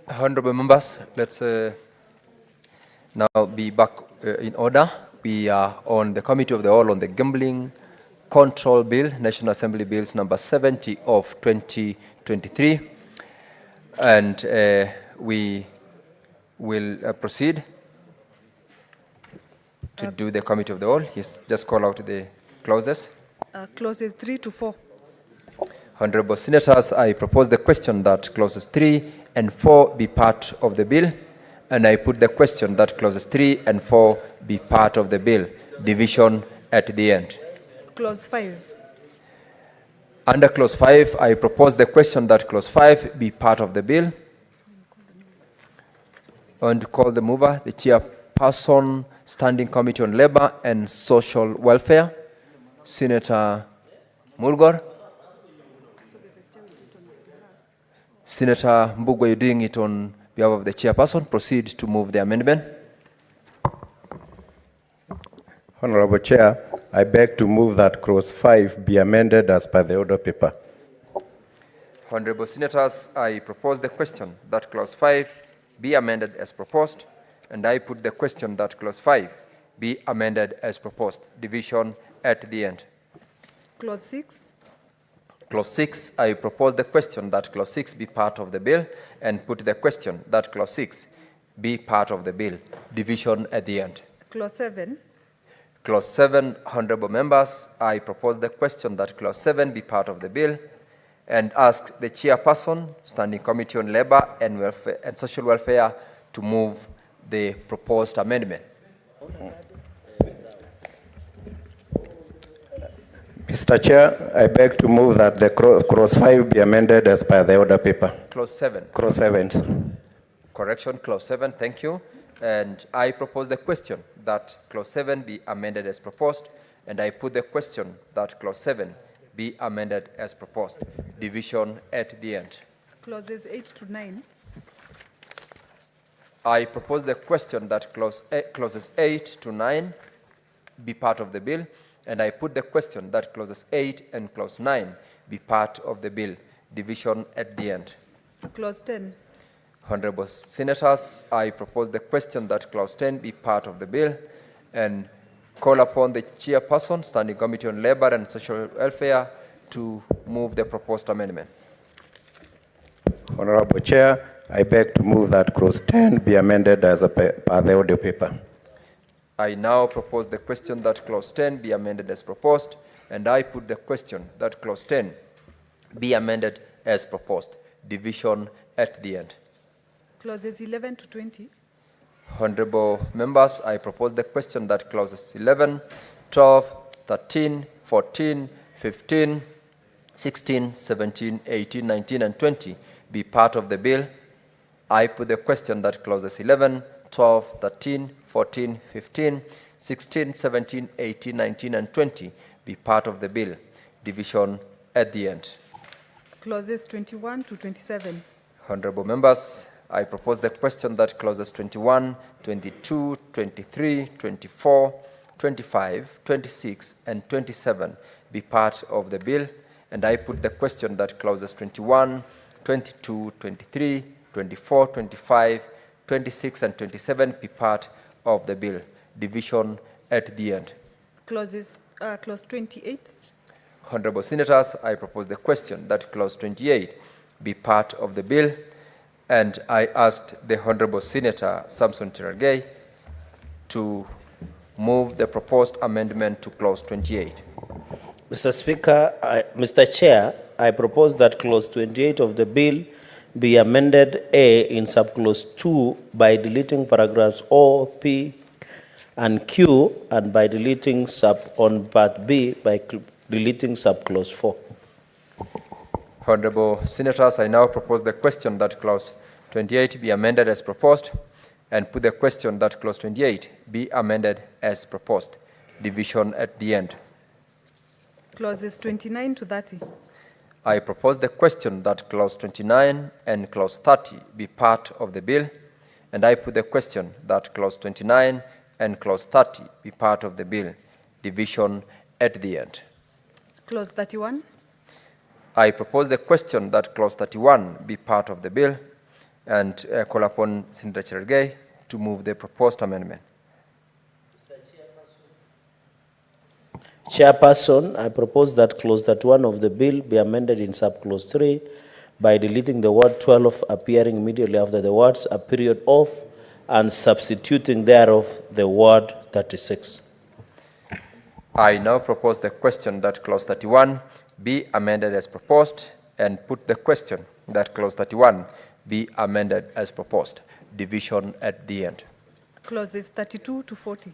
Honorable members, let's now be back in order. We are on the Committee of the Whole on the Gambling Control Bill, National Assembly Bills number 70 of 2023. And we will proceed to do the committee of the whole. Yes, just call out the clauses. Clauses 3 to 4. Honorable Senators, I propose the question that clauses 3 and 4 be part of the bill, and I put the question that clauses 3 and 4 be part of the bill. Division at the end. Clause 5. Under clause 5, I propose the question that clause 5 be part of the bill, and call the mover, the chairperson, Standing Committee on Labor and Social Welfare, Senator Mulgor. Senator Mbugwa, you're doing it on behalf of the chairperson. Proceed to move the amendment. Honorable Chair, I beg to move that clause 5 be amended as per the order paper. Honorable Senators, I propose the question that clause 5 be amended as proposed, and I put the question that clause 5 be amended as proposed. Division at the end. Clause 6. Clause 6, I propose the question that clause 6 be part of the bill, and put the question that clause 6 be part of the bill. Division at the end. Clause 7. Clause 7, honorable members, I propose the question that clause 7 be part of the bill, and ask the chairperson, Standing Committee on Labor and Welfare and Social Welfare, to move the proposed amendment. Mr. Chair, I beg to move that the clause 5 be amended as per the order paper. Clause 7. Clause 7. Correction, clause 7, thank you. And I propose the question that clause 7 be amended as proposed, and I put the question that clause 7 be amended as proposed. Division at the end. Clauses 8 to 9. I propose the question that clauses 8 to 9 be part of the bill, and I put the question that clauses 8 and clause 9 be part of the bill. Division at the end. Clause 10. Honorable Senators, I propose the question that clause 10 be part of the bill, and call upon the chairperson, Standing Committee on Labor and Social Welfare, to move the proposed amendment. Honorable Chair, I beg to move that clause 10 be amended as per the order paper. I now propose the question that clause 10 be amended as proposed, and I put the question that clause 10 be amended as proposed. Division at the end. Clauses 11 to 20. Honorable members, I propose the question that clauses 11, 12, 13, 14, 15, 16, 17, 18, 19, and 20 be part of the bill. I put the question that clauses 11, 12, 13, 14, 15, 16, 17, 18, 19, and 20 be part of the bill. Division at the end. Clauses 21 to 27. Honorable members, I propose the question that clauses 21, 22, 23, 24, 25, 26, and 27 be part of the bill, and I put the question that clauses 21, 22, 23, 24, 25, 26, and 27 be part of the bill. Division at the end. Clause 28. Honorable Senators, I propose the question that clause 28 be part of the bill, and I asked the Honorable Senator Samson Cherargei to move the proposed amendment to clause 28. Mr. Speaker, Mr. Chair, I propose that clause 28 of the bill be amended A in subclause 2 by deleting paragraphs O, P, and Q, and by deleting on part B by deleting subclause 4. Honorable Senators, I now propose the question that clause 28 be amended as proposed, and put the question that clause 28 be amended as proposed. Division at the end. Clauses 29 to 30. I propose the question that clause 29 and clause 30 be part of the bill, and I put the question that clause 29 and clause 30 be part of the bill. Division at the end. Clause 31. I propose the question that clause 31 be part of the bill, and call upon Senator Cherargei to move the proposed amendment. Chairperson, I propose that clause 31 of the bill be amended in subclause 3 by deleting the word 12 appearing immediately after the words a period of and substituting thereof the word 36. I now propose the question that clause 31 be amended as proposed and put the question that clause 31 be amended as proposed. Division at the end. Clauses 32 to 40.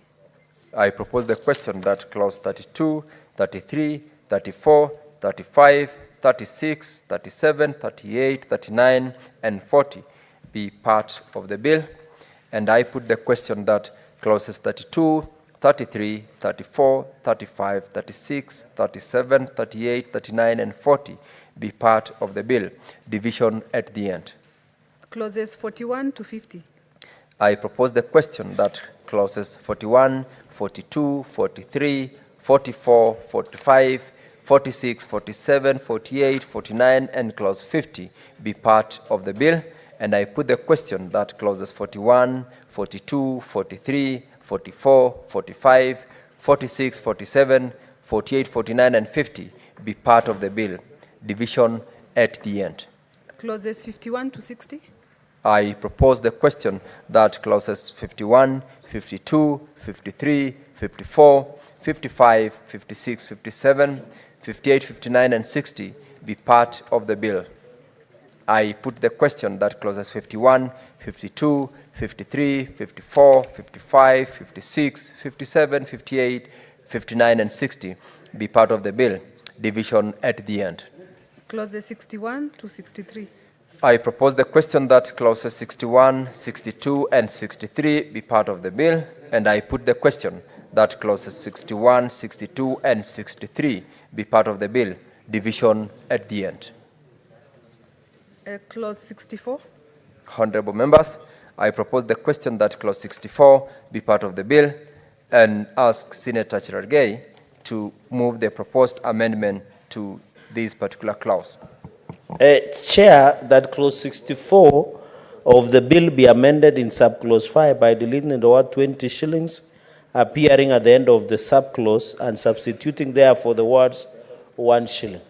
I propose the question that clause 32, 33, 34, 35, 36, 37, 38, 39, and 40 be part of the bill. And I put the question that clauses 32, 33, 34, 35, 36, 37, 38, 39, and 40 be part of the bill. Division at the end. Clauses 41 to 50. I propose the question that clauses 41, 42, 43, 44, 45, 46, 47, 48, 49, and clause 50 be part of the bill. And I put the question that clauses 41, 42, 43, 44, 45, 46, 47, 48, 49, and 50 be part of the bill. Division at the end. Clauses 51 to 60. I propose the question that clauses 51, 52, 53, 54, 55, 56, 57, 58, 59, and 60 be part of the bill. I put the question that clauses 51, 52, 53, 54, 55, 56, 57, 58, 59, and 60 be part of the bill. Division at the end. Clauses 61 to 63. I propose the question that clauses 61, 62, and 63 be part of the bill, and I put the question that clauses 61, 62, and 63 be part of the bill. Division at the end. Clause 64. Honorable members, I propose the question that clause 64 be part of the bill and ask Senator Cherargei to move the proposed amendment to this particular clause. Chair, that clause 64 of the bill be amended in subclause 5 by deleting the word 20 shillings appearing at the end of the subclause and substituting therefore the words 1 shilling.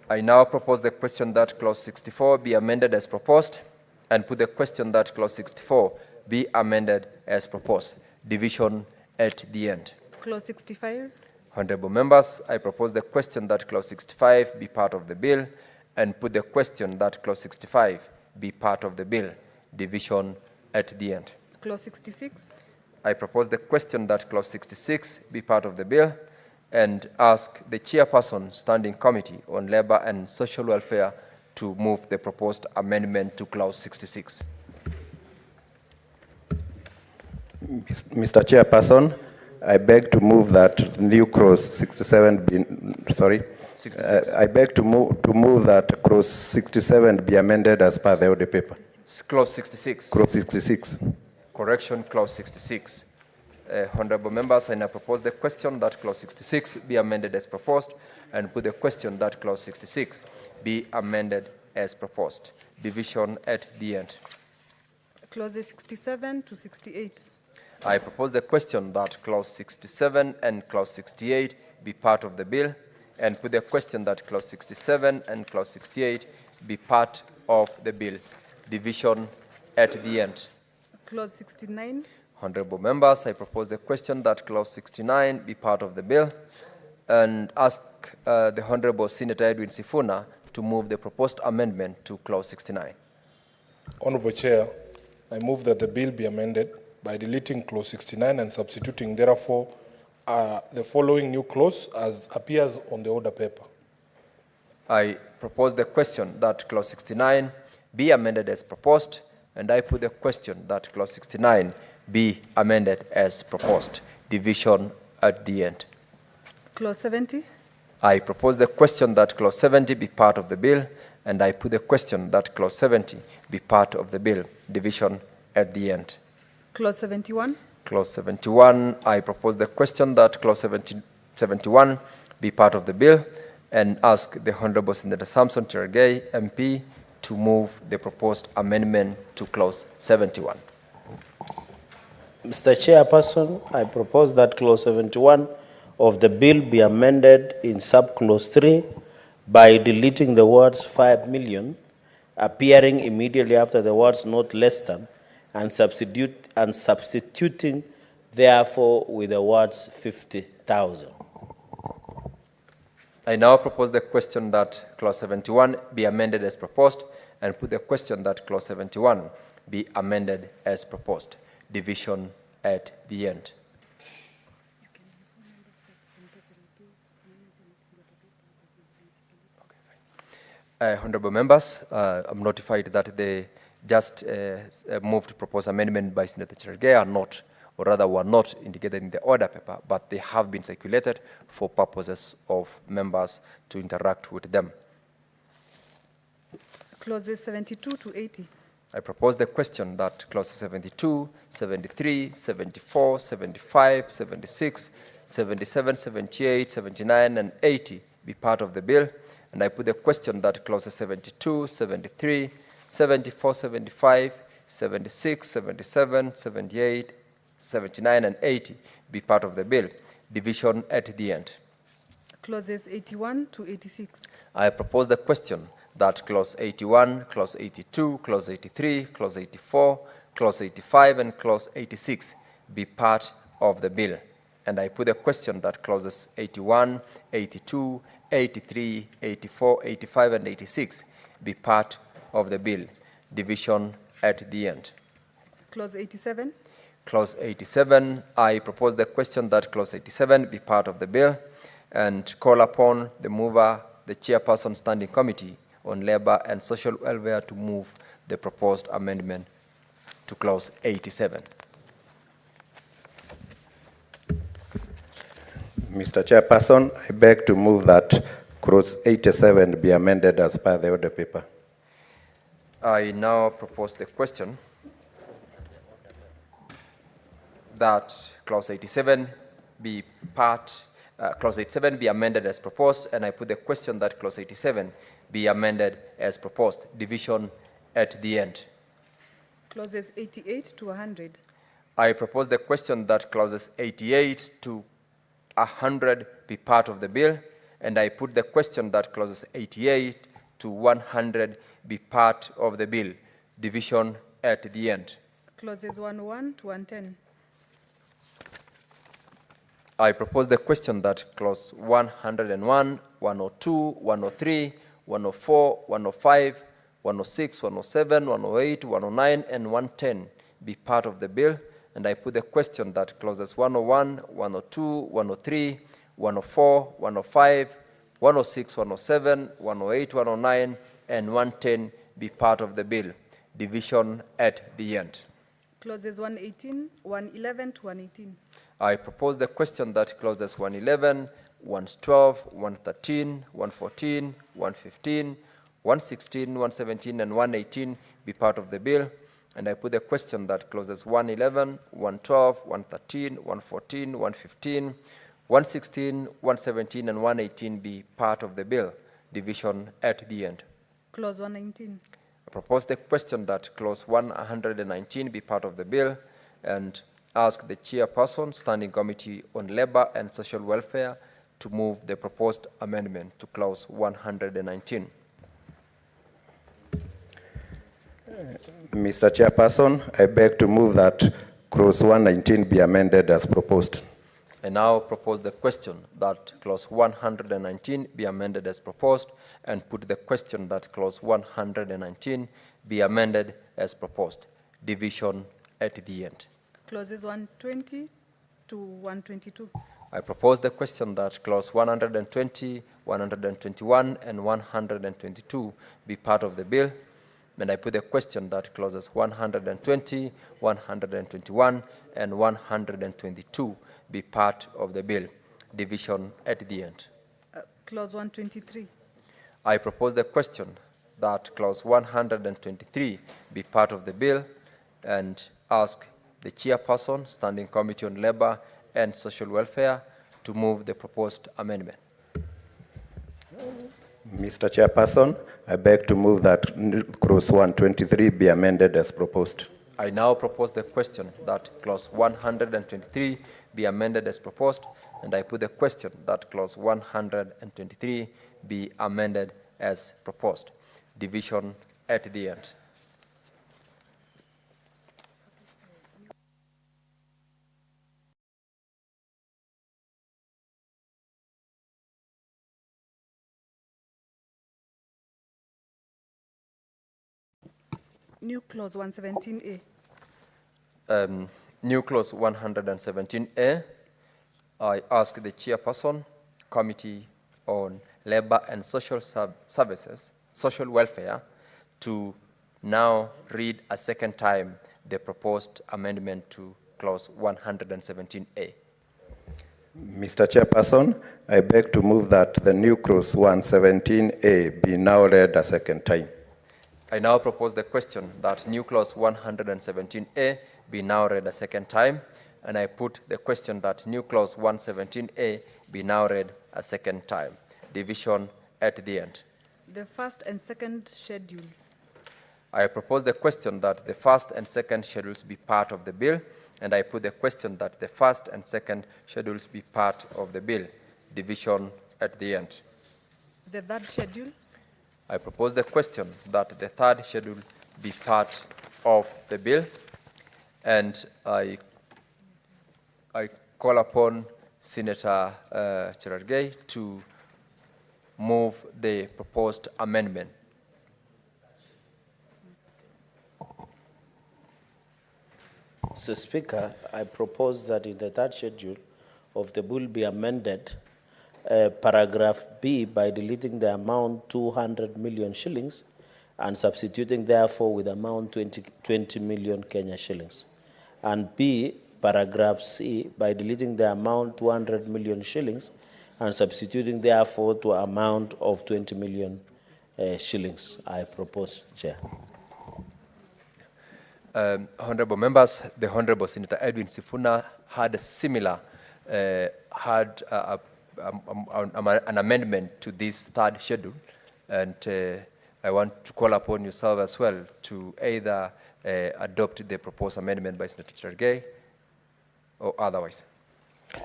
I now propose the question that clause 64 be amended as proposed and put the question that clause 64 be amended as proposed. Division at the end. Clause 65. Honorable members, I propose the question that clause 65 be part of the bill and put the question that clause 65 be part of the bill. Division at the end. Clause 66. I propose the question that clause 66 be part of the bill and ask the chairperson Standing Committee on Labor and Social Welfare to move the proposed amendment to clause 66. Mr. Chairperson, I beg to move that new clause 67 be, sorry. 66. I beg to move that clause 67 be amended as per the order paper. Clause 66. Clause 66. Correction, clause 66. Honorable members, I now propose the question that clause 66 be amended as proposed and put the question that clause 66 be amended as proposed. Division at the end. Clauses 67 to 68. I propose the question that clause 67 and clause 68 be part of the bill and put the question that clause 67 and clause 68 be part of the bill. Division at the end. Clause 69. Honorable members, I propose the question that clause 69 be part of the bill and ask the Honorable Senator Edwin Sifuna to move the proposed amendment to clause 69. Honorable Chair, I move that the bill be amended by deleting clause 69 and substituting therefore the following new clause as appears on the order paper. I propose the question that clause 69 be amended as proposed, and I put the question that clause 69 be amended as proposed. Division at the end. Clause 70. I propose the question that clause 70 be part of the bill, and I put the question that clause 70 be part of the bill. Division at the end. Clause 71. Clause 71, I propose the question that clause 71 be part of the bill and ask the Honorable Senator Samson Cherargei, MP, to move the proposed amendment to clause 71. Mr. Chairperson, I propose that clause 71 of the bill be amended in subclause 3 by deleting the words 5 million, appearing immediately after the words not less than, and substituting therefore with the words 50,000. I now propose the question that clause 71 be amended as proposed, and put the question that clause 71 be amended as proposed. Division at the end. Honorable members, I'm notified that the just moved proposed amendment by Senator Cherargei are not, or rather were not indicated in the order paper, but they have been circulated for purposes of members to interact with them. Clauses 72 to 80. I propose the question that clauses 72, 73, 74, 75, 76, 77, 78, 79, and 80 be part of the bill. And I put the question that clauses 72, 73, 74, 75, 76, 77, 78, 79, and 80 be part of the bill. Division at the end. Clauses 81 to 86. I propose the question that clause 81, clause 82, clause 83, clause 84, clause 85, and clause 86 be part of the bill. And I put the question that clauses 81, 82, 83, 84, 85, and 86 be part of the bill. Division at the end. Clause 87. Clause 87, I propose the question that clause 87 be part of the bill, and call upon the mover, the chairperson standing committee on labor and social welfare, to move the proposed amendment to clause 87. Mr. Chairperson, I beg to move that clause 87 be amended as per the order paper. I now propose the question that clause 87 be clause 87 be amended as proposed, and I put the question that clause 87 be amended as proposed. Division at the end. Clauses 88 to 100. I propose the question that clauses 88 to 100 be part of the bill, and I put the question that clauses 88 to 100 be part of the bill. Division at the end. Clauses 101 to 110. I propose the question that clause 101, 102, 103, 104, 105, 106, 107, 108, 109, and 110 be part of the bill, and I put the question that clauses 101, 102, 103, 104, 105, 106, 107, 108, 109, and 110 be part of the bill. Division at the end. Clauses 118, 111 to 118. I propose the question that clauses 111, 112, 113, 114, 115, 116, 117, and 118 be part of the bill, and I put the question that clauses 111, 112, 113, 114, 115, 116, 117, and 118 be part of the bill. Division at the end. Clause 119. I propose the question that clause 119 be part of the bill, and ask the chairperson, Standing Committee on Labor and Social Welfare, to move the proposed amendment to clause 119. Mr. Chairperson, I beg to move that clause 119 be amended as proposed. I now propose the question that clause 119 be amended as proposed, and put the question that clause 119 be amended as proposed. Division at the end. Clauses 120 to 122. I propose the question that clause 120, 121, and 122 be part of the bill, and I put the question that clauses 120, 121, and 122 be part of the bill. Division at the end. Clause 123. I propose the question that clause 123 be part of the bill, and ask the chairperson, Standing Committee on Labor and Social Welfare, to move the proposed amendment. Mr. Chairperson, I beg to move that clause 123 be amended as proposed. I now propose the question that clause 123 be amended as proposed, and I put the question that clause 123 be amended as proposed. Division at the end. New clause 117A. New clause 117A. I ask the chairperson, Committee on Labor and Social Services, Social Welfare, to now read a second time the proposed amendment to clause 117A. Mr. Chairperson, I beg to move that the new clause 117A be now read a second time. I now propose the question that new clause 117A be now read a second time, and I put the question that new clause 117A be now read a second time. Division at the end. The first and second schedules. I propose the question that the first and second schedules be part of the bill, and I put the question that the first and second schedules be part of the bill. Division at the end. The third schedule. I propose the question that the third schedule be part of the bill, and I call upon Senator Cherargei to move the proposed amendment. Mr. Speaker, I propose that in the third schedule of the bill be amended paragraph B by deleting the amount 200 million shillings and substituting therefore with amount 20 million Kenya shillings. And B, paragraph C by deleting the amount 200 million shillings and substituting therefore to amount of 20 million shillings. I propose, Chair. Honorable members, the Honorable Senator Edwin Sifuna had a similar, an amendment to this third schedule, and I want to call upon yourself as well to either adopt the proposed amendment by Senator Cherargei or otherwise.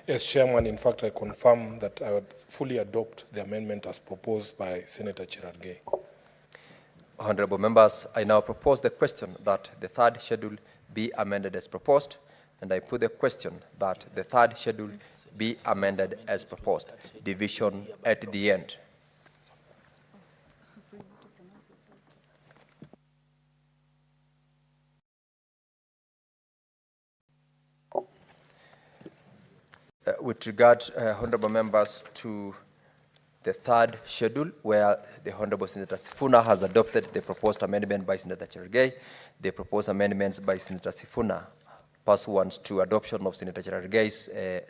Yes, Chairman, in fact, I confirm that I would fully adopt the amendment as proposed by Senator Cherargei. Honorable members, I now propose the question that the third schedule be amended as proposed, and I put the question that the third schedule be amended as proposed. Division at the end. With regard, honorable members, to the third schedule, where the Honorable Senator Sifuna has adopted the proposed amendment by Senator Cherargei, the proposed amendments by Senator Sifuna pursuant to adoption of Senator Cherargei's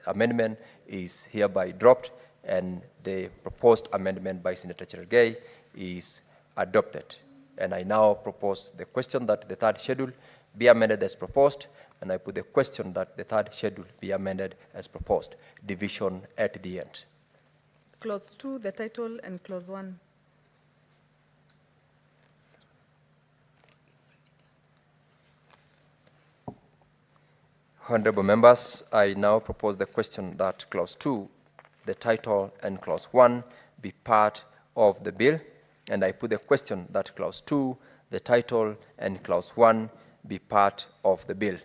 amendment is hereby dropped, and the proposed amendment by Senator Cherargei is adopted. And I now propose the question that the third schedule be amended as proposed, and I put the question that the third schedule be amended as proposed. Division at the end. Clause 2, the title, and clause 1. Honorable members, I now propose the question that clause 2, the title, and clause 1 be part of the bill, and I put the question that clause 2, the title, and clause 1 be part of the bill.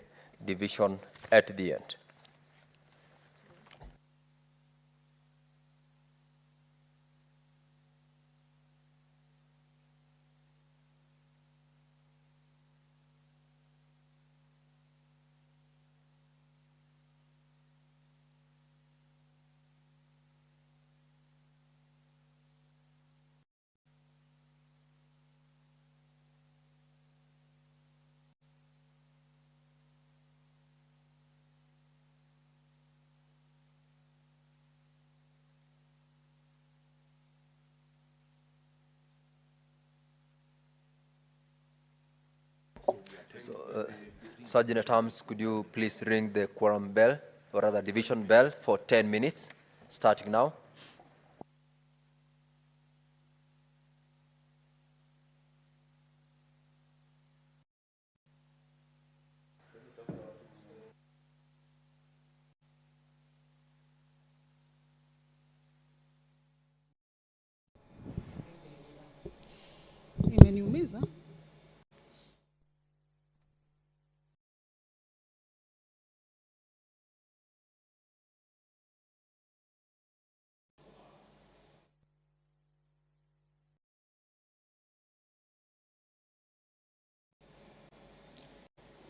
Division at the end. So, Sergeant at Arms, could you please ring the quorum bell, or rather division bell, for 10 minutes, starting now? imeniumiza.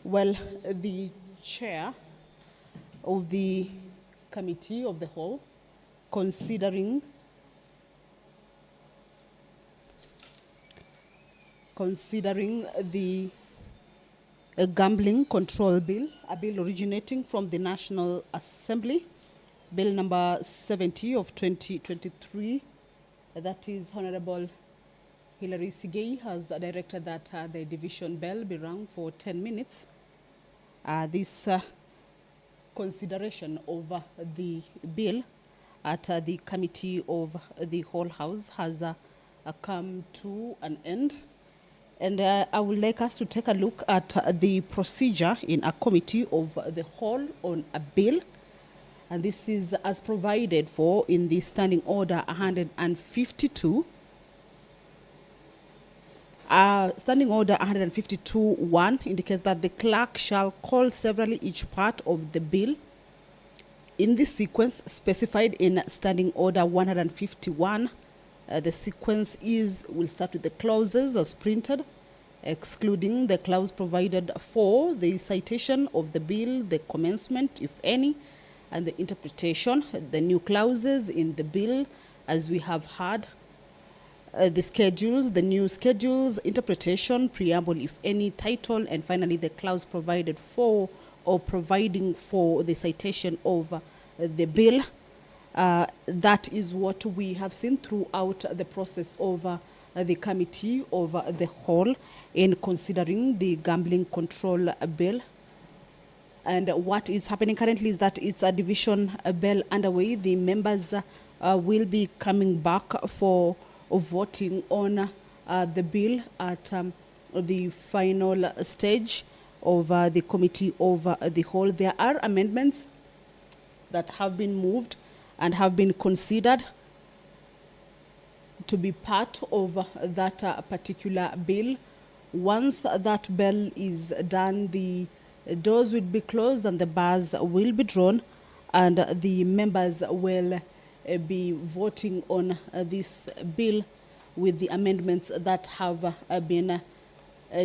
Well, the chair of the committee of the whole, considering the gambling control bill, a bill originating from the National Assembly, bill number 70 of 2023, that is Honorable Hilary Sigei has directed that the division bell be rung for 10 minutes. This consideration of the bill at the committee of the whole house has come to an end. And I would like us to take a look at the procedure in a committee of the whole on a bill. And this is as provided for in the Standing Order 152. Standing Order 152.1 indicates that the clerk shall call severally each part of the bill in the sequence specified in Standing Order 151. The sequence will start with the clauses as printed, excluding the clause provided for the citation of the bill, the commencement, if any, and the interpretation, the new clauses in the bill, as we have heard, the schedules, the new schedules, interpretation, preamble, if any, title, and finally the clause provided for or providing for the citation of the bill. That is what we have seen throughout the process of the committee of the whole in considering the gambling control bill. And what is happening currently is that it's a division bill underway. The members will be coming back for voting on the bill at the final stage of the committee of the whole. There are amendments that have been moved and have been considered to be part of that particular bill. Once that bill is done, the doors will be closed and the bars will be drawn, and the members will be voting on this bill with the amendments that have been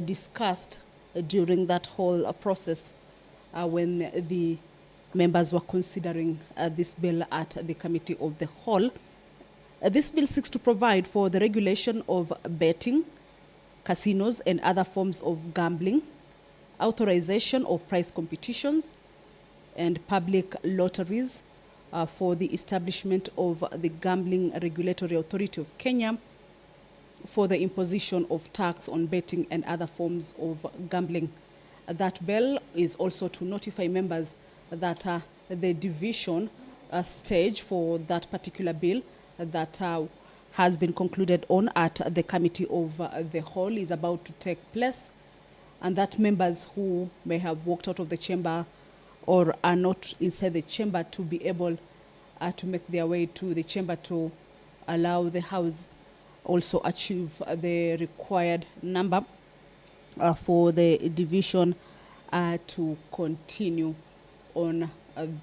discussed during that whole process when the members were considering this bill at the committee of the whole. This bill seeks to provide for the regulation of betting, casinos, and other forms of gambling, authorization of prize competitions, and public lotteries, for the establishment of the Gambling Regulatory Authority of Kenya, for the imposition of tax on betting and other forms of gambling. That bill is also to notify members that the division stage for that particular bill that has been concluded on at the committee of the whole is about to take place, and that members who may have walked out of the chamber or are not inside the chamber to be able to make their way to the chamber to allow the House also achieve the required number for the division to continue on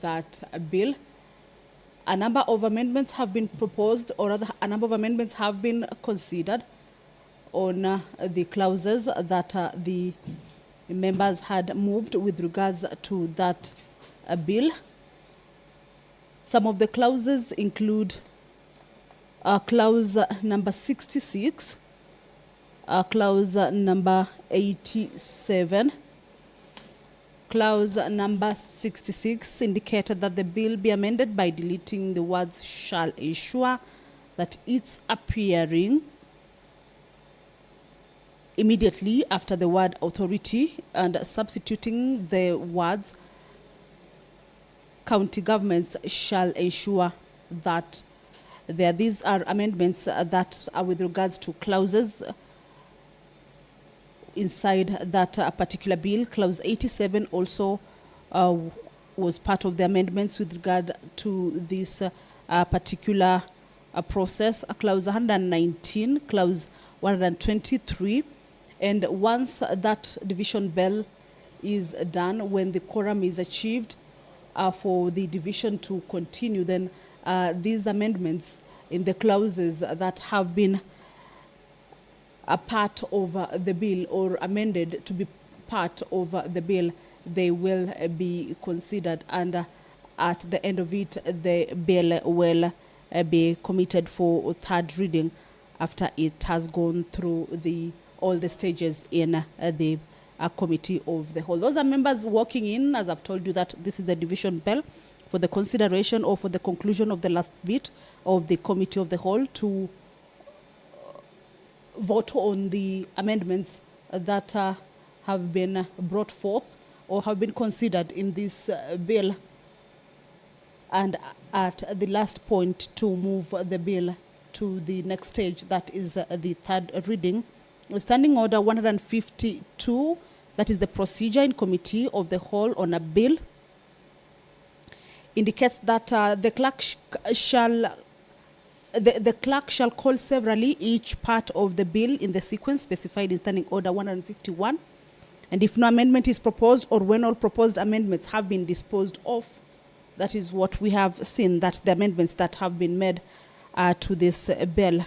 that bill. A number of amendments have been proposed, or rather a number of amendments have been considered on the clauses that the members had moved with regards to that bill. Some of the clauses include clause number 66, clause number 87. Clause number 66 indicated that the bill be amended by deleting the words "shall ensure" that it's appearing immediately after the word "authority" and substituting the words "county governments shall ensure that." These are amendments that are with regards to clauses inside that particular bill. Clause 87 also was part of the amendments with regard to this particular process. Clause 119, Clause 123. And once that division bell is done, when the quorum is achieved for the division to continue, then these amendments in the clauses that have been a part of the bill or amended to be part of the bill, they will be considered, and at the end of it, the bill will be committed for third reading after it has gone through all the stages in the committee of the whole. Those are members walking in, as I've told you, that this is the division bell for the consideration or for the conclusion of the last bit of the committee of the whole to vote on the amendments that have been brought forth or have been considered in this bill, and at the last point to move the bill to the next stage, that is the third reading. Standing Order 152, that is the procedure in committee of the whole on a bill, indicates that the clerk shall call severally each part of the bill in the sequence specified in Standing Order 151. And if no amendment is proposed, or when all proposed amendments have been disposed of, that is what we have seen, that the amendments that have been made to this bill,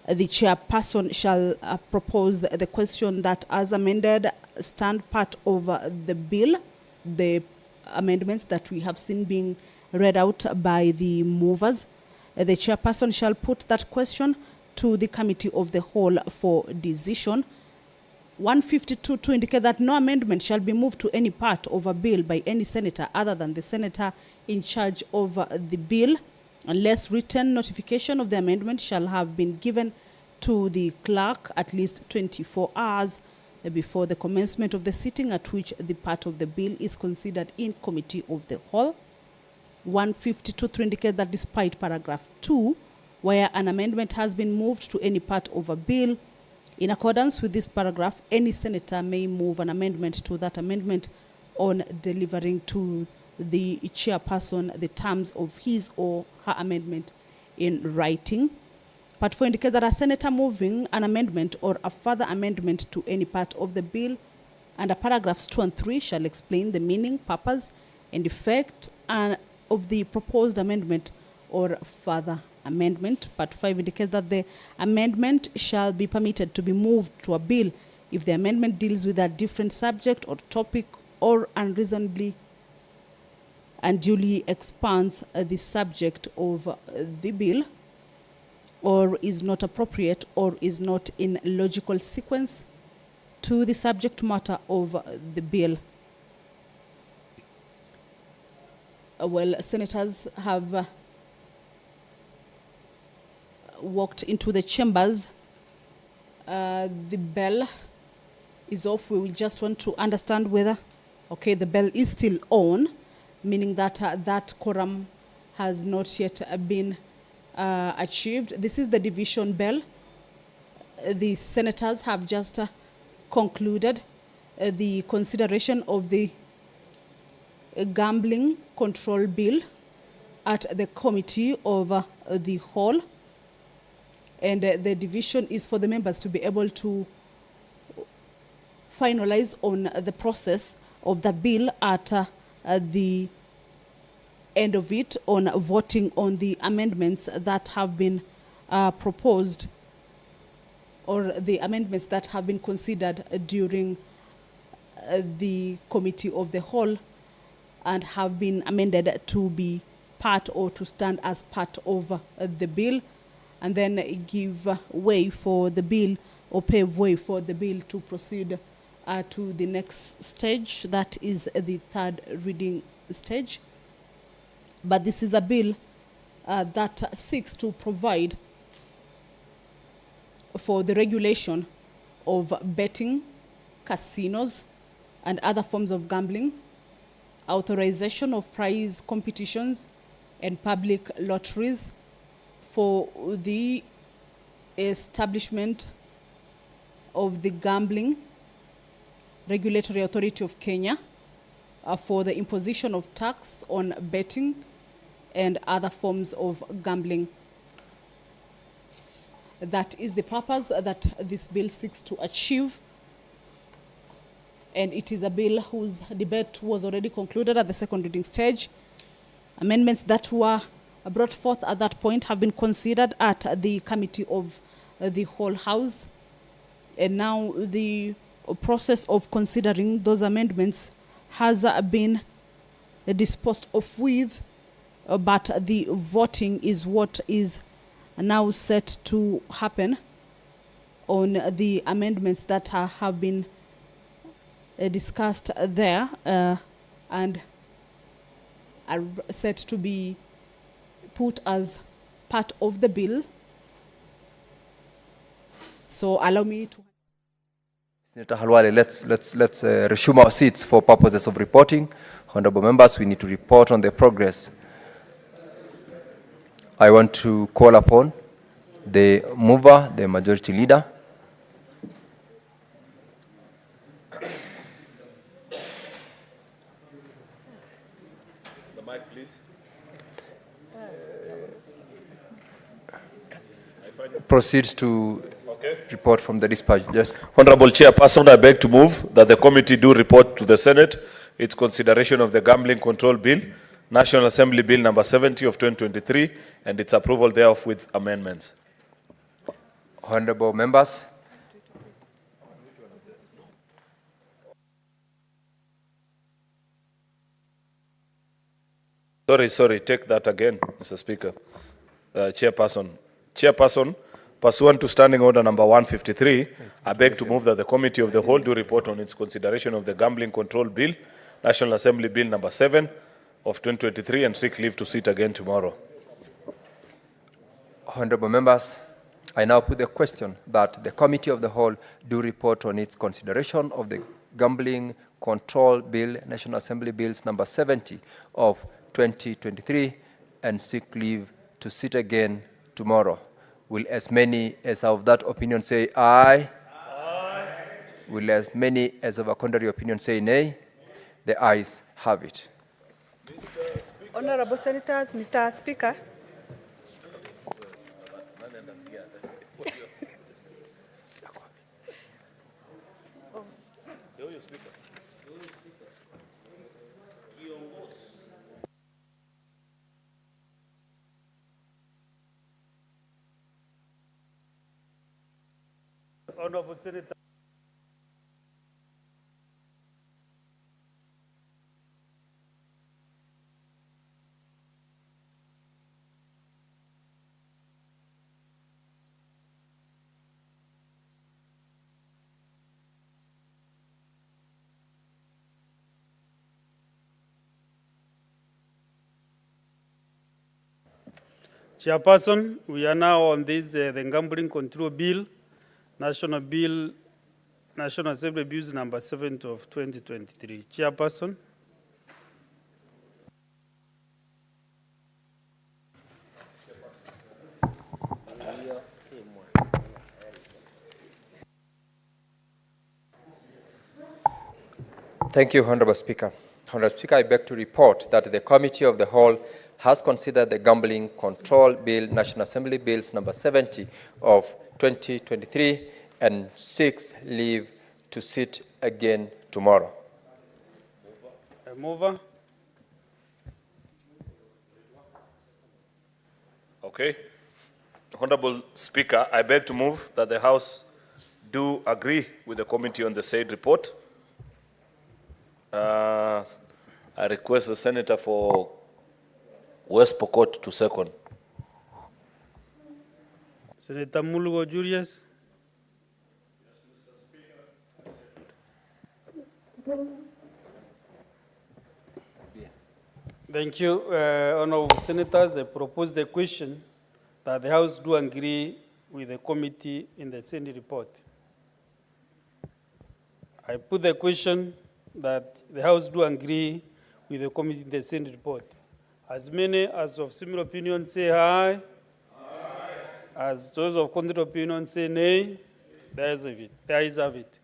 the chairperson shall propose the question that as amended stand part of the bill, the amendments that we have seen being read out by the movers. The chairperson shall put that question to the committee of the whole for decision. 152 to indicate that no amendment shall be moved to any part of a bill by any senator other than the senator in charge of the bill, unless written notification of the amendment shall have been given to the clerk at least 24 hours before the commencement of the sitting at which the part of the bill is considered in committee of the whole. 152 to indicate that despite paragraph 2, where an amendment has been moved to any part of a bill, in accordance with this paragraph, any senator may move an amendment to that amendment on delivering to the chairperson the terms of his or her amendment in writing. Part 4 indicates that a senator moving an amendment or a further amendment to any part of the bill under paragraphs 2 and 3 shall explain the meaning, purpose, and effect of the proposed amendment or further amendment. Part 5 indicates that the amendment shall be permitted to be moved to a bill if the amendment deals with a different subject or topic or unreasonably and duly expands the subject of the bill, or is not appropriate or is not in logical sequence to the subject matter of the bill. Well, senators have walked into the chambers. The bell is off. We will just want to understand whether, okay, the bell is still on, meaning that that quorum has not yet been achieved. This is the division bell. The senators have just concluded the consideration of the gambling control bill at the committee of the whole. And the division is for the members to be able to finalize on the process of the bill at the end of it, on voting on the amendments that have been proposed, or the amendments that have been considered during the committee of the whole and have been amended to be part or to stand as part of the bill, and then give way for the bill or pave way for the bill to proceed to the next stage, that is the third reading stage. But this is a bill that seeks to provide for the regulation of betting, casinos, and other forms of gambling, authorization of prize competitions and public lotteries, for the establishment of the Gambling Regulatory Authority of Kenya, for the imposition of tax on betting and other forms of gambling. That is the purpose that this bill seeks to achieve. And it is a bill whose debate was already concluded at the second reading stage. Amendments that were brought forth at that point have been considered at the committee of the whole House. And now the process of considering those amendments has been disposed of with, but the voting is what is now set to happen on the amendments that have been discussed there and are set to be put as part of the bill. So allow me to... Senator Halwale, let's resume our seats for purposes of reporting. Honorable members, we need to report on the progress. I want to call upon the mover, the majority leader. The mic, please. Proceeds to report from the dispatch. Yes. Honorable Chairperson, I beg to move that the committee do report to the Senate its consideration of the Gambling Control Bill, National Assembly Bill number 70 of 2023, and its approval thereof with amendments. Honorable members. Sorry, take that again, Mr. Speaker. Chairperson, pursuant to Standing Order number 153, I beg to move that the Committee of the Whole do report on its consideration of the Gambling Control Bill, National Assembly Bill number 7 of 2023, and seek leave to sit again tomorrow. Honorable members, I now put the question that the Committee of the Whole do report on its consideration of the Gambling Control Bill, National Assembly Bills number 70 of 2023, and seek leave to sit again tomorrow. Will as many as are of that opinion say aye? Aye. Will as many as of a contrary opinion say nay? The ayes have it. Honorable Senators, Mr. Speaker. Honorable Senator. Chairperson, we are now on this, the Gambling Control Bill, National Assembly Bills number 7 of 2023. Chairperson. Thank you, Honorable Speaker. Honorable Speaker, I beg to report that the Committee of the Whole has considered the Gambling Control Bill, National Assembly Bills number 70 of 2023, and seeks leave to sit again tomorrow. Mover. Okay. Honorable Speaker, I beg to move that the House do agree with the committee on the said report. I request the Senator for West Pokot to second. Senator Mulgo Julius. Thank you, Honorable Senators. I propose the question that the House do agree with the committee in the Senate report. I put the question that the House do agree with the committee in the Senate report. As many as of similar opinion say aye. Aye. As those of contrary opinion say nay. There is of it. There is of it.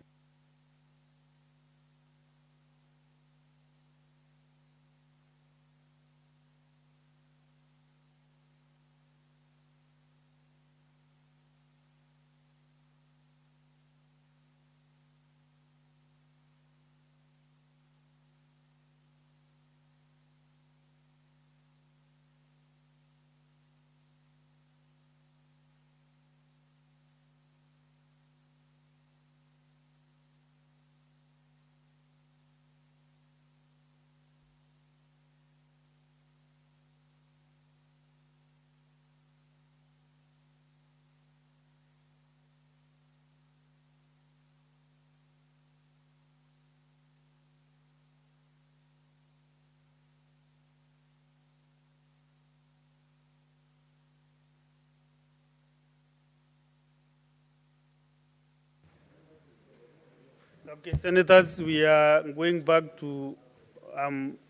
Okay, Senators, we are going back to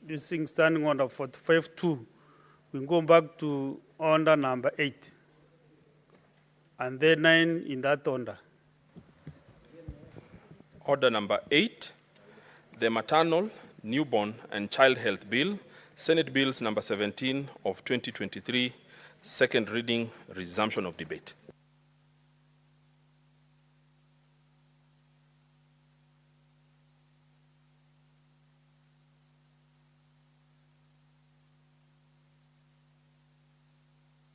using standing order 45-2. We go back to order number 8. And then 9 in that order. Order number 8, the Maternal, Newborn and Child Health Bill, Senate Bills number 17 of 2023, second reading, resumption of debate.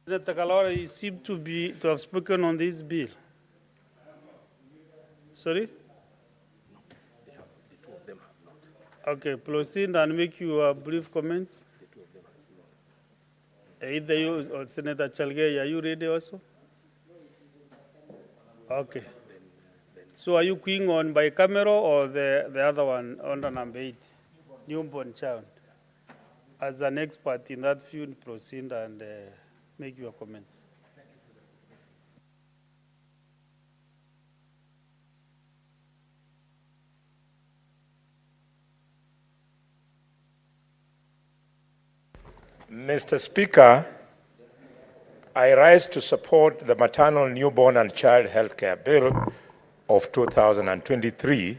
Senator Kalora, you seem to have spoken on this bill. Sorry? No, the two of them have not. Okay, proceed and make your brief comments. The two of them have not. Either you or Senator Chalgay, are you ready also? Okay. So are you quizzing on by camera or the other one, under number 8, newborn child? As an expert in that field, proceed and make your comments. Mr. Speaker, I rise to support the Maternal, Newborn and Child Healthcare Bill of 2023.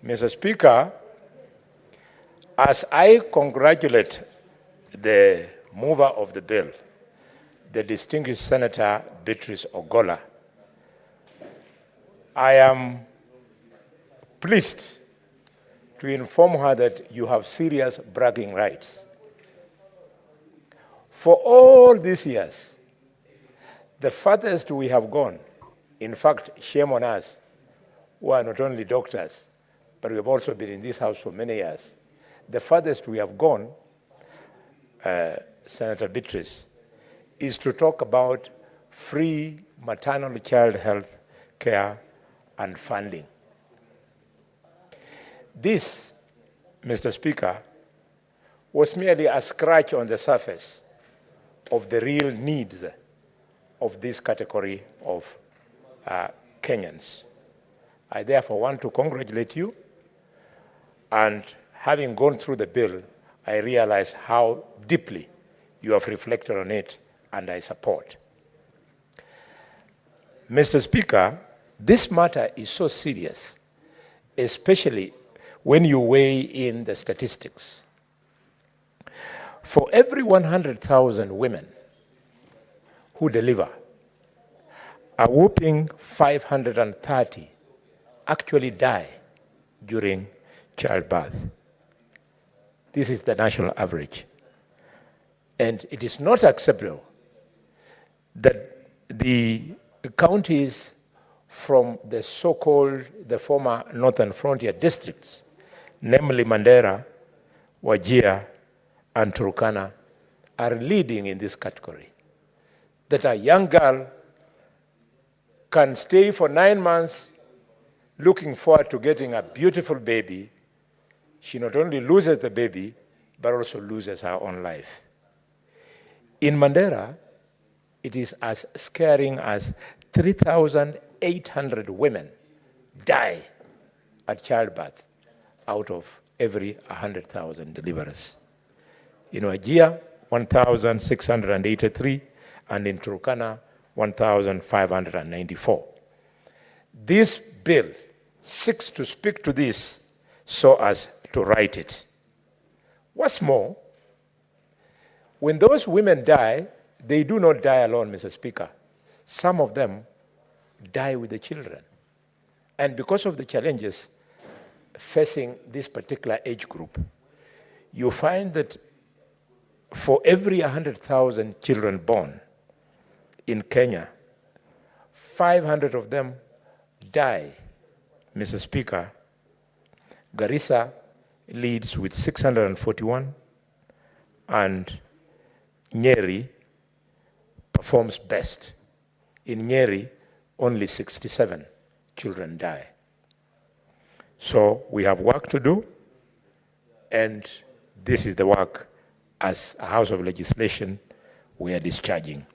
Mr. Speaker, as I congratulate the mover of the bill, the distinguished Senator Beatrice Ogola, I am pleased to inform her that you have serious bragging rights. For all these years, the farthest we have gone, in fact, shame on us, who are not only doctors, but we have also been in this house for many years. The farthest we have gone, Senator Beatrice, is to talk about free maternal child health care and funding. This, Mr. Speaker, was merely a scratch on the surface of the real needs of this category of Kenyans. I therefore want to congratulate you, and having gone through the bill, I realize how deeply you have reflected on it, and I support. Mr. Speaker, this matter is so serious, especially when you weigh in the statistics. For every 100,000 women who deliver, a whopping 530 actually die during childbirth. This is the national average. And it is not acceptable that the counties from the so-called, the former Northern Frontier districts, namely Mandera, Wajir, and Turkana, are leading in this category. That a young girl can stay for 9 months looking forward to getting a beautiful baby. She not only loses the baby, but also loses her own life. In Mandera, it is as scaring as 3,800 women die at childbirth out of every 100,000 deliverers. In Wajir, 1,683, and in Turkana, 1,594. This bill seeks to speak to this so as to right it. What's more, when those women die, they do not die alone, Mr. Speaker. Some of them die with the children. And because of the challenges facing this particular age group, you find that for every 100,000 children born in Kenya, 500 of them die, Mr. Speaker. Garissa leads with 641, and Nyeri performs best. In Nyeri, only 67 children die. So we have work to do, and this is the work as a House of Legislation we are discharging.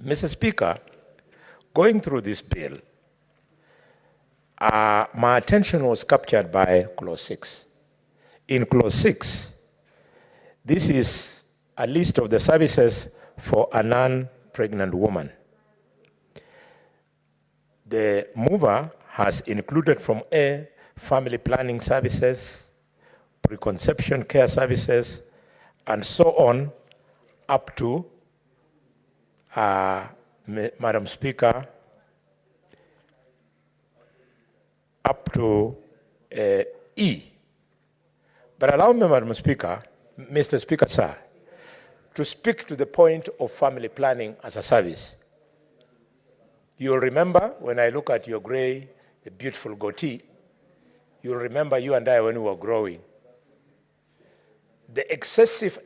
Mr. Speaker, going through this bill, my attention was captured by Clause 6. In Clause 6, this is a list of the services for a non-pregnant woman. The mover has included from A, family planning services, preconception care services, and so on, up to, Madam Speaker, up to E. But allow me, Madam Speaker, Mr. Speaker, sir, to speak to the point of family planning as a service. You'll remember when I look at your gray, the beautiful goatee, you'll remember you and I when we were growing. The excessive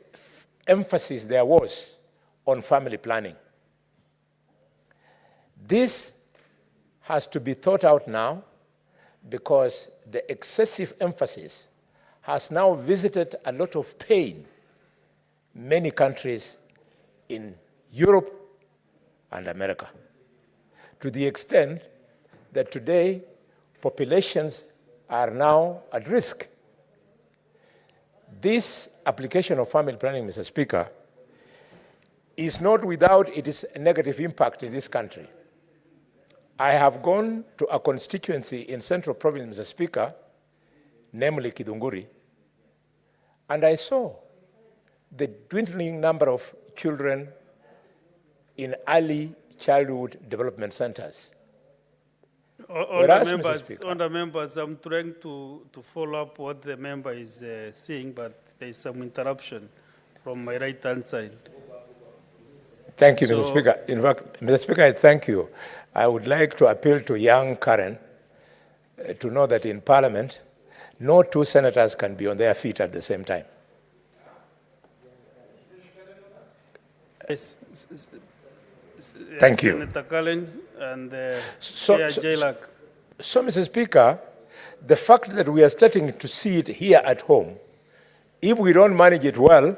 emphasis there was on family planning. This has to be thought out now because the excessive emphasis has now visited a lot of pain many countries in Europe and America, to the extent that today populations are now at risk. This application of family planning, Mr. Speaker, is not without its negative impact in this country. I have gone to a constituency in Central Province, Mr. Speaker, namely Kidunguri, and I saw the dwindling number of children in early childhood development centers. Honourable members, I'm trying to follow up what the member is saying, but there is some interruption from my right-hand side. Thank you, Mr. Speaker. In fact, Mr. Speaker, I thank you. I would like to appeal to young Karen to know that in Parliament, no two senators can be on their feet at the same time. Thank you. Senator Cullen and So, Mr. Speaker, the fact that we are starting to see it here at home, if we don't manage it well,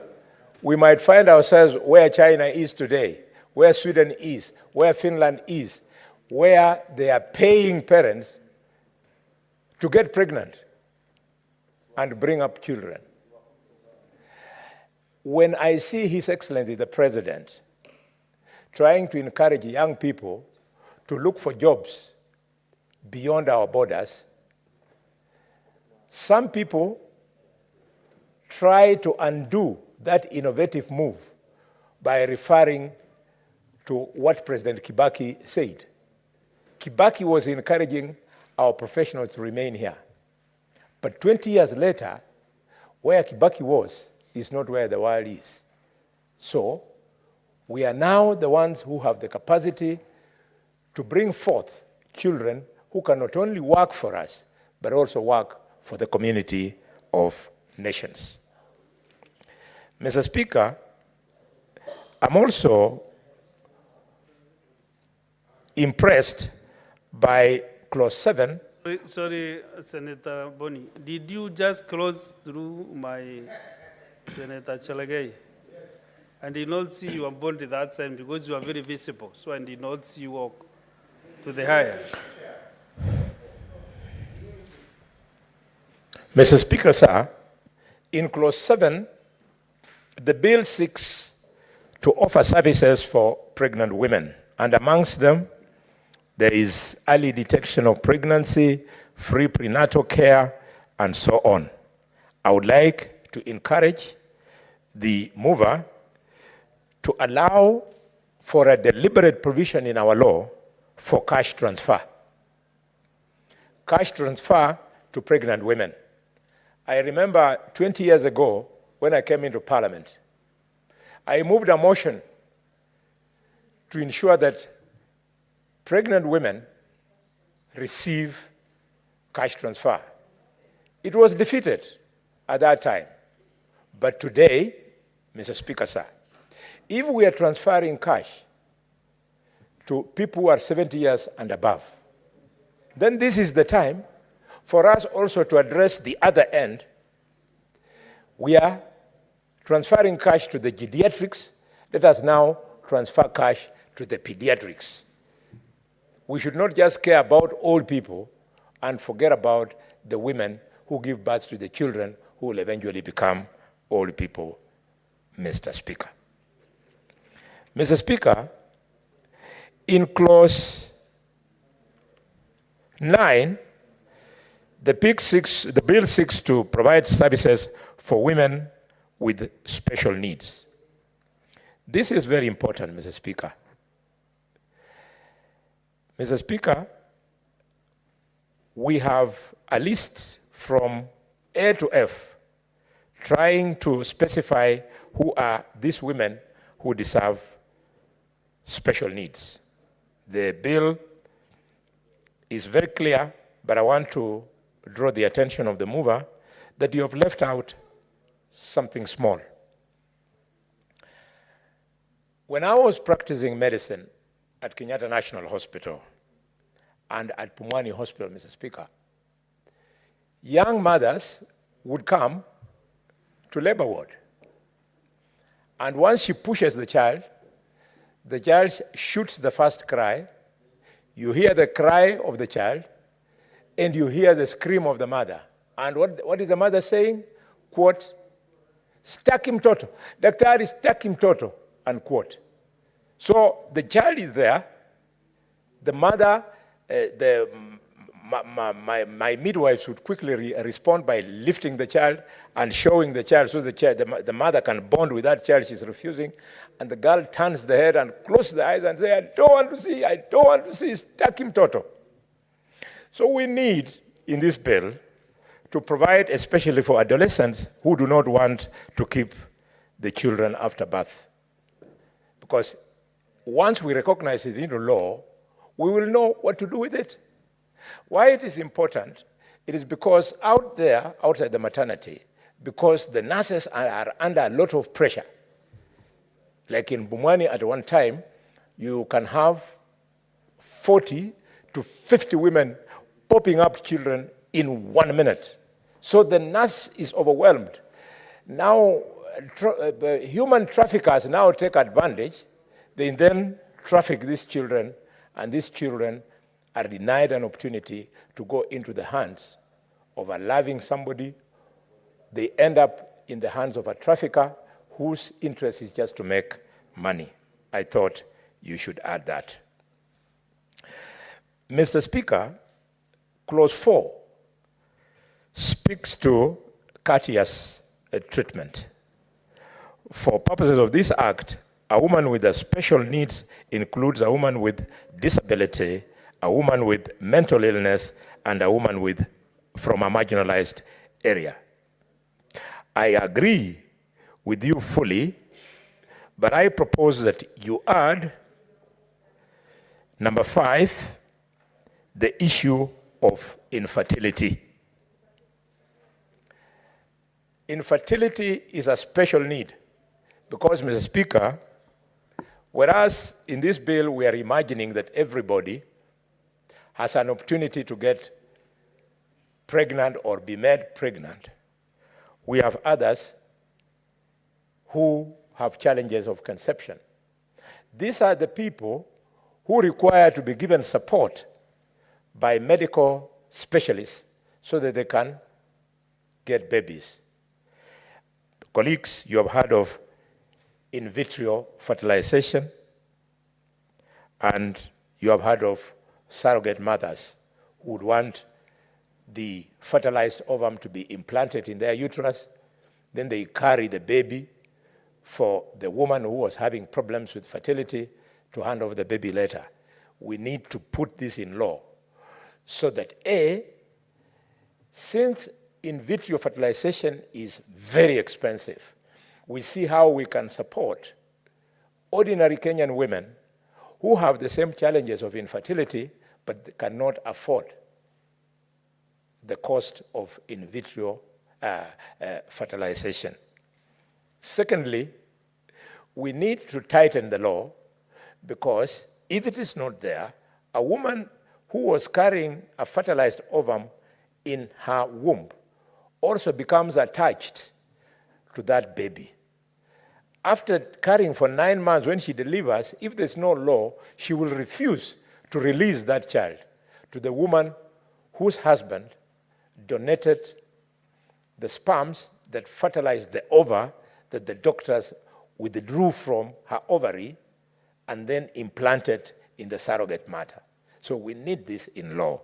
we might find ourselves where China is today, where Sweden is, where Finland is, where they are paying parents to get pregnant and bring up children. When I see His Excellency the President trying to encourage young people to look for jobs beyond our borders, some people try to undo that innovative move by referring to what President Kibaki said. Kibaki was encouraging our professionals to remain here. But 20 years later, where Kibaki was is not where the world is. So, we are now the ones who have the capacity to bring forth children who can not only work for us, but also work for the community of nations. Mr. Speaker, I'm also impressed by Clause 7. Sorry, Senator Boni, did you just close through my Senator Chalagay? Yes. And did not see you on board that time because you are very visible, so I did not see you walk to the higher. Mr. Speaker, sir, in Clause 7, the bill seeks to offer services for pregnant women, and amongst them, there is early detection of pregnancy, free prenatal care, and so on. I would like to encourage the mover to allow for a deliberate provision in our law for cash transfer. Cash transfer to pregnant women. I remember 20 years ago when I came into Parliament, I moved a motion to ensure that pregnant women receive cash transfer. It was defeated at that time. But today, Mr. Speaker, sir, if we are transferring cash to people who are 70 years and above, then this is the time for us also to address the other end. We are transferring cash to the geriatrics. Let us now transfer cash to the pediatrics. We should not just care about old people, and forget about the women who give birth to the children who will eventually become old people, Mr. Speaker. Mr. Speaker, in clause 9, the bill seeks to provide services for women with special needs. This is very important, Mr. Speaker. Mr. Speaker, we have a list from A to F trying to specify who are these women who deserve special needs. The bill is very clear, but I want to draw the attention of the mover that you have left out something small. When I was practicing medicine at Kenyatta National Hospital and at Pumwani Hospital, Mr. Speaker, young mothers would come to labor ward. And once she pushes the child shoots the first cry, you hear the cry of the child, and you hear the scream of the mother. And what is the mother saying? Quote, "Staki mtoto, daktari staki mtoto," unquote. So the child is there, the mother, my midwives would quickly respond by lifting the child and showing the child so the mother can bond with that child she's refusing. And the girl turns the head and closes the eyes and says, I don't want to see, staki mtoto. So we need, in this bill, to provide, especially for adolescents who do not want to keep the children after birth. Because once we recognize it into law, we will know what to do with it. Why it is important, it is because out there, outside the maternity, because the nurses are under a lot of pressure. Like in Bumwani at one time, you can have 40 to 50 women popping up children in 1 minute. So the nurse is overwhelmed. Now, human traffickers now take advantage. They then traffic these children, and these children are denied an opportunity to go into the hands of a loving somebody. They end up in the hands of a trafficker whose interest is just to make money. I thought you should add that. Mr. Speaker, Clause 4 speaks to courteous treatment. For purposes of this act, a woman with a special needs includes a woman with disability, a woman with mental illness, and a woman from a marginalized area. I agree with you fully, but I propose that you add, number 5, the issue of infertility. Infertility is a special need because, Mr. Speaker, whereas in this bill we are imagining that everybody has an opportunity to get pregnant or be made pregnant, we have others who have challenges of conception. These are the people who require to be given support by medical specialists so that they can get babies. Colleagues, you have heard of in vitro fertilization, and you have heard of surrogate mothers who would want the fertilized ovum to be implanted in their uterus. Then they carry the baby for the woman who was having problems with fertility to hand over the baby later. We need to put this in law so that since in vitro fertilization is very expensive, we see how we can support ordinary Kenyan women who have the same challenges of infertility but cannot afford the cost of in vitro fertilization. Secondly, we need to tighten the law because if it is not there, a woman who was carrying a fertilized ovum in her womb also becomes attached to that baby. After carrying for 9 months, when she delivers, if there's no law, she will refuse to release that child to the woman whose husband donated the sperms that fertilized the ova that the doctors withdrew from her ovary and then implanted in the surrogate mother. So we need this in law.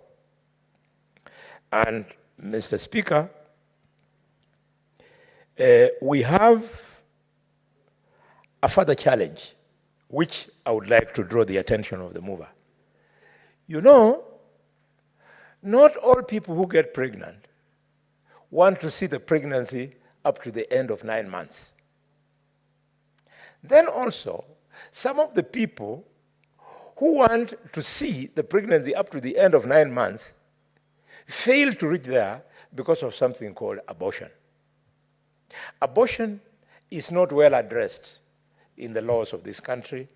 And Mr. Speaker, we have a further challenge, which I would like to draw the attention of the mover. You know, not all people who get pregnant want to see the pregnancy up to the end of 9 months. Then also, some of the people who want to see the pregnancy up to the end of 9 months fail to reach there because of something called abortion. Abortion is not well addressed in the laws of this country,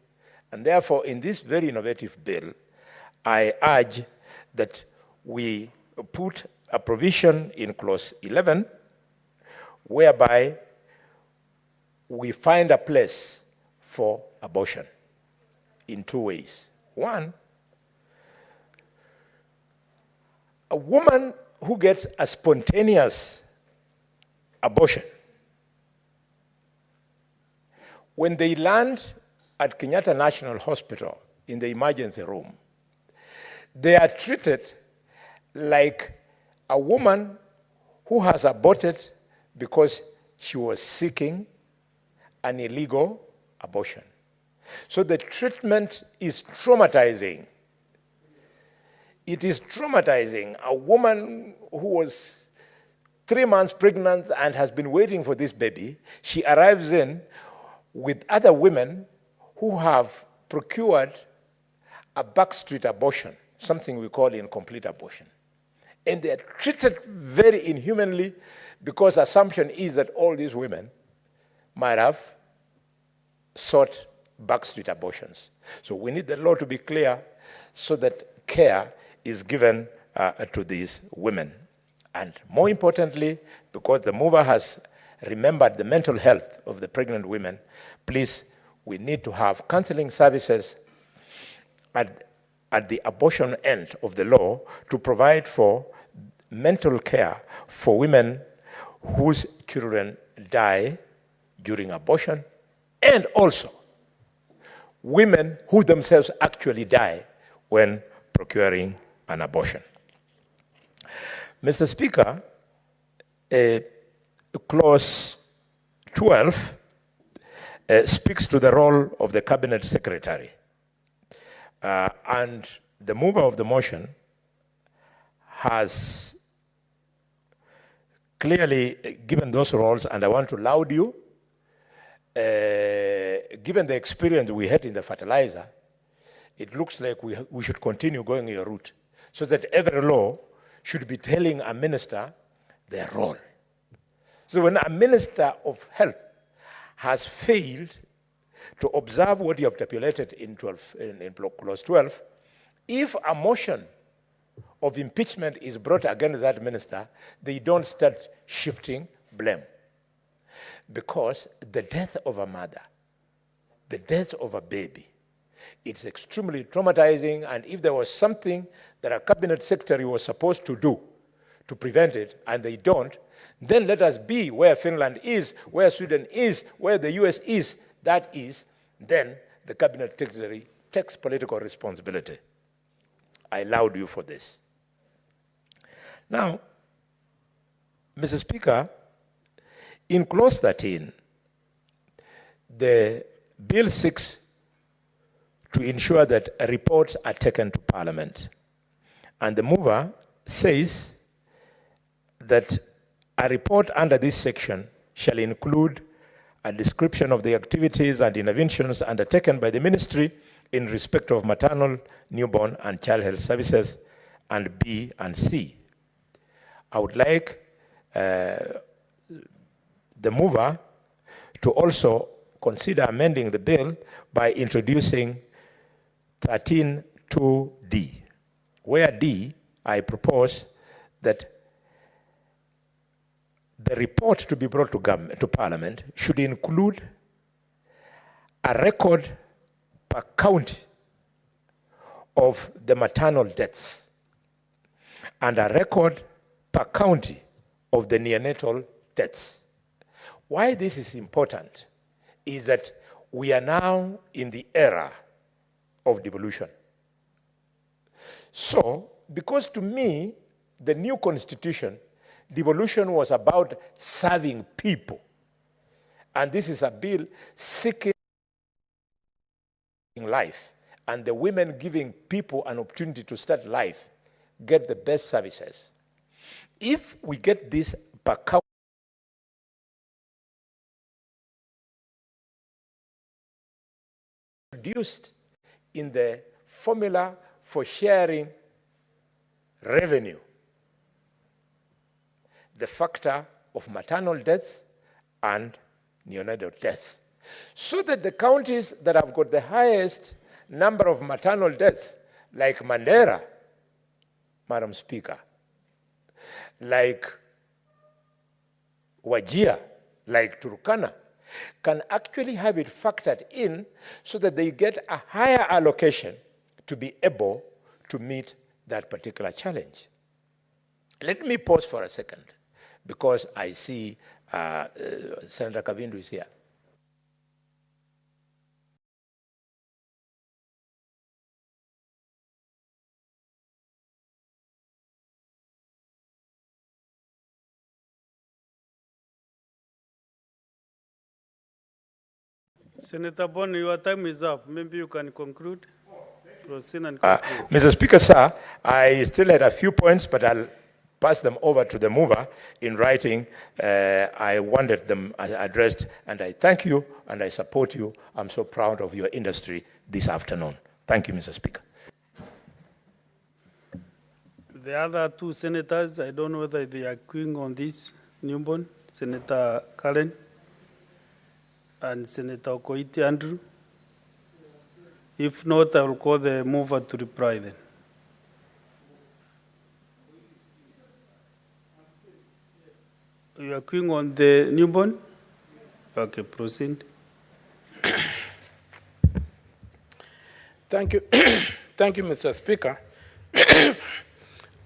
and therefore in this very innovative bill, I urge that we put a provision in clause 11 whereby we find a place for abortion in 2 ways. One, a woman who gets a spontaneous abortion, when they land at Kenyatta National Hospital in the emergency room, they are treated like a woman who has aborted because she was seeking an illegal abortion. So the treatment is traumatizing. It is traumatizing. A woman who was 3 months pregnant and has been waiting for this baby, she arrives in with other women who have procured a backstreet abortion, something we call incomplete abortion. And they are treated very inhumanly because assumption is that all these women might have sought backstreet abortions. So we need the law to be clear so that care is given to these women. And more importantly, because the mover has remembered the mental health of the pregnant women, please, we need to have counseling services at the abortion end of the law to provide for mental care for women whose children die during abortion, and also women who themselves actually die when procuring an abortion. Mr. Speaker, clause 12 speaks to the role of the cabinet secretary. And the mover of the motion has clearly given those roles, and I want to laud you. Given the experience we had in the fertilizer, it looks like we should continue going your route, so that every law should be telling a minister their role. So when a minister of health has failed to observe what you have stipulated in clause 12, if a motion of impeachment is brought against that minister, they don't start shifting blame. Because the death of a mother, the death of a baby, it's extremely traumatizing, and if there was something that a cabinet secretary was supposed to do to prevent it, and they don't, then let us be where Finland is, where Sweden is, where the US is. That is, then the cabinet secretary takes political responsibility. I laud you for this. Now, Mr. Speaker, in clause 13, the bill seeks to ensure that reports are taken to Parliament. And the mover says that a report under this section shall include a description of the activities and interventions undertaken by the ministry in respect of maternal, newborn, and child health services, and B and C. I would like the mover to also consider amending the bill by introducing 13(2)D, where D, I propose that the report to be brought to Parliament should include a record per county of the maternal deaths and a record per county of the neonatal deaths. Why this is important is that we are now in the era of devolution. So, because to me, the new constitution, devolution was about serving people. And this is a bill seeking life, and the women giving people an opportunity to start life, get the best services. If we get this per county reduced in the formula for sharing revenue, the factor of maternal deaths and neonatal deaths, so that the counties that have got the highest number of maternal deaths, like Mandera, Madam Speaker, like Wajir, like Turkana, can actually have it factored in so that they get a higher allocation to be able to meet that particular challenge. Let me pause for a second, because I see Senator Kavindu is here. Senator Boni, your time is up. Maybe you can conclude. Proceed and conclude. Mr. Speaker, sir, I still had a few points, but I'll pass them over to the mover in writing. I wanted them addressed, and I thank you and I support you. I'm so proud of your industry this afternoon. Thank you, Mr. Speaker. The other two senators, I don't know whether they are queuing on this newborn, Senator Karen and Senator Okoiti Andrew. If not, I will call the mover to reply then. You are queuing on the newborn? Okay, proceed. Thank you. Thank you, Mr. Speaker.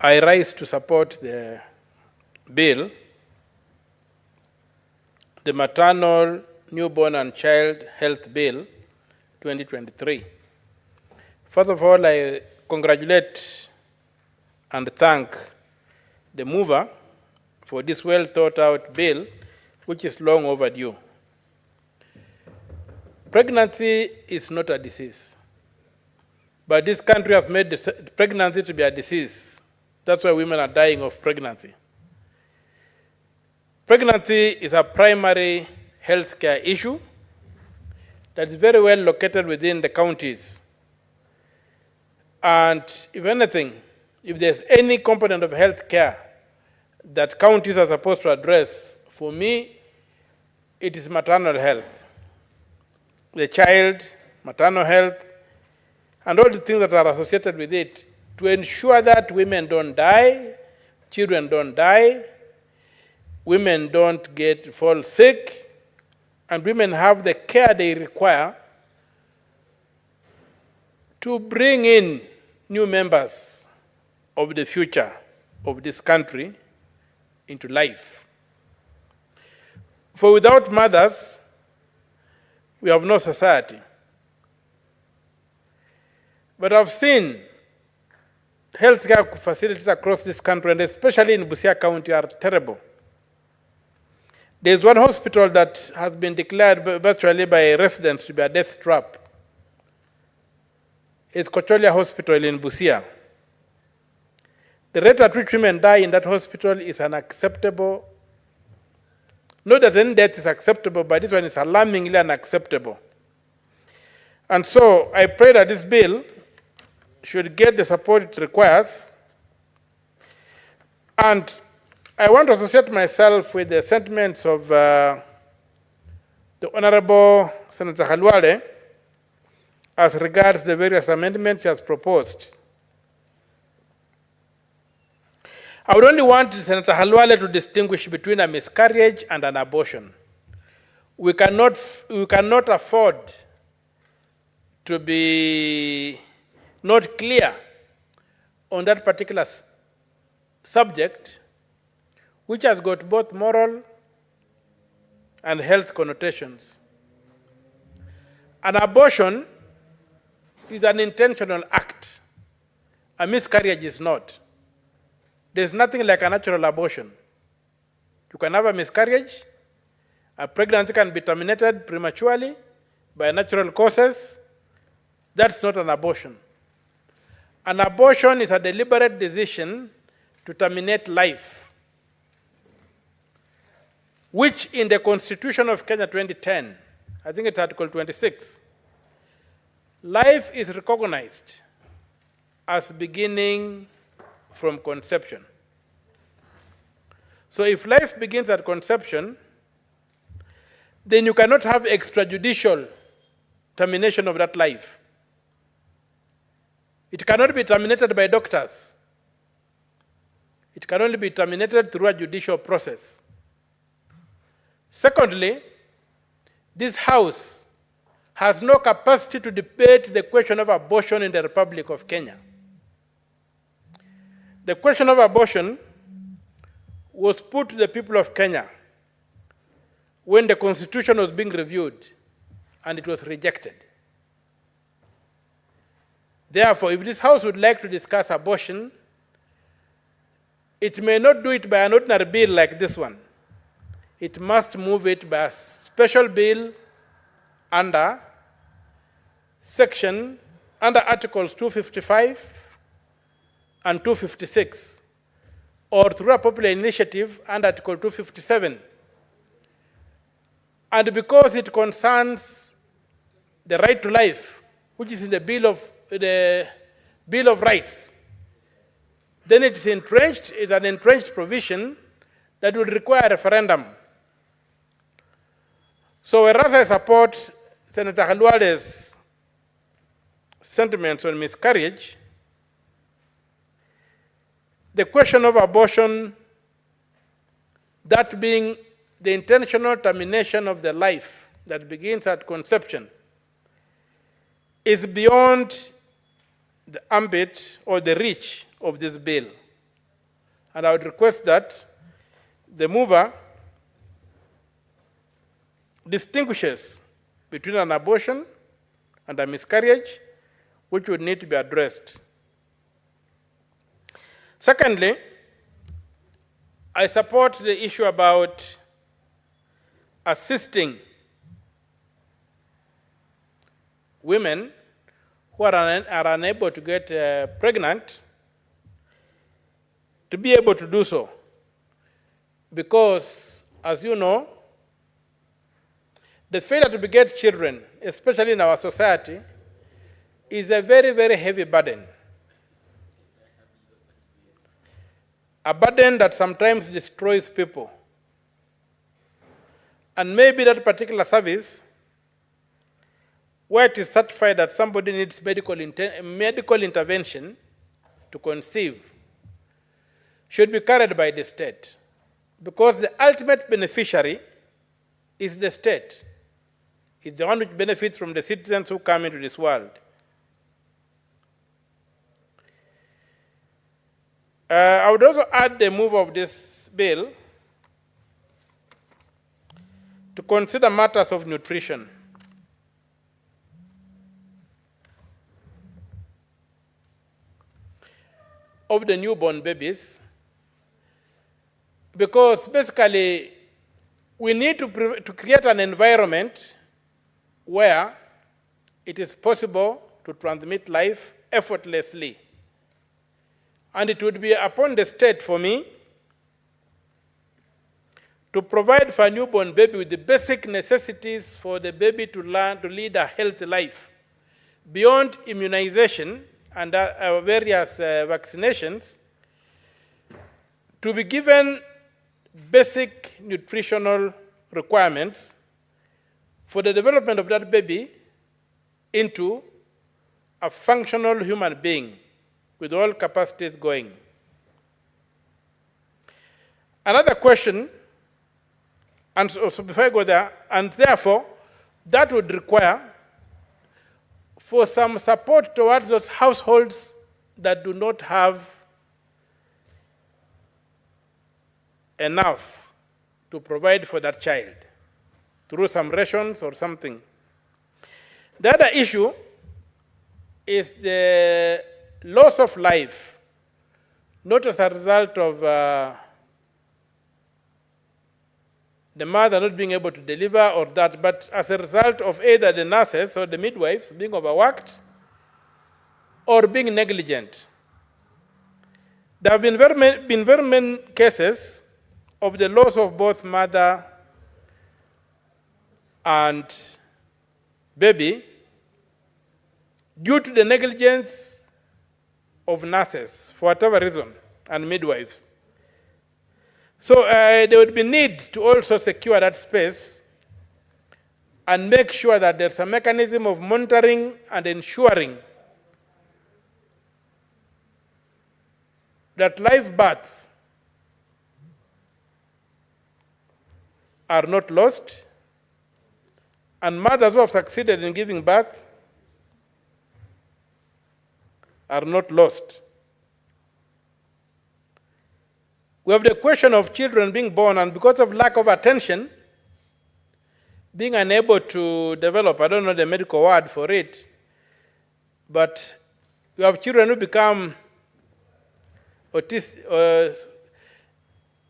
I rise to support the bill, the Maternal, Newborn and Child Health Bill 2023. First of all, I congratulate and thank the mover for this well thought out bill, which is long overdue. Pregnancy is not a disease, but this country has made pregnancy to be a disease. That's why women are dying of pregnancy. Pregnancy is a primary healthcare issue that is very well located within the counties. And if anything, if there's any component of healthcare that counties are supposed to address, for me, it is maternal health. The child, maternal health, and all the things that are associated with it, to ensure that women don't die, children don't die, women don't fall sick, and women have the care they require to bring in new members of the future of this country into life. For without mothers, we have no society. But I've seen healthcare facilities across this country, and especially in Busia County, are terrible. There's one hospital that has been declared virtually by residents to be a death trap. It's Kocholia Hospital in Busia. The rate at which women die in that hospital is unacceptable. Not that any death is acceptable, but this one is alarmingly unacceptable. And so I pray that this bill should get the support it requires. And I want to associate myself with the sentiments of the Honorable Senator Khalwale as regards the various amendments he has proposed. I would only want Senator Khalwale to distinguish between a miscarriage and an abortion. We cannot afford to be not clear on that particular subject which has got both moral and health connotations. An abortion is an intentional act. A miscarriage is not. There's nothing like a natural abortion. You can have a miscarriage, a pregnancy can be terminated prematurely by natural causes. That's not an abortion. An abortion is a deliberate decision to terminate life, which in the Constitution of Kenya 2010, I think it's Article 26, life is recognized as beginning from conception. So if life begins at conception, then you cannot have extrajudicial termination of that life. It cannot be terminated by doctors. It can only be terminated through a judicial process. Secondly, this House has no capacity to debate the question of abortion in the Republic of Kenya. The question of abortion was put to the people of Kenya when the Constitution was being reviewed, and it was rejected. Therefore, if this House would like to discuss abortion, it may not do it by an ordinary bill like this one. It must move it by a special bill under Articles 255 and 256, or through a popular initiative under Article 257. And because it concerns the right to life, which is in the Bill of Rights, then it is entrenched, is an entrenched provision that will require a referendum. So whereas I support Senator Khalwale's sentiments on miscarriage, the question of abortion, that being the intentional termination of the life that begins at conception, is beyond the ambit or the reach of this bill. And I would request that the mover distinguishes between an abortion and a miscarriage, which would need to be addressed. Secondly, I support the issue about assisting women who are unable to get pregnant to be able to do so. Because, as you know, the failure to beget children, especially in our society, is a very, very heavy burden. A burden that sometimes destroys people. And maybe that particular service, where it is certified that somebody needs medical intervention to conceive, should be carried by the state. Because the ultimate beneficiary is the state. It's the one which benefits from the citizens who come into this world. I would also add the move of this bill to consider matters of nutrition. Of the newborn babies, because basically we need to create an environment where it is possible to transmit life effortlessly. And it would be upon the state, for me, to provide for a newborn baby with the basic necessities for the baby to learn to lead a healthy life, beyond immunization and various vaccinations, to be given basic nutritional requirements for the development of that baby into a functional human being with all capacities going. Another question, and so before I go there, and therefore, that would require for some support towards those households that do not have enough to provide for that child through some rations or something. The other issue is the loss of life, not as a result of the mother not being able to deliver or that, but as a result of either the nurses or the midwives being overworked or being negligent. There have been very many cases of the loss of both mother and baby due to the negligence of nurses for whatever reason and midwives. So there would be need to also secure that space and make sure that there's a mechanism of monitoring and ensuring that live births are not lost, and mothers who have succeeded in giving birth are not lost. We have the question of children being born and because of lack of attention, being unable to develop, I don't know the medical word for it, but we have children who become autistic,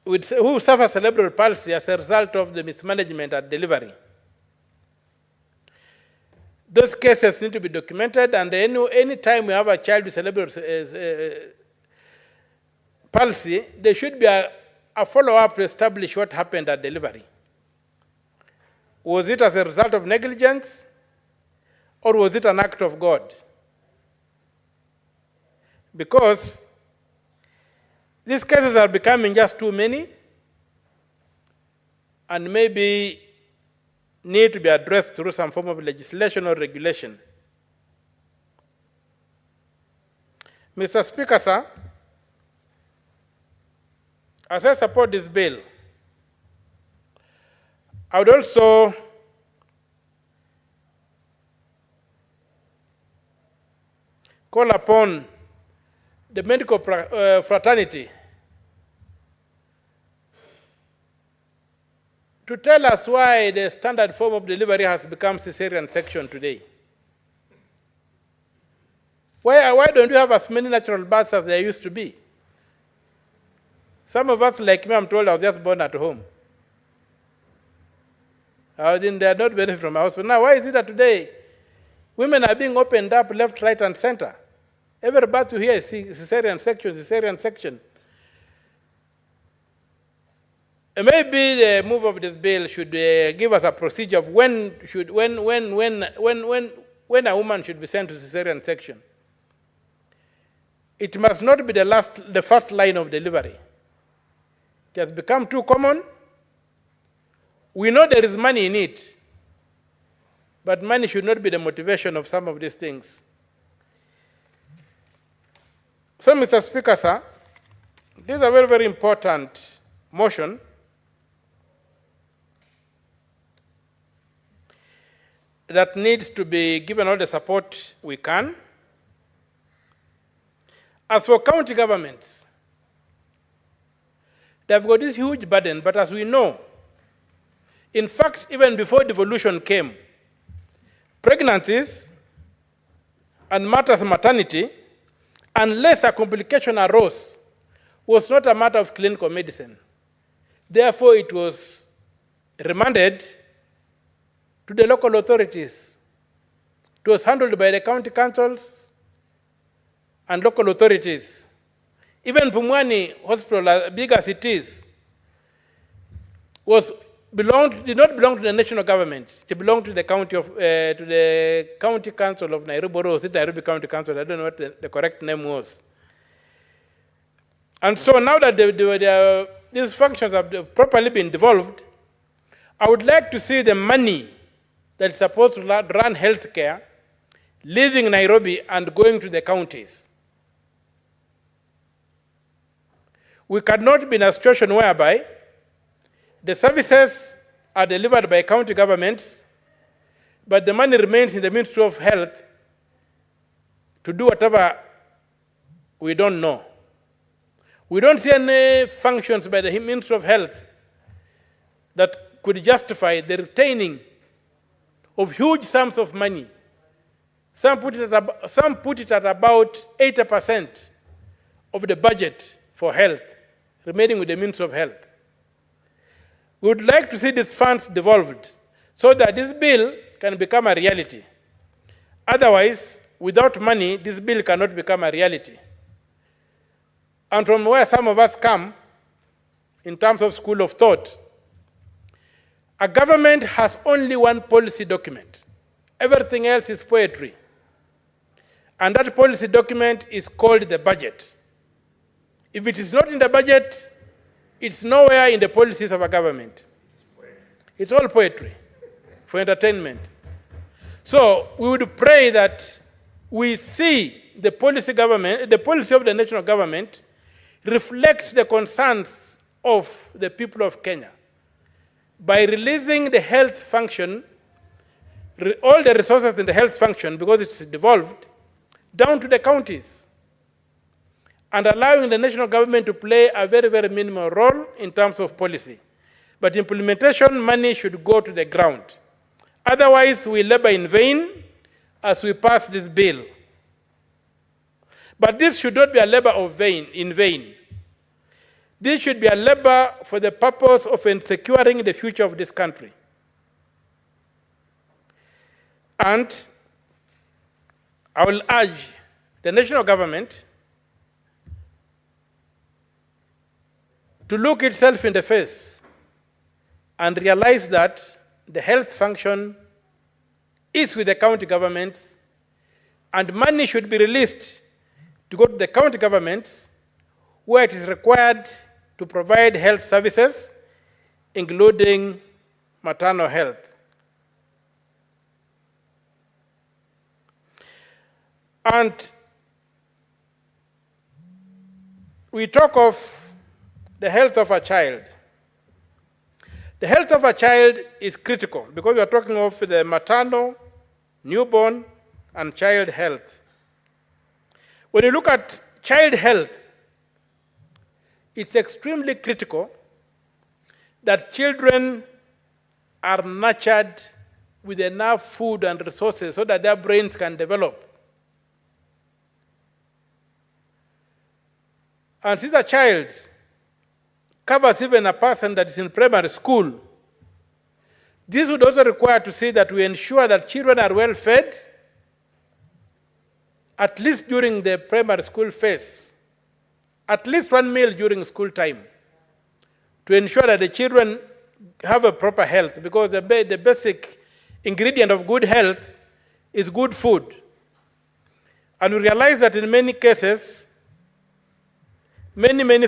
who suffer cerebral palsy as a result of the mismanagement at delivery. Those cases need to be documented, and any time we have a child with cerebral palsy, there should be a follow-up to establish what happened at delivery. Was it as a result of negligence, or was it an act of God? Because these cases are becoming just too many, and maybe need to be addressed through some form of legislation or regulation. Mr. Speaker, sir, as I support this bill, I would also call upon the medical fraternity to tell us why the standard form of delivery has become cesarean section today. Why don't we have as many natural births as there used to be? Some of us, like me, I'm told I was just born at home. I did not benefit from my hospital. Now, why is it that today women are being opened up left, right, and center? Every birth you hear is cesarean section, cesarean section. Maybe the move of this bill should give us a procedure of when a woman should be sent to cesarean section. It must not be the first line of delivery. It has become too common. We know there is money in it, but money should not be the motivation of some of these things. So, Mr. Speaker, sir, this is a very, very important motion. That needs to be given all the support we can. As for county governments, they've got this huge burden, but as we know, in fact, even before devolution came, pregnancies and matters of maternity, unless a complication arose, was not a matter of clinical medicine. Therefore, it was remanded to the local authorities. It was handled by the county councils and local authorities. Even Pumwani Hospital, big as it is, did not belong to the national government. It belonged to the county council of Nairobi, or was it Nairobi County Council? I don't know what the correct name was. And so now that these functions have properly been devolved, I would like to see the money that's supposed to run healthcare leaving Nairobi and going to the counties. We cannot be in a situation whereby the services are delivered by county governments, but the money remains in the Ministry of Health to do whatever we don't know. We don't see any functions by the Ministry of Health that could justify the retaining of huge sums of money. Some put it at about 80% of the budget for health, remaining with the Ministry of Health. We would like to see these funds devolved so that this bill can become a reality. Otherwise, without money, this bill cannot become a reality. And from where some of us come, in terms of school of thought, a government has only one policy document. Everything else is poetry. And that policy document is called the budget. If it is not in the budget, it's nowhere in the policies of a government. It's all poetry for entertainment. So we would pray that we see the policy of the national government reflect the concerns of the people of Kenya by releasing the health function, all the resources in the health function, because it's devolved, down to the counties, and allowing the national government to play a very, very minimal role in terms of policy. But implementation money should go to the ground. Otherwise, we labor in vain as we pass this bill. But this should not be a labor in vain. This should be a labor for the purpose of securing the future of this country. And I will urge the national government to look itself in the face and realize that the health function is with the county governments, and money should be released to go to the county governments where it is required to provide health services, including maternal health. And we talk of the health of a child. The health of a child is critical because we are talking of the maternal, newborn, and child health. When you look at child health, it's extremely critical that children are nurtured with enough food and resources so that their brains can develop. And since a child covers even a person that is in primary school, this would also require to see that we ensure that children are well fed, at least during the primary school phase, at least one meal during school time, to ensure that the children have a proper health, because the basic ingredient of good health is good food. And we realize that in many cases, many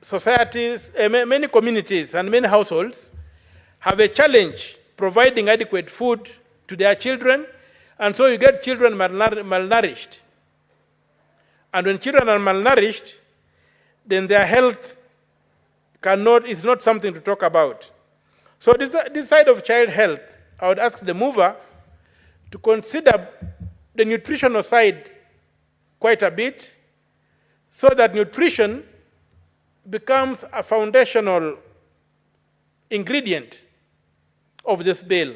societies, many communities and many households have a challenge providing adequate food to their children, and so you get children malnourished. And when children are malnourished, then their health is not something to talk about. So this side of child health, I would ask the mover to consider the nutritional side quite a bit, so that nutrition becomes a foundational ingredient of this bill.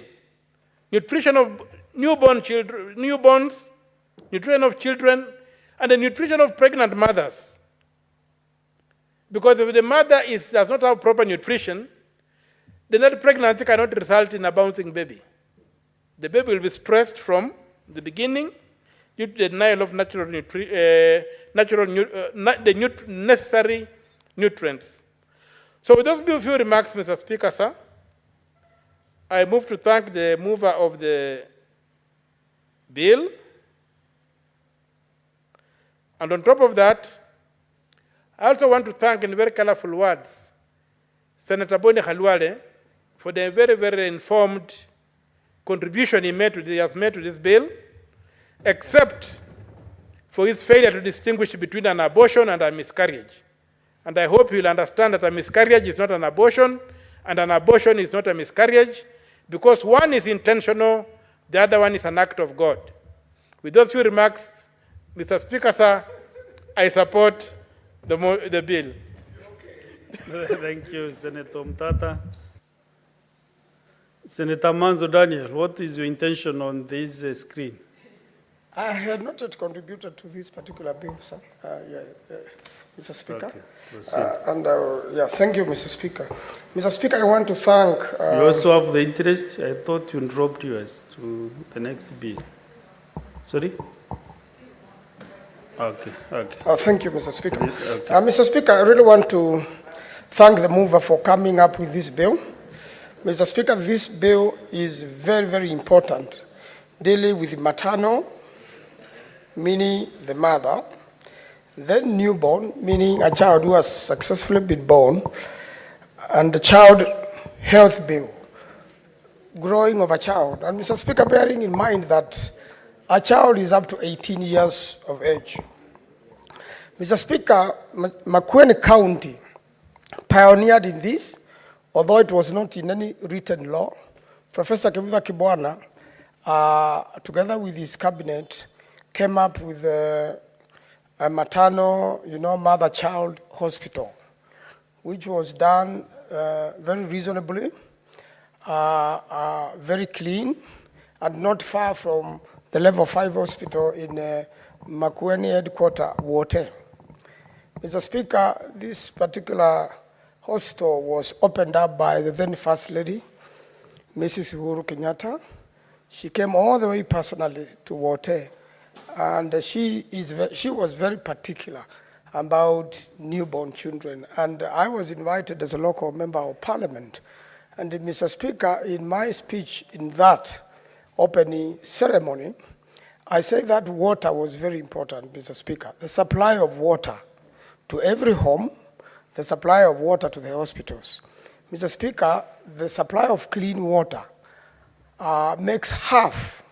Nutrition of newborns, nutrition of children, and the nutrition of pregnant mothers. Because if the mother does not have proper nutrition, then that pregnancy cannot result in a bouncing baby. The baby will be stressed from the beginning due to the denial of necessary nutrients. So with those few remarks, Mr. Speaker, sir, I move to thank the mover of the bill. And on top of that, I also want to thank, in very colorful words, Senator Boni Khalwale for the very, very informed contribution he has made to this bill, except for his failure to distinguish between an abortion and a miscarriage. And I hope you'll understand that a miscarriage is not an abortion, and an abortion is not a miscarriage, because one is intentional, the other one is an act of God. With those few remarks, Mr. Speaker, sir, I support the bill. Thank you, Senator Mutata. Senator Manzo Daniel, what is your intention on this screen? I had not yet contributed to this particular bill, sir. Mr. Speaker. Okay, thank you, Mr. Speaker. Mr. Speaker, I want to thank... you also have the interest? I thought you dropped yours to the next bill. Sorry? Okay. Thank you, Mr. Speaker. Okay. Mr. Speaker, I really want to thank the mover for coming up with this bill. Mr. Speaker, this bill is very, very important, dealing with maternal, meaning the mother, then newborn, meaning a child who has successfully been born, and the child health bill, growing of a child. And Mr. Speaker, bearing in mind that a child is up to 18 years of age. Mr. Speaker, Makwiny County pioneered in this, although it was not in any written law. Professor Kibutha Kibwana, together with his cabinet, came up with a maternal, mother-child hospital, which was done very reasonably, very clean, and not far from the level 5 hospital in Makwiny headquarters, Wote. Mr. Speaker, this particular hospital was opened up by the then First Lady, Mrs. Uhuru Kenyatta. She came all the way personally to Wote, and she was very particular about newborn children. And I was invited as a local member of parliament. And Mr. Speaker, in my speech in that opening ceremony, I say that water was very important, Mr. Speaker. The supply of water to every home, the supply of water to the hospitals. Mr. Speaker, the supply of clean water makes half,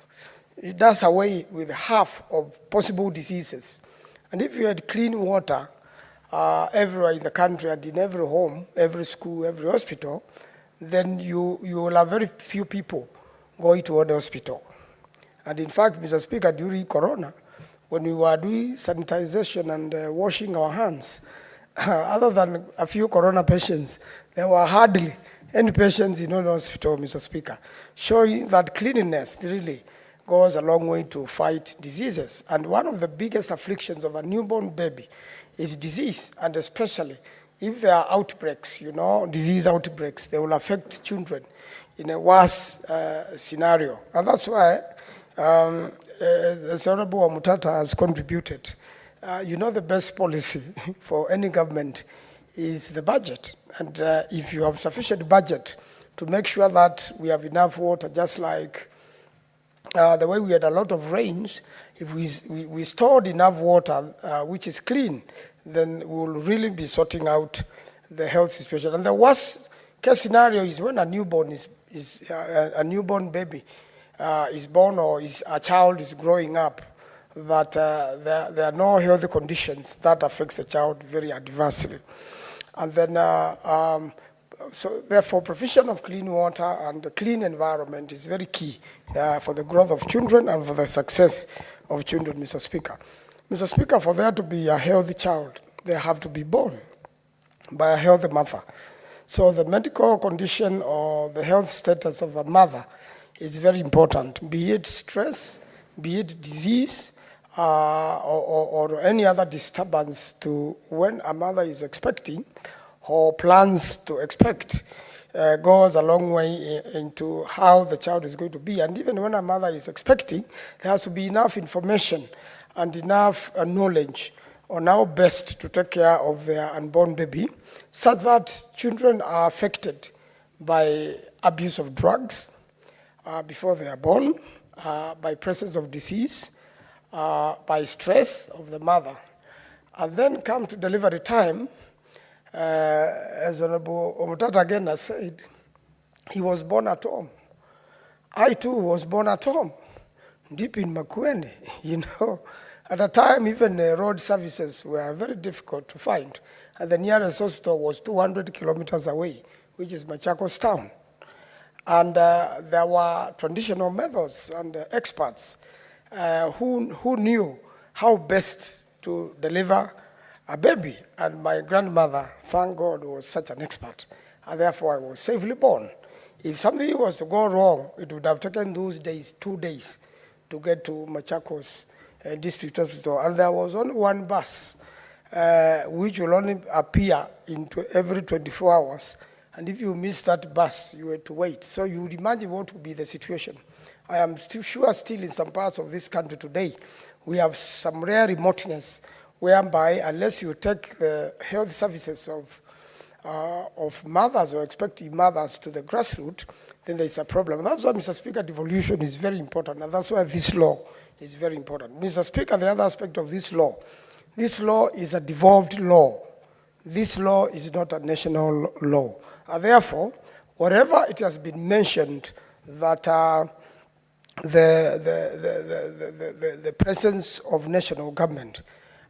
it does away with half of possible diseases. And if you had clean water everywhere in the country and in every home, every school, every hospital, then you will have very few people going to the hospital. And in fact, Mr. Speaker, during Corona, when we were doing sanitization and washing our hands, other than a few Corona patients, there were hardly any patients in the hospital, Mr. Speaker, showing that cleanliness really goes a long way to fight diseases. And one of the biggest afflictions of a newborn baby is disease, and especially if there are outbreaks, disease outbreaks, they will affect children in a worse scenario. And that's why as Honorable Mutata has contributed, the best policy for any government is the budget. And if you have sufficient budget to make sure that we have enough water, just like the way we had a lot of rains, if we stored enough water, which is clean, then we will really be sorting out the health situation. And the worst case scenario is when a newborn a newborn baby is born, or a child is growing up, that there are no health conditions that affects the child very adversely. And then, so therefore, provision of clean water and a clean environment is very key for the growth of children and for the success of children, Mr. Speaker. Mr. Speaker, for there to be a healthy child, they have to be born by a healthy mother. So the medical condition or the health status of a mother is very important, be it stress, be it disease, or any other disturbance to when a mother is expecting or plans to expect, goes a long way into how the child is going to be. And even when a mother is expecting, there has to be enough information and enough knowledge on how best to take care of their unborn baby, so that children are affected by abuse of drugs before they are born, by presence of disease, by stress of the mother. And then come to delivery time, as Honorable Omutata again has said, he was born at home. I too was born at home, deep in Makwiny, At a time, even road services were very difficult to find. And the nearest hospital was 200 kilometers away, which is Machakos town. And there were traditional methods and experts who knew how best to deliver a baby. And my grandmother, thank God, was such an expert. And therefore, I was safely born. If something was to go wrong, it would have taken those days, 2 days, to get to Machakos District Hospital. And there was only one bus, which will only appear every 24 hours. And if you miss that bus, you had to wait. So you would imagine what would be the situation. I am still sure still in some parts of this country today, we have some rare remoteness whereby unless you take the health services of mothers or expecting mothers to the grassroots, then there's a problem. And that's why, Mr. Speaker, devolution is very important. And that's why this law is very important. Mr. Speaker, the other aspect of this law is a devolved law. This law is not a national law. Therefore, whatever it has been mentioned that the presence of national government,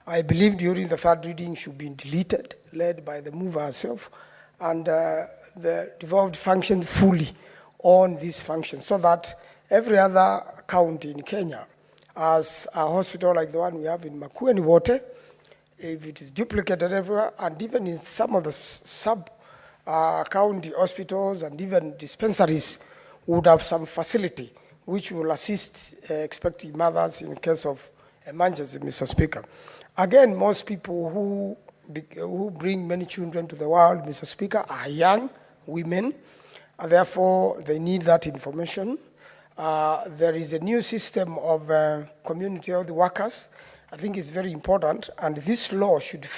I believe during the third reading should be deleted, led by the mover herself, and the devolved function fully on this function, so that every other county in Kenya, as a hospital like the one we have in Makwiny Water, if it is duplicated everywhere, and even in some of the sub-county hospitals and even dispensaries would have some facility which will assist expecting mothers in case of emergency, Mr. Speaker. Again, most people who bring many children to the world, Mr. Speaker, are young women, and therefore they need that information. There is a new system of community health workers. I think it's very important, and this law should